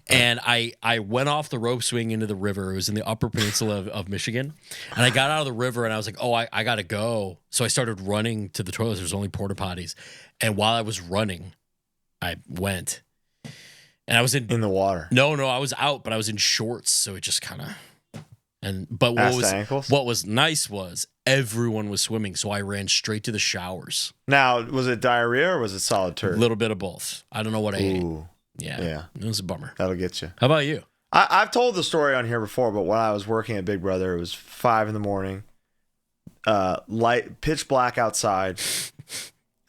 And I went off the rope swing into the river. It was in the Upper Peninsula of Michigan. And I got out of the river and I was like, oh, I got to go. So I started running to the toilets. There's only porta potties. And while I was running, I went. And I was in
the water.
No, I was out, but I was in shorts. So it just kind of... But
ankles?
What was nice was everyone was swimming. So I ran straight to the showers.
Now, was it diarrhea or was it solid turd?
A little bit of both. I don't know what I ate. Yeah. It was a bummer.
That'll get you.
How about you?
I've told the story on here before, but when I was working at Big Brother, it was 5 a.m, pitch black outside.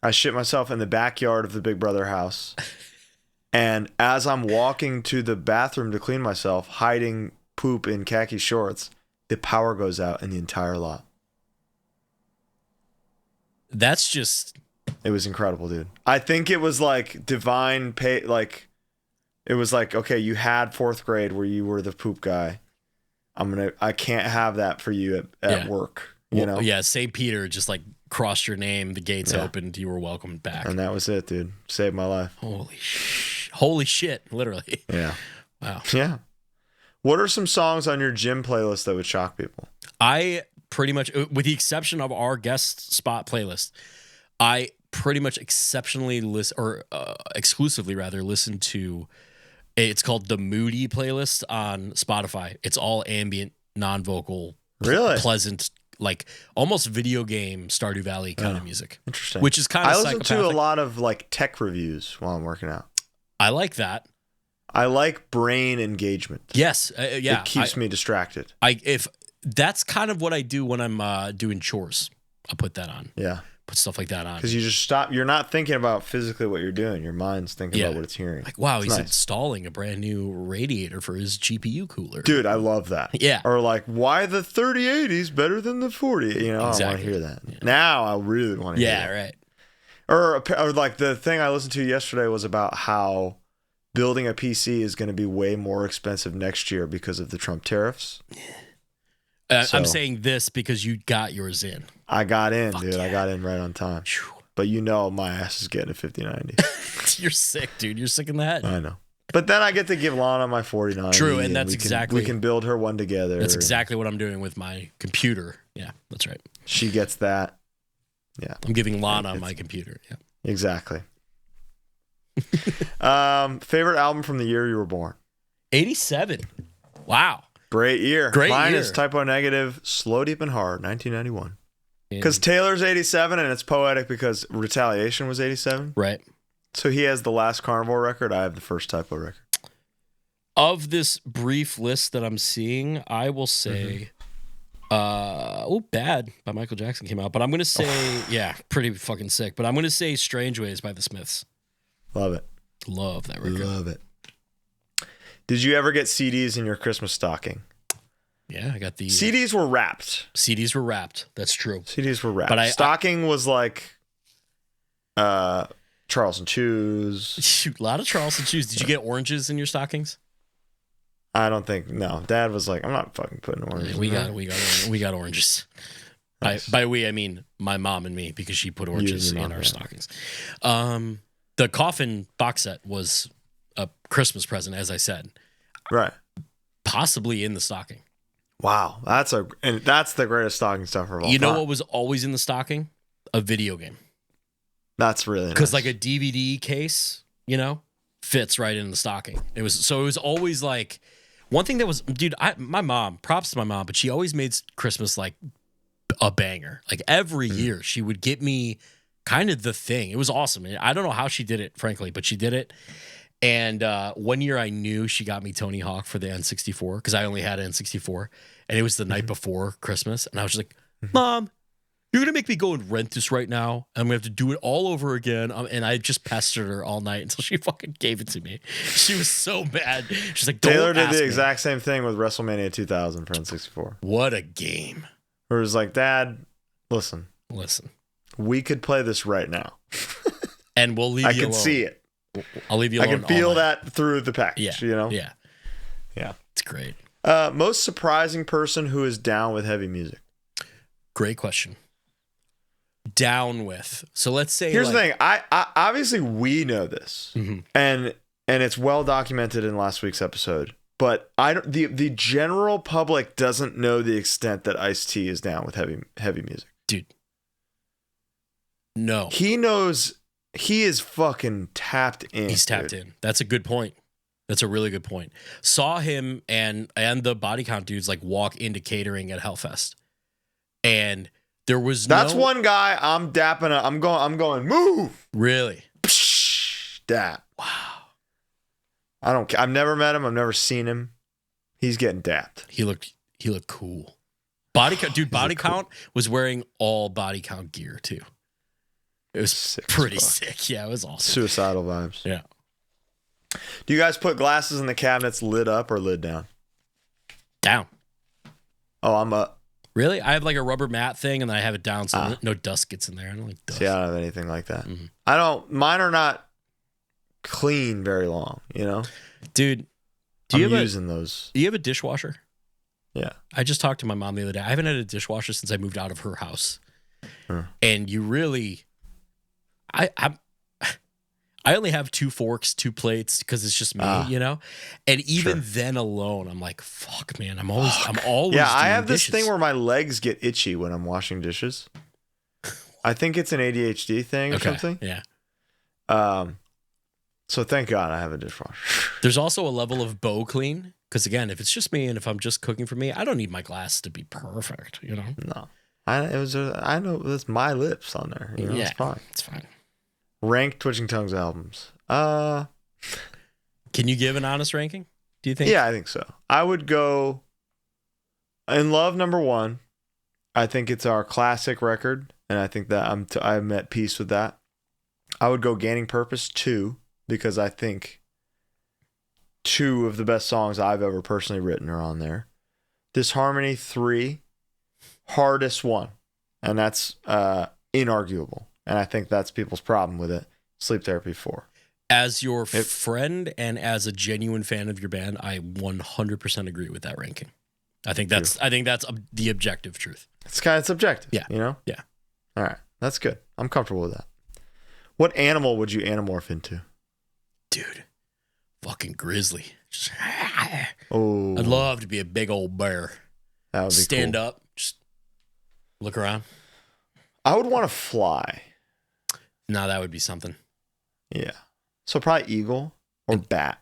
I shit myself in the backyard of the Big Brother house. And as I'm walking to the bathroom to clean myself, hiding poop in khaki shorts, the power goes out in the entire lot.
That's just...
It was incredible, dude. I think it was divine pay, it was okay, you had 4th grade where you were the poop guy. I can't have that for you at work, you know?
Yeah, St. Peter just crossed your name, the gates opened, you were welcomed back.
And that was it, dude. Saved my life.
Holy shit, literally.
Yeah.
Wow.
Yeah. What are some songs on your gym playlist that would shock people?
I pretty much, with the exception of our guest spot playlist, I pretty much exclusively listen to, it's called the Moody playlist on Spotify. It's all ambient, non-vocal,
really
pleasant, almost video game Stardew Valley kind of music.
Interesting.
Which is kind of
I listen to a lot of tech reviews while I'm working out.
I like that.
I like brain engagement.
Yes, yeah.
It keeps me distracted.
If that's kind of what I do when I'm doing chores. I put that on.
Yeah.
Put stuff like that on.
Because you just stop. You're not thinking about physically what you're doing. Your mind's thinking about what it's hearing.
Wow, he's
nice.
Installing a brand new radiator for his GPU cooler.
Dude, I love that.
Yeah.
Or why the 3080 is better than the 40? You know,
exactly.
I want to hear that. Yeah. Now I really want to hear that.
Yeah, right.
Or the thing I listened to yesterday was about how building a PC is going to be way more expensive next year because of the Trump tariffs.
I'm saying this because you got yours in.
I got in, dude.
Yeah.
I got in right on time. But my ass is getting a 5090.
You're sick, dude. You're sick in the head.
I know. But then I get to give Lana my 4090.
True, and that's
we can build her one together.
That's exactly what I'm doing with my computer. Yeah, that's right.
She gets that. Yeah.
I'm giving Lana my computer. Yeah.
Exactly. Favorite album from the year you were born?
87. Wow.
Great year.
Great
Mine
year.
is Typo Negative, Slow, Deep, and Hard, 1991. Because Taylor's 87, and it's poetic because Retaliation was 87.
Right.
So he has the last Carnivore record. I have the first Typo record.
Of this brief list that I'm seeing, I will say, Bad by Michael Jackson came out. But I'm going to say, yeah, pretty fucking sick. But I'm going to say Strange Ways by the Smiths.
Love it.
Love that record.
Love it. Did you ever get CDs in your Christmas stocking?
Yeah, I got the...
CDs were wrapped.
CDs were wrapped. That's true.
CDs were wrapped.
But
stocking was like Charles & Choose.
Shoot, a lot of Charles & Choose. Did you get oranges in your stockings?
I don't think, no. Dad was like, I'm not fucking putting oranges
We
in
got oranges.
Nice.
By we, I mean my mom and me, because she put oranges in our stockings. The Coffin box set was a Christmas present, as I said.
Right.
Possibly in the stocking.
Wow. That's the greatest stocking stuffer of all
You know
time.
what was always in the stocking? A video game.
That's really nice.
Because like a DVD case, fits right in the stocking. It was always like one thing that was, dude, my mom, props to my mom, but she always made Christmas like a banger. Like every year she would get me kind of the thing. It was awesome. I don't know how she did it, frankly, but she did it. And one year I knew she got me Tony Hawk for the N64 because I only had an N64. And it was the night before Christmas. And I was just like, Mom, you're going to make me go and rent this right now. I'm going to have to do it all over again. And I just pestered her all night until she fucking gave it to me. She was so mad. She's like, don't
Taylor did
ask
the
me.
exact same thing with WrestleMania 2000 for N64.
What a game.
Where it was like, Dad, listen, we could play this right now.
And we'll leave
I
you alone.
can see it.
I'll leave you
I
alone.
can feel
all night.
that through the package,
Yeah.
Yeah.
It's great.
Most surprising person who is down with heavy music?
Great question. Down with. So let's say
Here's the thing. I obviously we know this, and it's well documented in last week's episode. But the general public doesn't know the extent that Ice-T is down with heavy music.
Dude. No.
He knows. He is fucking tapped in.
He's tapped in. That's a good point. That's a really good point. Saw him and the body count dudes like walk into catering at Hellfest, and there was
That's one guy I'm dapping. I'm going. Move.
Really.
Psh, dap.
Wow.
I don't. I've never met him. I've never seen him. He's getting dapped.
He looked cool. Body count, dude. Body count was wearing all body count gear too. It was
Sick
pretty
as fuck.
sick. Yeah, it was awesome.
Suicidal vibes.
Yeah.
Do you guys put glasses in the cabinets lid up or lid down?
Down.
Oh, I'm up.
Really? I have like a rubber mat thing, and then I have it down so no dust gets in there. I don't like dust.
See, I don't have anything like that.
Mm-hmm.
I don't. Mine are not clean very long.
Dude.
I'm using those.
Do you have a dishwasher?
Yeah.
I just talked to my mom the other day. I haven't had a dishwasher since I moved out of her house. And you really, I only have 2 forks, 2 plates because it's just me, And even then alone, I'm like, fuck, man. I'm always.
Yeah, I have
dishes.
this thing where my legs get itchy when I'm washing dishes. I think it's an ADHD thing or something.
Yeah.
So thank God I have a dishwasher.
There's also a level of bow clean because again, if it's just me and if I'm just cooking for me, I don't need my glass to be perfect.
No, I know that's my lips on there.
Yeah,
it's fine.
It's fine.
Rank Twitching Tongues albums.
Can you give an honest ranking? Do you think?
Yeah, I think so. I would go In Love #1. I think it's our classic record, and I think that I'm at peace with that. I would go Gaining Purpose 2 because I think 2 of the best songs I've ever personally written are on there. Disharmony 3, Hardest 1, and that's inarguable. And I think that's people's problem with it. Sleep Therapy 4.
As your friend and as a genuine fan of your band, I 100% agree with that ranking. I think that's the objective truth.
It's objective.
Yeah.
Yeah. All right. That's good. I'm comfortable with that. What animal would you anamorph into?
Dude, fucking grizzly.
Oh,
I'd love to be a big old bear.
That would be
Stand
cool.
up, just look around.
I would want to fly.
No, that would be something.
Yeah. So probably eagle or bat.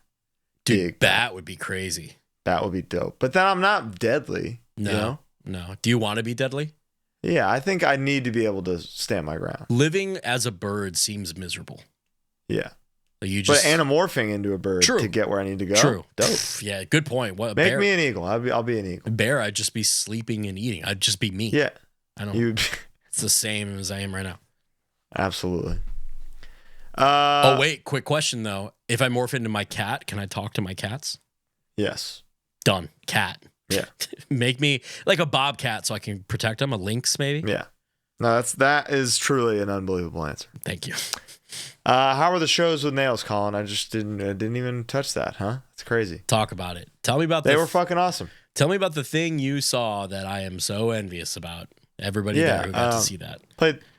Dude, bat would be crazy.
Bat would be dope. But then I'm not deadly.
No,
you know?
no. Do you want to be deadly?
Yeah, I think I need to be able to stand my ground.
Living as a bird seems miserable.
Yeah.
Like you just,
but anamorphing into a bird to get where I need to go.
True.
Dope.
Yeah, good point. What,
Make me an eagle. I'll be an eagle.
A bear, I'd just be sleeping and eating. I'd just be me.
Yeah.
I don't. It's the same as I am right now.
Absolutely.
Oh wait, quick question though. If I morph into my cat, can I talk to my cats?
Yes.
Done. Cat.
Yeah.
Make me like a bobcat so I can protect them. A lynx, maybe.
Yeah. No, that is truly an unbelievable answer.
Thank you.
How were the shows with nails, Colin? I just didn't even touch that, huh? It's crazy.
Talk about it. Tell me about
they were fucking awesome.
Tell me about the thing you saw that I am so envious about. Everybody there who got to see that.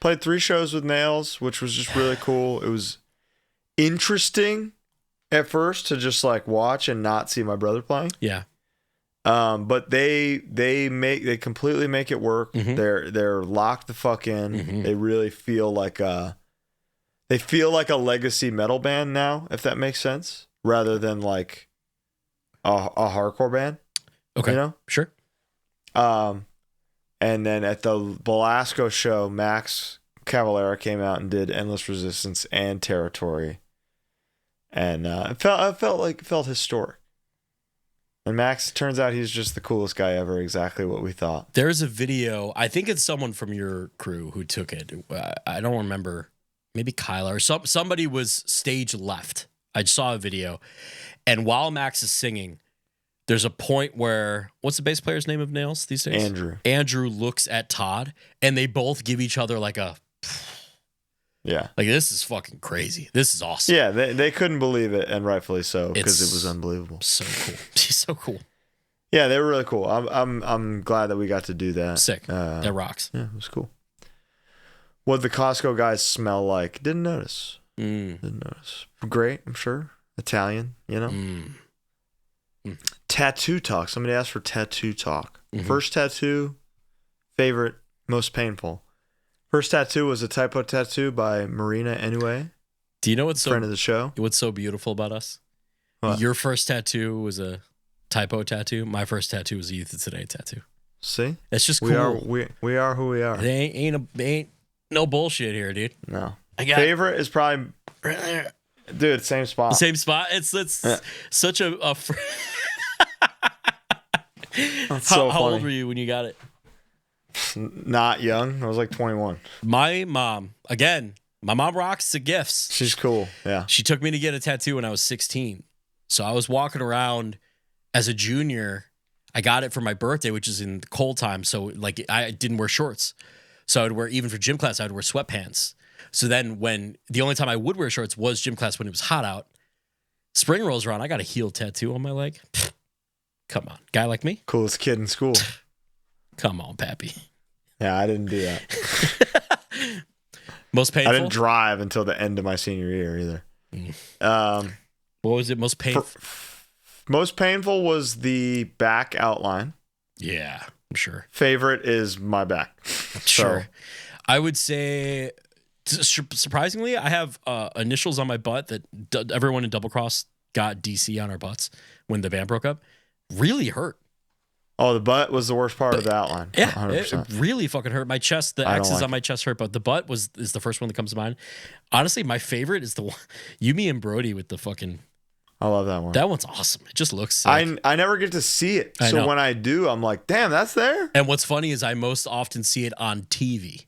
Played 3 shows with nails, which was just really cool. It was interesting at first to just like watch and not see my brother playing.
Yeah.
But they completely make it work.
Mm-hmm.
They're locked the fuck in.
Mm-hmm.
They really feel like a legacy metal band now, if that makes sense, rather than like a hardcore band.
Okay.
You know?
Sure.
And then at the Belasco show, Max Cavalera came out and did Endless Resistance and Territory. And it felt historic. And Max, turns out he's just the coolest guy ever. Exactly what we thought.
There's a video. I think it's someone from your crew who took it. I don't remember. Maybe Kyla or somebody was stage left. I saw a video. And while Max is singing, there's a point where, what's the bass player's name of Nails these days?
Andrew.
Andrew looks at Todd and they both give each other like a...
Yeah.
Like, this is fucking crazy. This is awesome.
Yeah, they couldn't believe it, and rightfully so, because it was unbelievable.
So cool. She's so cool.
Yeah, they were really cool. I'm glad that we got to do that.
Sick. That rocks.
Yeah, it was cool. What the Costco guys smell like? Didn't notice. Didn't notice. Great, I'm sure. Italian, you know. Tattoo talk. Somebody asked for tattoo talk.
Mm-hmm.
First tattoo, favorite, most painful. First tattoo was a typo tattoo by Marina Anyway.
Do you know what's
friend of the show?
What's so beautiful about us?
What?
Your first tattoo was a typo tattoo. My first tattoo was a Youth of Today tattoo.
See,
it's just cool.
We are who we are.
It ain't no bullshit here, dude.
No. Favorite is probably
right there.
Dude, same spot.
Same spot. It's such a. How old were you when you got it?
Not young. I was like 21.
My mom rocks the gifts.
She's cool. Yeah.
She took me to get a tattoo when I was 16. So I was walking around as a junior. I got it for my birthday, which is in the cold time. So like I didn't wear shorts. So I'd wear, even for gym class, I'd wear sweatpants. So then when the only time I would wear shorts was gym class when it was hot out. Spring rolls around. I got a heel tattoo on my leg. Come on. Guy like me?
Coolest kid in school.
Come on, Pappy.
Yeah, I didn't do that.
Most painful?
I didn't drive until the end of my senior year either.
What was it most painful?
Most painful was the back outline.
Yeah, I'm sure.
Favorite is my back.
Sure. So. I would say, surprisingly, I have initials on my butt that everyone in Double Cross got DC on our butts when the band broke up. Really hurt.
Oh, the butt was the worst part of the outline.
Yeah, 100%. It really fucking hurt. My chest, the X's on my chest hurt, but the butt is the first one that comes to mind. Honestly, my favorite is the one, you, me, and Brody with the fucking...
I love that one.
That one's awesome. It just looks sick.
I never get to see it. So when I do, I'm like, damn, that's there?
And what's funny is I most often see it on TV.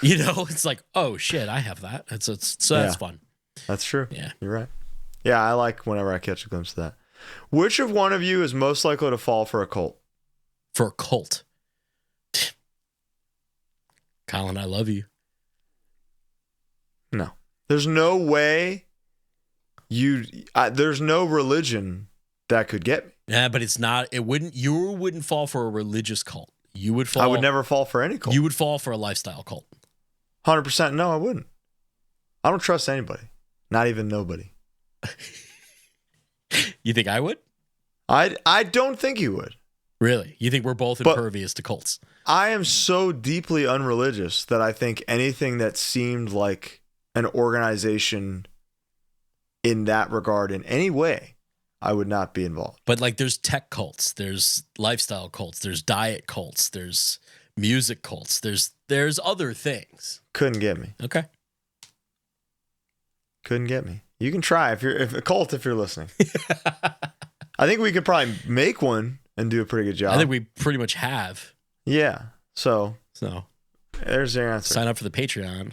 You know, it's like, oh shit, I have that. That's fun.
That's true.
Yeah.
You're right. Yeah, I like whenever I catch a glimpse of that. Which of one of you is most likely to fall for a cult?
For a cult? Colin, I love you.
No. There's no way there's no religion that could get me.
Yeah, but it's not, you wouldn't fall for a religious cult. You would fall.
I would never fall for any cult.
You would fall for a lifestyle cult.
100% no, I wouldn't. I don't trust anybody. Not even nobody.
You think I would?
I don't think you would.
Really? You think we're both impervious to cults?
I am so deeply unreligious that I think anything that seemed like an organization in that regard in any way, I would not be involved.
But like there's tech cults, there's lifestyle cults, there's diet cults, there's music cults, there's other things.
Couldn't get me.
Okay.
Couldn't get me. You can try if you're listening. I think we could probably make one and do a pretty good job.
I think we pretty much have.
Yeah. So there's your answer.
Sign up for the Patreon.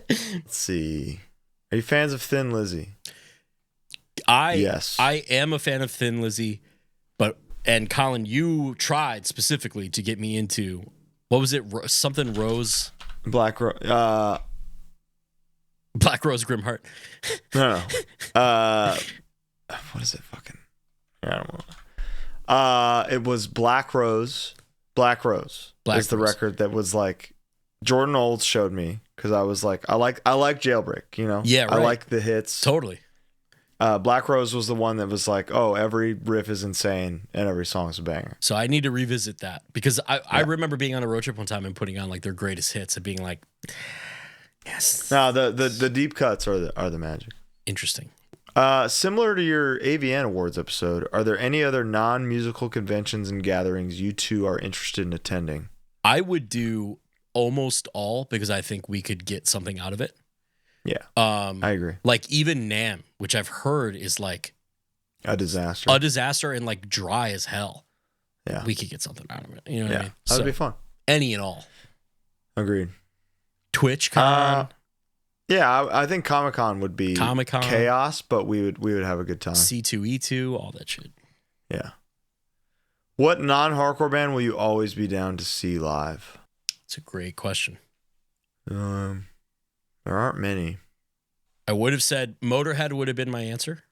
Let's see. Are you fans of Thin Lizzy?
Yes. I am a fan of Thin Lizzy, and Colin, you tried specifically to get me into, what was it? Something Rose?
Black Rose
Grimheart.
No. What is it? Fucking. I don't know. It was Black Rose. Black Rose is the record that was like Jordan Olds showed me because I was like, I like Jailbreak, you know?
Yeah, right.
I like the hits.
Totally.
Black Rose was the one that was like, oh, every riff is insane and every song's a banger.
So I need to revisit that because I remember being on a road trip one time and putting on like their greatest hits and being like, yes.
No, the deep cuts are the magic.
Interesting.
Similar to your AVN Awards episode, are there any other non-musical conventions and gatherings you two are interested in attending?
I would do almost all because I think we could get something out of it.
Yeah, I agree.
Like even NAMM, which I've heard is like
a disaster
and like dry as hell.
Yeah,
we could get something out of it. You know what I mean?
That would be fun.
Any and all.
Agreed.
TwitchCon.
Yeah, I think Comic-Con would be
Comic-Con.
chaos, but we would have a good time.
C2E2, all that shit.
Yeah. What non-hardcore band will you always be down to see live?
It's a great question.
There aren't many.
I would have said Motorhead would have been my answer.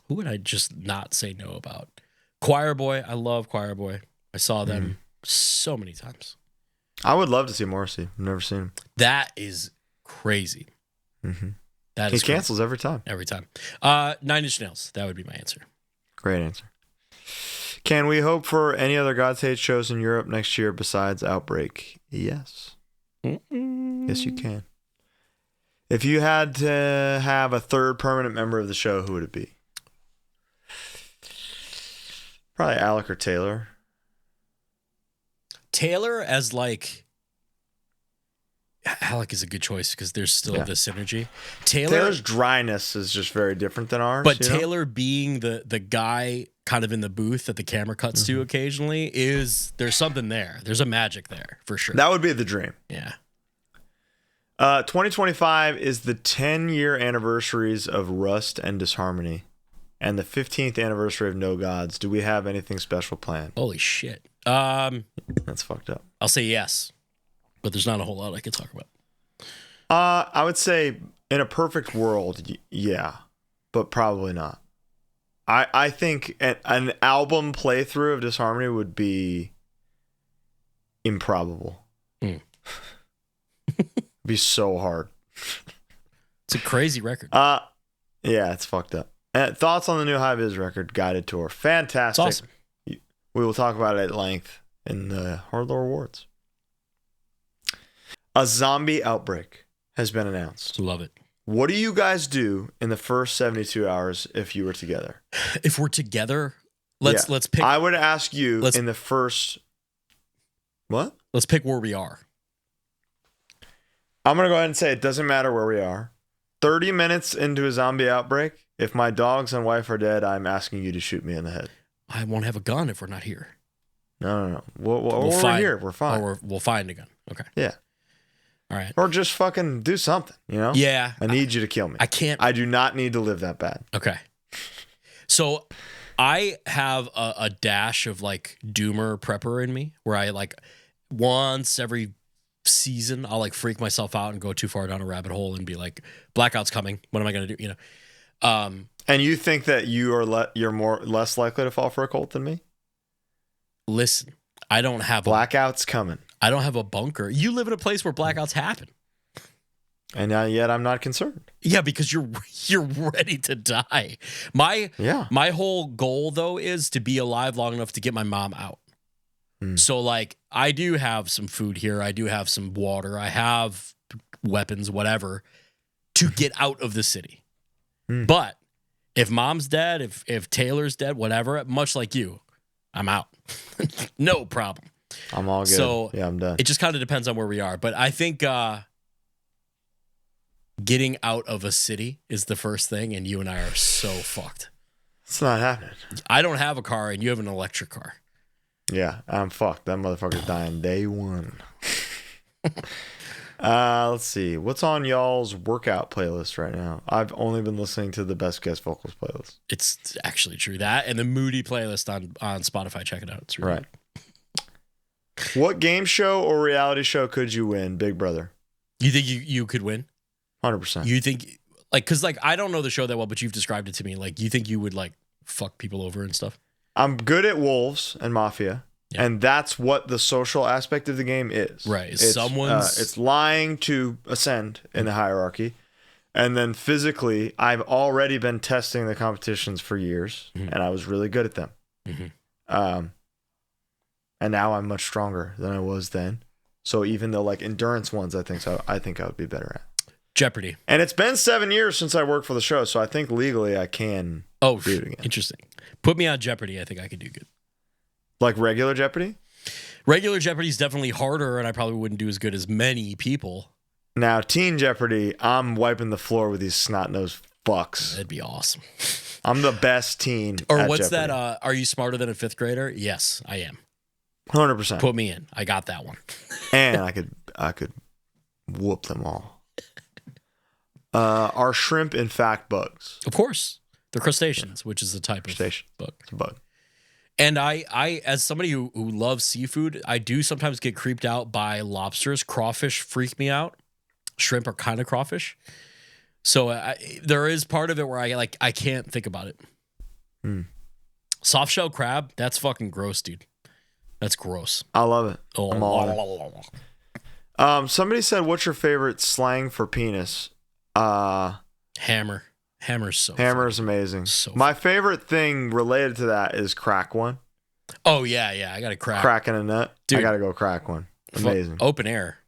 Who would I just not say no about? Choir Boy. I love Choir Boy. I saw them so many times.
I would love to see Morrissey. I've never seen him.
That is crazy.
Mm-hmm.
That
he
is
cancels every time.
Every time. 9 Inch Nails. That would be my answer.
Great answer. Can we hope for any other God's Hate shows in Europe next year besides Outbreak? Yes. Yes, you can. If you had to have a third permanent member of the show, who would it be? Probably Alec or Taylor.
Taylor as like... Alec is a good choice because there's still the synergy.
Taylor's dryness is just very different than ours.
But Taylor being the guy kind of in the booth that the camera cuts to occasionally there's something there. There's a magic there for sure.
That would be the dream.
Yeah.
2025 is the 10-year anniversaries of Rust and Disharmony and the 15th anniversary of No Gods. Do we have anything special planned?
Holy shit.
That's fucked up.
I'll say yes, but there's not a whole lot I can talk about.
I would say in a perfect world, yeah, but probably not. I think an album playthrough of Disharmony would be improbable. Be so hard.
It's a crazy record.
Yeah, it's fucked up. Thoughts on the new High Vis record, Guided Tour? Fantastic.
It's awesome.
We will talk about it at length in the HardLore Awards. A zombie outbreak has been announced.
Love it.
What do you guys do in the first 72 hours if you were together?
If we're together, let's pick.
I would ask you in the first. What?
Let's pick where we are.
I'm going to go ahead and say it doesn't matter where we are. 30 minutes into a zombie outbreak, if my dogs and wife are dead, I'm asking you to shoot me in the head.
I won't have a gun if we're not here.
No. We're here. We're fine.
Or we'll find a gun. Okay.
Yeah.
All right.
Or just fucking do something, you know?
Yeah.
I need you to kill me.
I can't.
I do not need to live that bad.
Okay. So I have a dash of like doomer prepper in me where I like once every season I'll like freak myself out and go too far down a rabbit hole and be like, blackout's coming. What am I going to do? You know?
And you think that you're less likely to fall for a cult than me?
Listen, I don't have
blackout's coming.
I don't have a bunker. You live in a place where blackouts happen.
And yet I'm not concerned.
Yeah, because you're ready to die. My whole goal though is to be alive long enough to get my mom out. So like I do have some food here. I do have some water. I have weapons, whatever, to get out of the city. But if mom's dead, if Taylor's dead, whatever, much like you, I'm out. No problem.
I'm all good.
So
yeah, I'm done.
It just kind of depends on where we are. But I think getting out of a city is the first thing, and you and I are so fucked.
It's not happening.
I don't have a car, and you have an electric car.
Yeah, I'm fucked. That motherfucker's dying day one. Let's see. What's on y'all's workout playlist right now? I've only been listening to the Best Guest Vocals playlist.
It's actually true. That and the Moody playlist on Spotify. Check it out. It's really
right. What game show or reality show could you win, Big Brother?
You think you could win?
100%.
You think, because I don't know the show that well, but you've described it to me. Like, you think you would, like, fuck people over and stuff?
I'm good at wolves and mafia, and that's what the social aspect of the game is.
Right.
It's lying to ascend in the hierarchy, and then physically, I've already been testing the competitions for years, and I was really good at them. And now I'm much stronger than I was then. So even though like endurance ones, I think I would be better at.
Jeopardy.
And it's been 7 years since I worked for the show, so I think legally I can do it again.
Interesting. Put me on Jeopardy. I think I could do good.
Like regular Jeopardy?
Regular Jeopardy is definitely harder, and I probably wouldn't do as good as many people.
Now, Teen Jeopardy, I'm wiping the floor with these snot-nosed fucks.
That'd be awesome.
I'm the best teen.
Or what's
Jeopardy.
that? Are you smarter than a fifth grader? Yes, I am.
100%.
Put me in. I got that one.
And I could whoop them all. Are shrimp in fact bugs?
Of course. They're crustaceans, which is a type of bug.
It's a bug.
And I as somebody who loves seafood, I do sometimes get creeped out by lobsters. Crawfish freak me out. Shrimp are kind of crawfish. So there is part of it where I can't think about it. Soft shell crab, that's fucking gross, dude. That's gross.
I love it. I'm all in. Somebody said, what's your favorite slang for penis?
Hammer. Hammer's
amazing. My favorite thing related to that is crack one.
Oh, yeah. I got to crack.
Cracking a nut.
Dude,
I got to go crack one. Amazing.
Open air.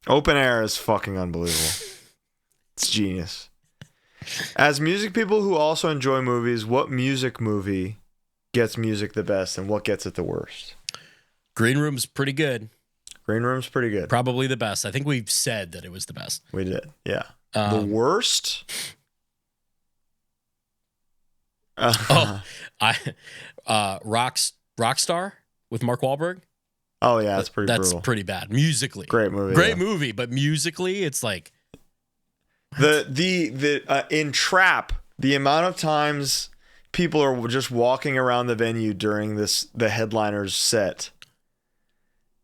Open air is fucking unbelievable. It's genius. As music people who also enjoy movies, what music movie gets music the best and what gets it the worst?
Green Room's pretty good.
Green Room's pretty good.
Probably the best. I think we've said that it was the best.
We did, yeah. The worst?
Rockstar with Mark Wahlberg.
Oh yeah, that's brutal.
Pretty bad musically.
Great movie,
but musically, it's like
in Trap. The amount of times people are just walking around the venue during the headliner's set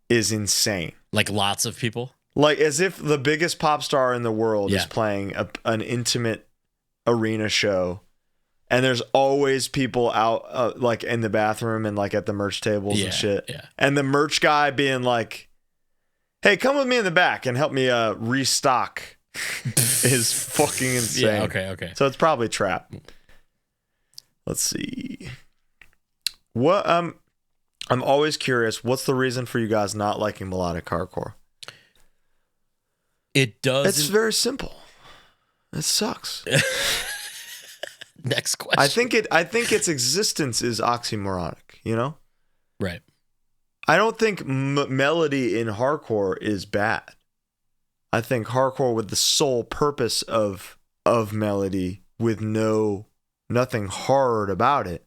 is insane.
Like lots of people.
Like as if the biggest pop star in the world is playing an intimate arena show. And there's always people out like in the bathroom and like at the merch tables and shit.
Yeah.
And the merch guy being like, hey, come with me in the back and help me restock is fucking insane.
Yeah, okay.
So it's probably Trap. Let's see. What I'm always curious, what's the reason for you guys not liking melodic hardcore? It's very simple. It sucks.
Next question.
I think its existence is oxymoronic, you know?
Right.
I don't think melody in hardcore is bad. I think hardcore with the sole purpose of melody with nothing hard about it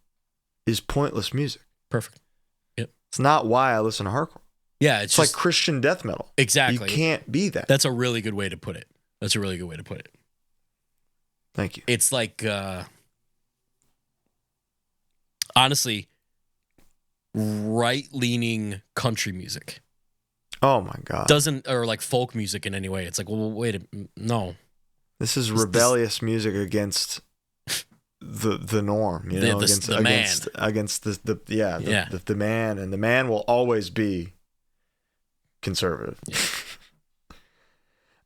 is pointless music.
Perfect. Yep.
It's not why I listen to hardcore.
Yeah,
it's like Christian death metal.
Exactly.
You can't be that.
That's a really good way to put it.
Thank you.
It's like honestly, right-leaning country music.
Oh my God.
Or like folk music in any way. It's like, well, wait, no.
This is rebellious music against the norm, you know,
against the
man, and the man will always be conservative.
Yeah.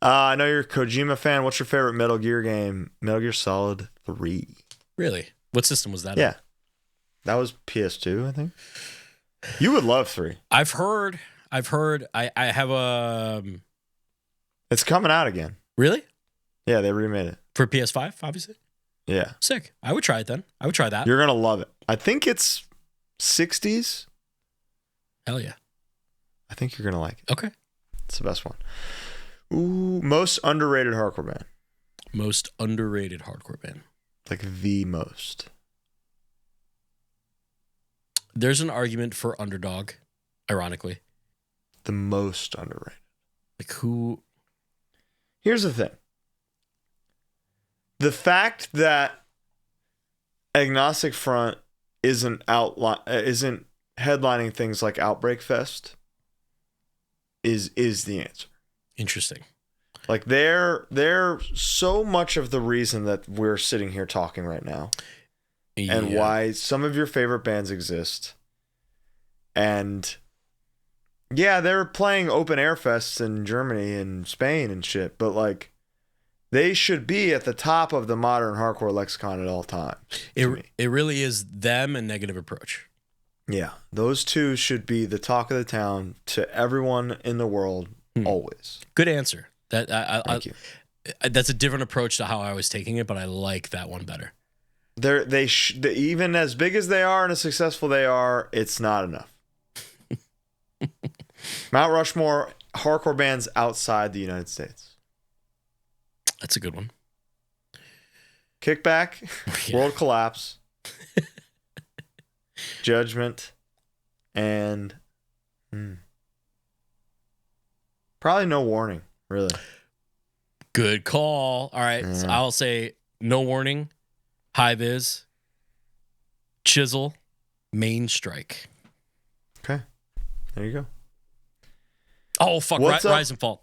I know you're a Kojima fan. What's your favorite Metal Gear game? Metal Gear Solid 3.
Really? What system was that?
Yeah. That was PS2, I think. You would love 3.
I've heard. I have a.
It's coming out again.
Really?
Yeah, they remade it
for PS5, obviously.
Yeah.
Sick. I would try it then. I would try that.
You're going to love it. I think it's 60s.
Hell yeah.
I think you're going to like it.
Okay.
It's the best one. Ooh, most underrated hardcore band.
Most underrated hardcore band.
Like the most.
There's an argument for Underdog, ironically.
The most underrated.
Like who?
Here's the thing. The fact that Agnostic Front isn't headlining things like Outbreak Fest is the answer.
Interesting.
Like they're so much of the reason that we're sitting here talking right now.
Yeah.
And why some of your favorite bands exist. And yeah, they're playing open air fests in Germany and Spain and shit, but like they should be at the top of the modern hardcore lexicon at all times.
It really is them and Negative Approach.
Yeah, those two should be the talk of the town to everyone in the world always.
Good answer.
Thank you.
That's a different approach to how I was taking it, but I like that one better.
They even as big as they are and as successful they are, it's not enough. Mount Rushmore, hardcore bands outside the United States.
That's a good one.
Kickback,
Yeah.
World Collapse, Judgment, and probably No Warning, really.
Good call. All right.
Yeah.
So I'll say No Warning, High Vis, Chisel, Main Strike.
Okay. There you go.
Oh, fuck. Rise and Fall.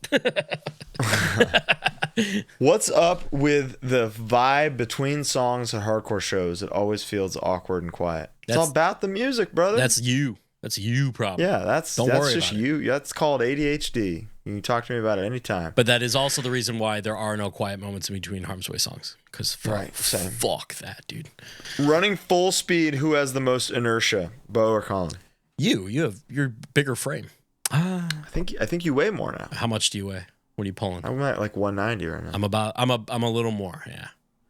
What's up with the vibe between songs at hardcore shows? It always feels awkward and quiet. It's all about the music, brother.
That's you. That's you problem.
Yeah, that's just you. That's called ADHD. You can talk to me about it anytime.
But that is also the reason why there are no quiet moments in between Harm's Way songs. Because
same.
Fuck that, dude.
Running full speed, who has the most inertia, Bo or Colin?
You have your bigger frame.
I think you weigh more now.
How much do you weigh? What are you pulling?
I'm at like 190 right now.
I'm a little more, yeah.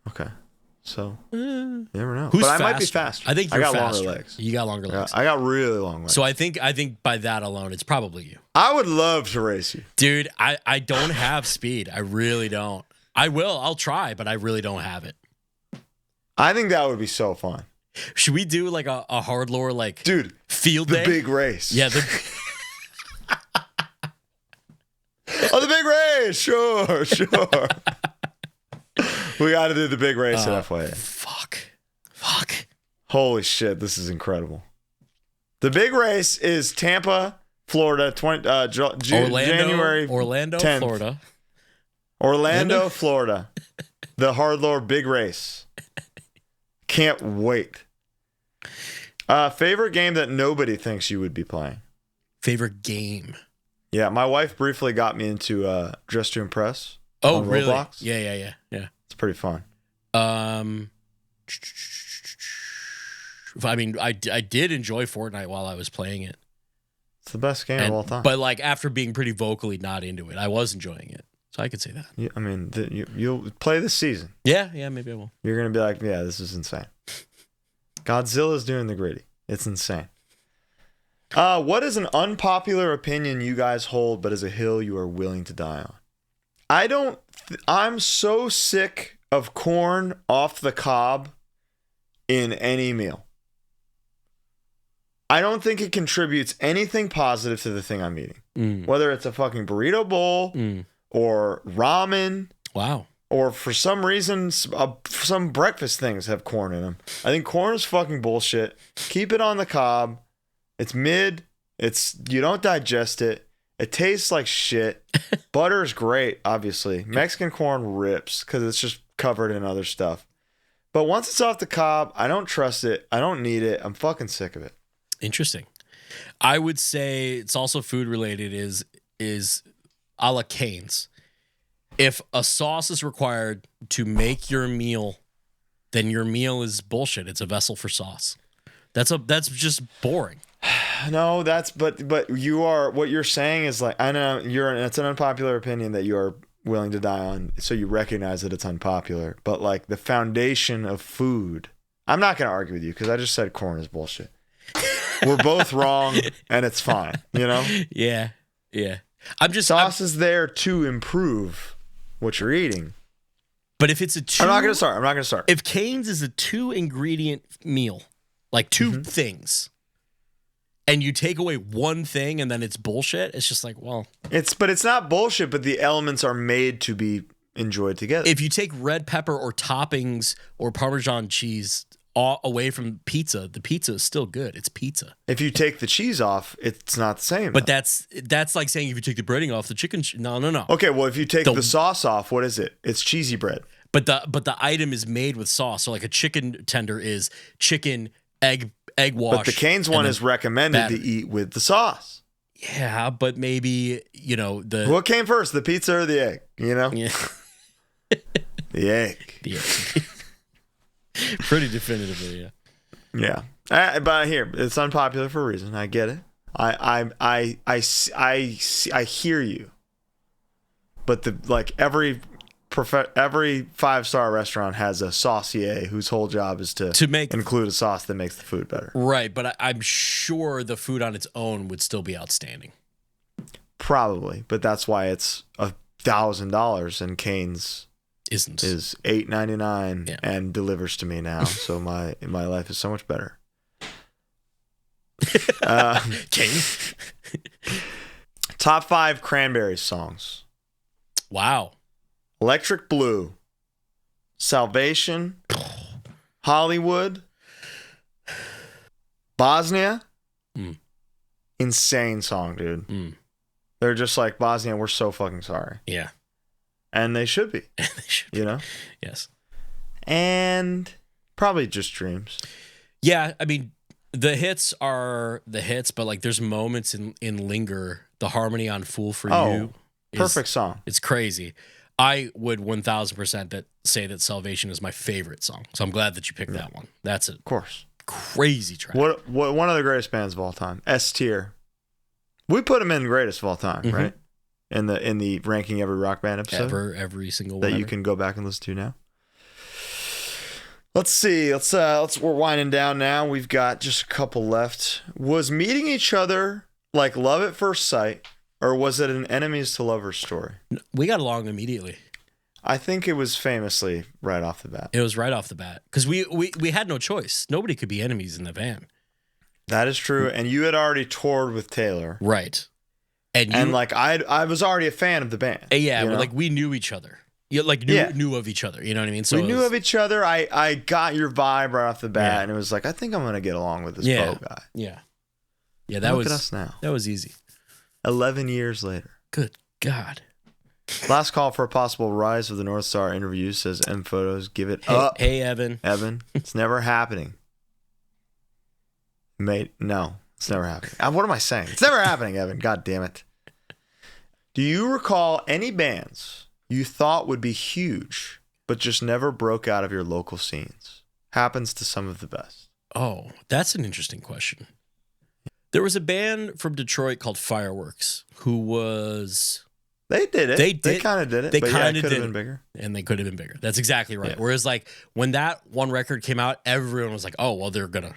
Okay. So you never know.
Who's
but
faster?
I might be faster.
I think
I
you're
got
faster.
longer legs.
You got longer legs.
I got really long legs.
So I think by that alone, it's probably you.
I would love to race you.
Dude, I don't have speed. I really don't. I will. I'll try, but I really don't have it.
I think that would be so fun.
Should we do like a HardLore like field
the
day?
big race.
Yeah,
Oh, the big race. Sure. We got to do the big race at FYA.
Fuck.
Holy shit, this is incredible. The big race is Tampa, Florida, January
Orlando,
10th.
Florida.
Orlando, Florida. The HardLore big race. Can't wait. Favorite game that nobody thinks you would be playing?
Favorite game?
Yeah, my wife briefly got me into Dress to Impress.
Oh,
on
really?
Roblox.
Yeah.
It's pretty fun.
I mean, I did enjoy Fortnite while I was playing it.
It's the best game of all time.
But like after being pretty vocally not into it, I was enjoying it. So I could say that.
I mean, you'll play this season.
Yeah, maybe I will.
You're going to be like, yeah, this is insane. Godzilla's doing the gritty. It's insane. What is an unpopular opinion you guys hold, but is a hill you are willing to die on? I'm so sick of corn off the cob in any meal. I don't think it contributes anything positive to the thing I'm eating. Whether it's a fucking burrito bowl or ramen.
Wow.
Or for some reason, some breakfast things have corn in them. I think corn is fucking bullshit. Keep it on the cob. It's mid. You don't digest it. It tastes like shit. Butter is great, obviously. Mexican corn rips because it's just covered in other stuff. But once it's off the cob, I don't trust it. I don't need it. I'm fucking sick of it.
Interesting. I would say it's also food related is a la Cane's. If a sauce is required to make your meal, then your meal is bullshit. It's a vessel for sauce. That's just boring.
No, but what you're saying is like, I know it's an unpopular opinion that you are willing to die on, so you recognize that it's unpopular. But like the foundation of food, I'm not going to argue with you because I just said corn is bullshit. We're both wrong, and it's fine. You know?
Yeah.
Sauce is there to improve what you're eating.
But if it's a two,
I'm not gonna start.
If Cane's is a 2-ingredient meal, like 2 things, and you take away one thing and then it's bullshit, it's just like, well,
it's not bullshit, but the elements are made to be enjoyed together.
If you take red pepper or toppings or Parmesan cheese away from pizza, the pizza is still good. It's pizza.
If you take the cheese off, it's not the same.
But that's like saying if you take the breading off the chicken. No.
Okay, well, if you take the sauce off, what is it? It's cheesy bread.
But the item is made with sauce. So like a chicken tender is chicken, egg wash.
But the Cane's one is recommended to eat with the sauce.
Yeah, but maybe,
What came first, the pizza or the egg?
Yeah.
The egg.
The egg. Pretty definitively, yeah.
Yeah. But here, it's unpopular for a reason. I get it. I hear you. But every 5-star restaurant has a saucier whose whole job is to include a sauce that makes the food better.
Right, but I'm sure the food on its own would still be outstanding.
Probably, but that's why it's $1,000 and Cane's is $8.99 and delivers to me now. So my life is so much better.
Cane.
Top 5 Cranberries songs.
Wow.
Electric Blue, Salvation, Hollywood, Bosnia. Insane song, dude. They're just like, Bosnia, we're so fucking sorry.
Yeah.
And they should be. You know?
Yes.
And probably just Dreams.
Yeah, I mean, the hits are the hits, but like there's moments in Linger, the harmony on Fool for You.
Perfect song.
It's crazy. I would 1,000% say that Salvation is my favorite song. So I'm glad that you picked that one. That's
of course,
crazy track.
What one of the greatest bands of all time? S tier. We put them in greatest of all time, right? In the ranking every rock band episode.
Every single
that
one.
You can go back and listen to now. Let's see. We're winding down now. We've got just a couple left. Was meeting each other like love at first sight? Or was it an enemies to lovers story?
We got along immediately.
I think it was famously right off the bat.
It was right off the bat. Because we had no choice. Nobody could be enemies in the van.
That is true. And you had already toured with Taylor.
Right. And
I was already a fan of the band.
Yeah, like we knew each other. Knew of each other. You know what I mean? So
we knew of each other. I got your vibe right off the bat. And it was like, I think I'm going to get along with this Bo guy.
Yeah. Yeah,
Look at us now.
That was easy.
11 years later.
Good God.
Last call for a possible Rise of the North Star interview, says M Photos. Give it up.
Hey, Evan.
Evan, it's never happening. Mate, no, it's never happening. What am I saying? It's never happening, Evan. God damn it. Do you recall any bands you thought would be huge, but just never broke out of your local scenes? Happens to some of the best.
Oh, that's an interesting question. There was a band from Detroit called Fireworks who was...
They did it. They kind of did it.
They
kind of could have been bigger.
And they could have been bigger. That's exactly right. Yeah. Whereas like when that one record came out, everyone was like, oh, well, they're gonna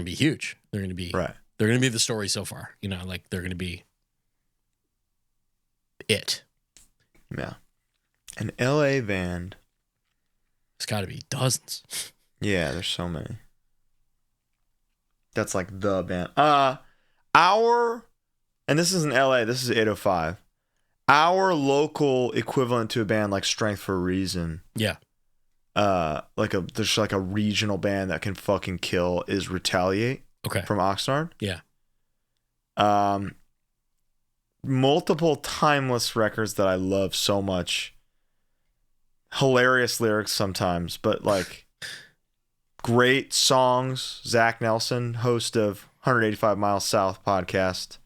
be huge. They're gonna be
right.
They're gonna be the story so far. You know, like they're gonna be it.
Yeah. An LA band.
It's gotta be dozens.
Yeah, there's so many. That's like the band. And this is in LA, this is 805. Our equivalent to a band like Strength for a Reason.
Yeah.
There's like a regional band that can fucking kill is Retaliate.
Okay.
From Oxnard.
Yeah.
Multiple timeless records that I love so much. Hilarious lyrics sometimes, but like great songs. Zach Nelson, host of 185 Miles South podcast.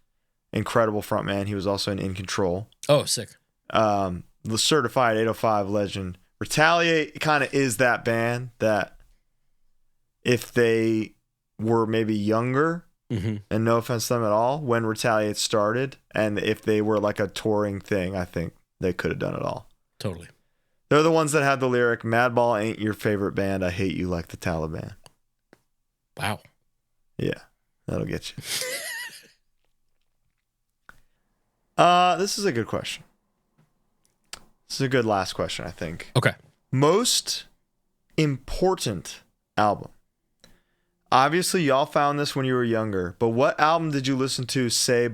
Incredible frontman. He was also in Control.
Oh, sick.
The certified 805 legend. Retaliate kind of is that band that if they were maybe younger, and no offense to them at all, when Retaliate started, and if they were like a touring thing, I think they could have done it all.
Totally.
They're the ones that had the lyric, Madball ain't your favorite band. I hate you like the Taliban.
Wow.
Yeah, that'll get you. This is a good question. This is a good last question, I think.
Okay.
Most important album. Obviously, y'all found this when you were younger, but what album did you listen to, say,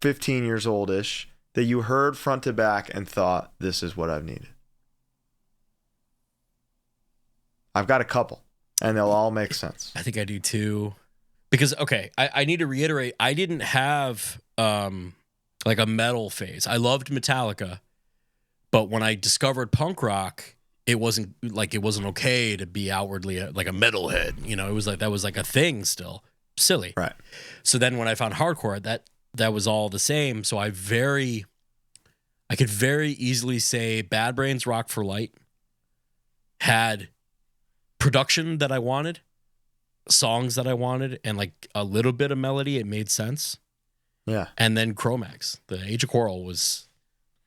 15 years old-ish, that you heard front to back and thought, this is what I've needed? I've got a couple, and they'll all make sense.
I think I do too. Because, okay, I need to reiterate, I didn't have like a metal phase. I loved Metallica, but when I discovered punk rock, it wasn't okay to be outwardly like a metalhead. You know, it was like that was like a thing still. Silly.
Right.
So then when I found hardcore, that was all the same. So I could very easily say Bad Brains Rock for Light had production that I wanted, songs that I wanted, and like a little bit of melody. It made sense.
Yeah.
And then Chromax, the Age of Coral, was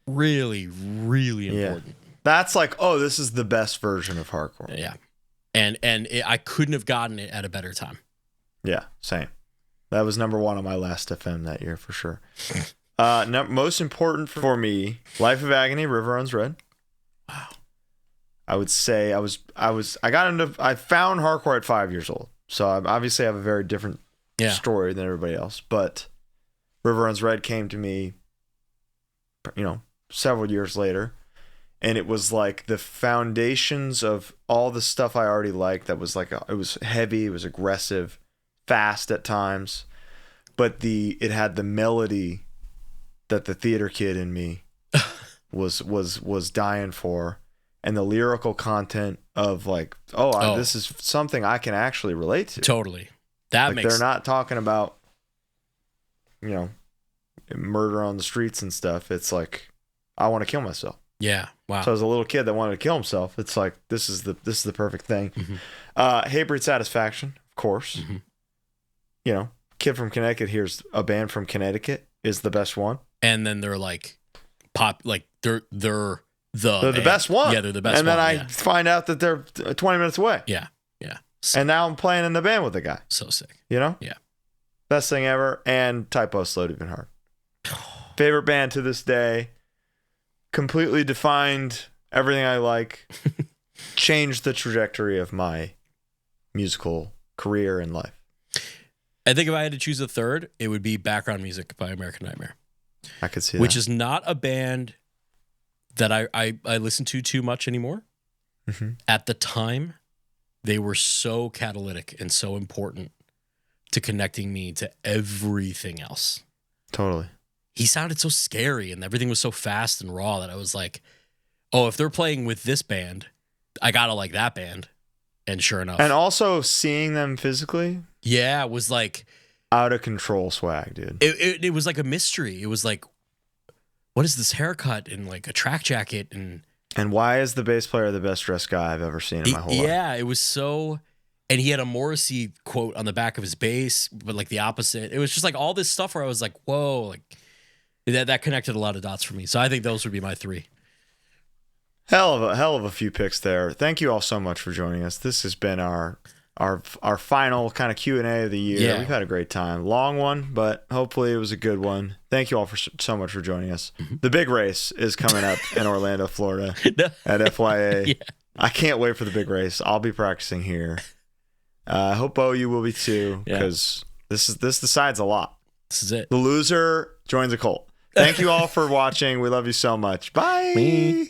really, really important.
Yeah. That's like, oh, this is the best version of hardcore.
Yeah. And I couldn't have gotten it at a better time.
Yeah, same. That was number one on my last FM that year for sure. Most important for me, Life of Agony, River Runs Red.
Wow.
I would say I found hardcore at 5 years old. So I obviously have a very different story than everybody else. But River Runs Red came to me, several years later. And it was like the foundations of all the stuff I already liked. That was like, it was heavy, it was aggressive, fast at times. But it had the melody that the theater kid in me was dying for. And the lyrical content of like, this is something I can actually relate to.
Totally. That makes
they're not talking about, murder on the streets and stuff. It's like, I want to kill myself.
Yeah. Wow.
So as a little kid that wanted to kill himself, it's like, this is the perfect thing. Mm-hmm. Hate Breed Satisfaction, of course. Mm-hmm. Kid from Connecticut hears a band from Connecticut is the best one.
And then they're like pop, like they're the
best one.
Yeah, they're the best
and
one.
And then I find out that they're 20 minutes away.
Yeah. Yeah.
And now I'm playing in the band with the guy.
So sick.
Yeah. Best thing ever. And Typo Slowed Even Hard. Favorite band to this day. Completely defined everything I like. Changed the trajectory of my musical career and life.
I think if I had to choose a third, it would be Background Music by American Nightmare.
I could see
which
that.
is not a band that I listen to too much anymore. Mm-hmm. At the time, they were so catalytic and so important to connecting me to everything else.
Totally.
He sounded so scary and everything was so fast and raw that I was like, oh, if they're playing with this band, I gotta like that band. And sure enough.
And also seeing them physically.
Yeah, it was like
out of control swag, dude.
It was like a mystery. It was like, what is this haircut and like a track jacket and
why is the bass player the best dressed guy I've ever seen in my whole life?
Yeah, it was so. And he had a Morrissey quote on the back of his bass, but like the opposite. It was just like all this stuff where I was like, whoa, like that connected a lot of dots for me. So I think those would be my three.
Hell of a few picks there. Thank you all so much for joining us. This has been our final kind of Q&A of the year.
Yeah.
We've had a great time. Long one, but hopefully it was a good one. Thank you all for so much for joining us. Mm-hmm. The big race is coming up in Orlando, Florida at FYA. Yeah. I can't wait for the big race. I'll be practicing here. I hope you will be too, because this decides a lot.
This is it.
The loser joins a cult. Thank you all for watching. We love you so much. Bye.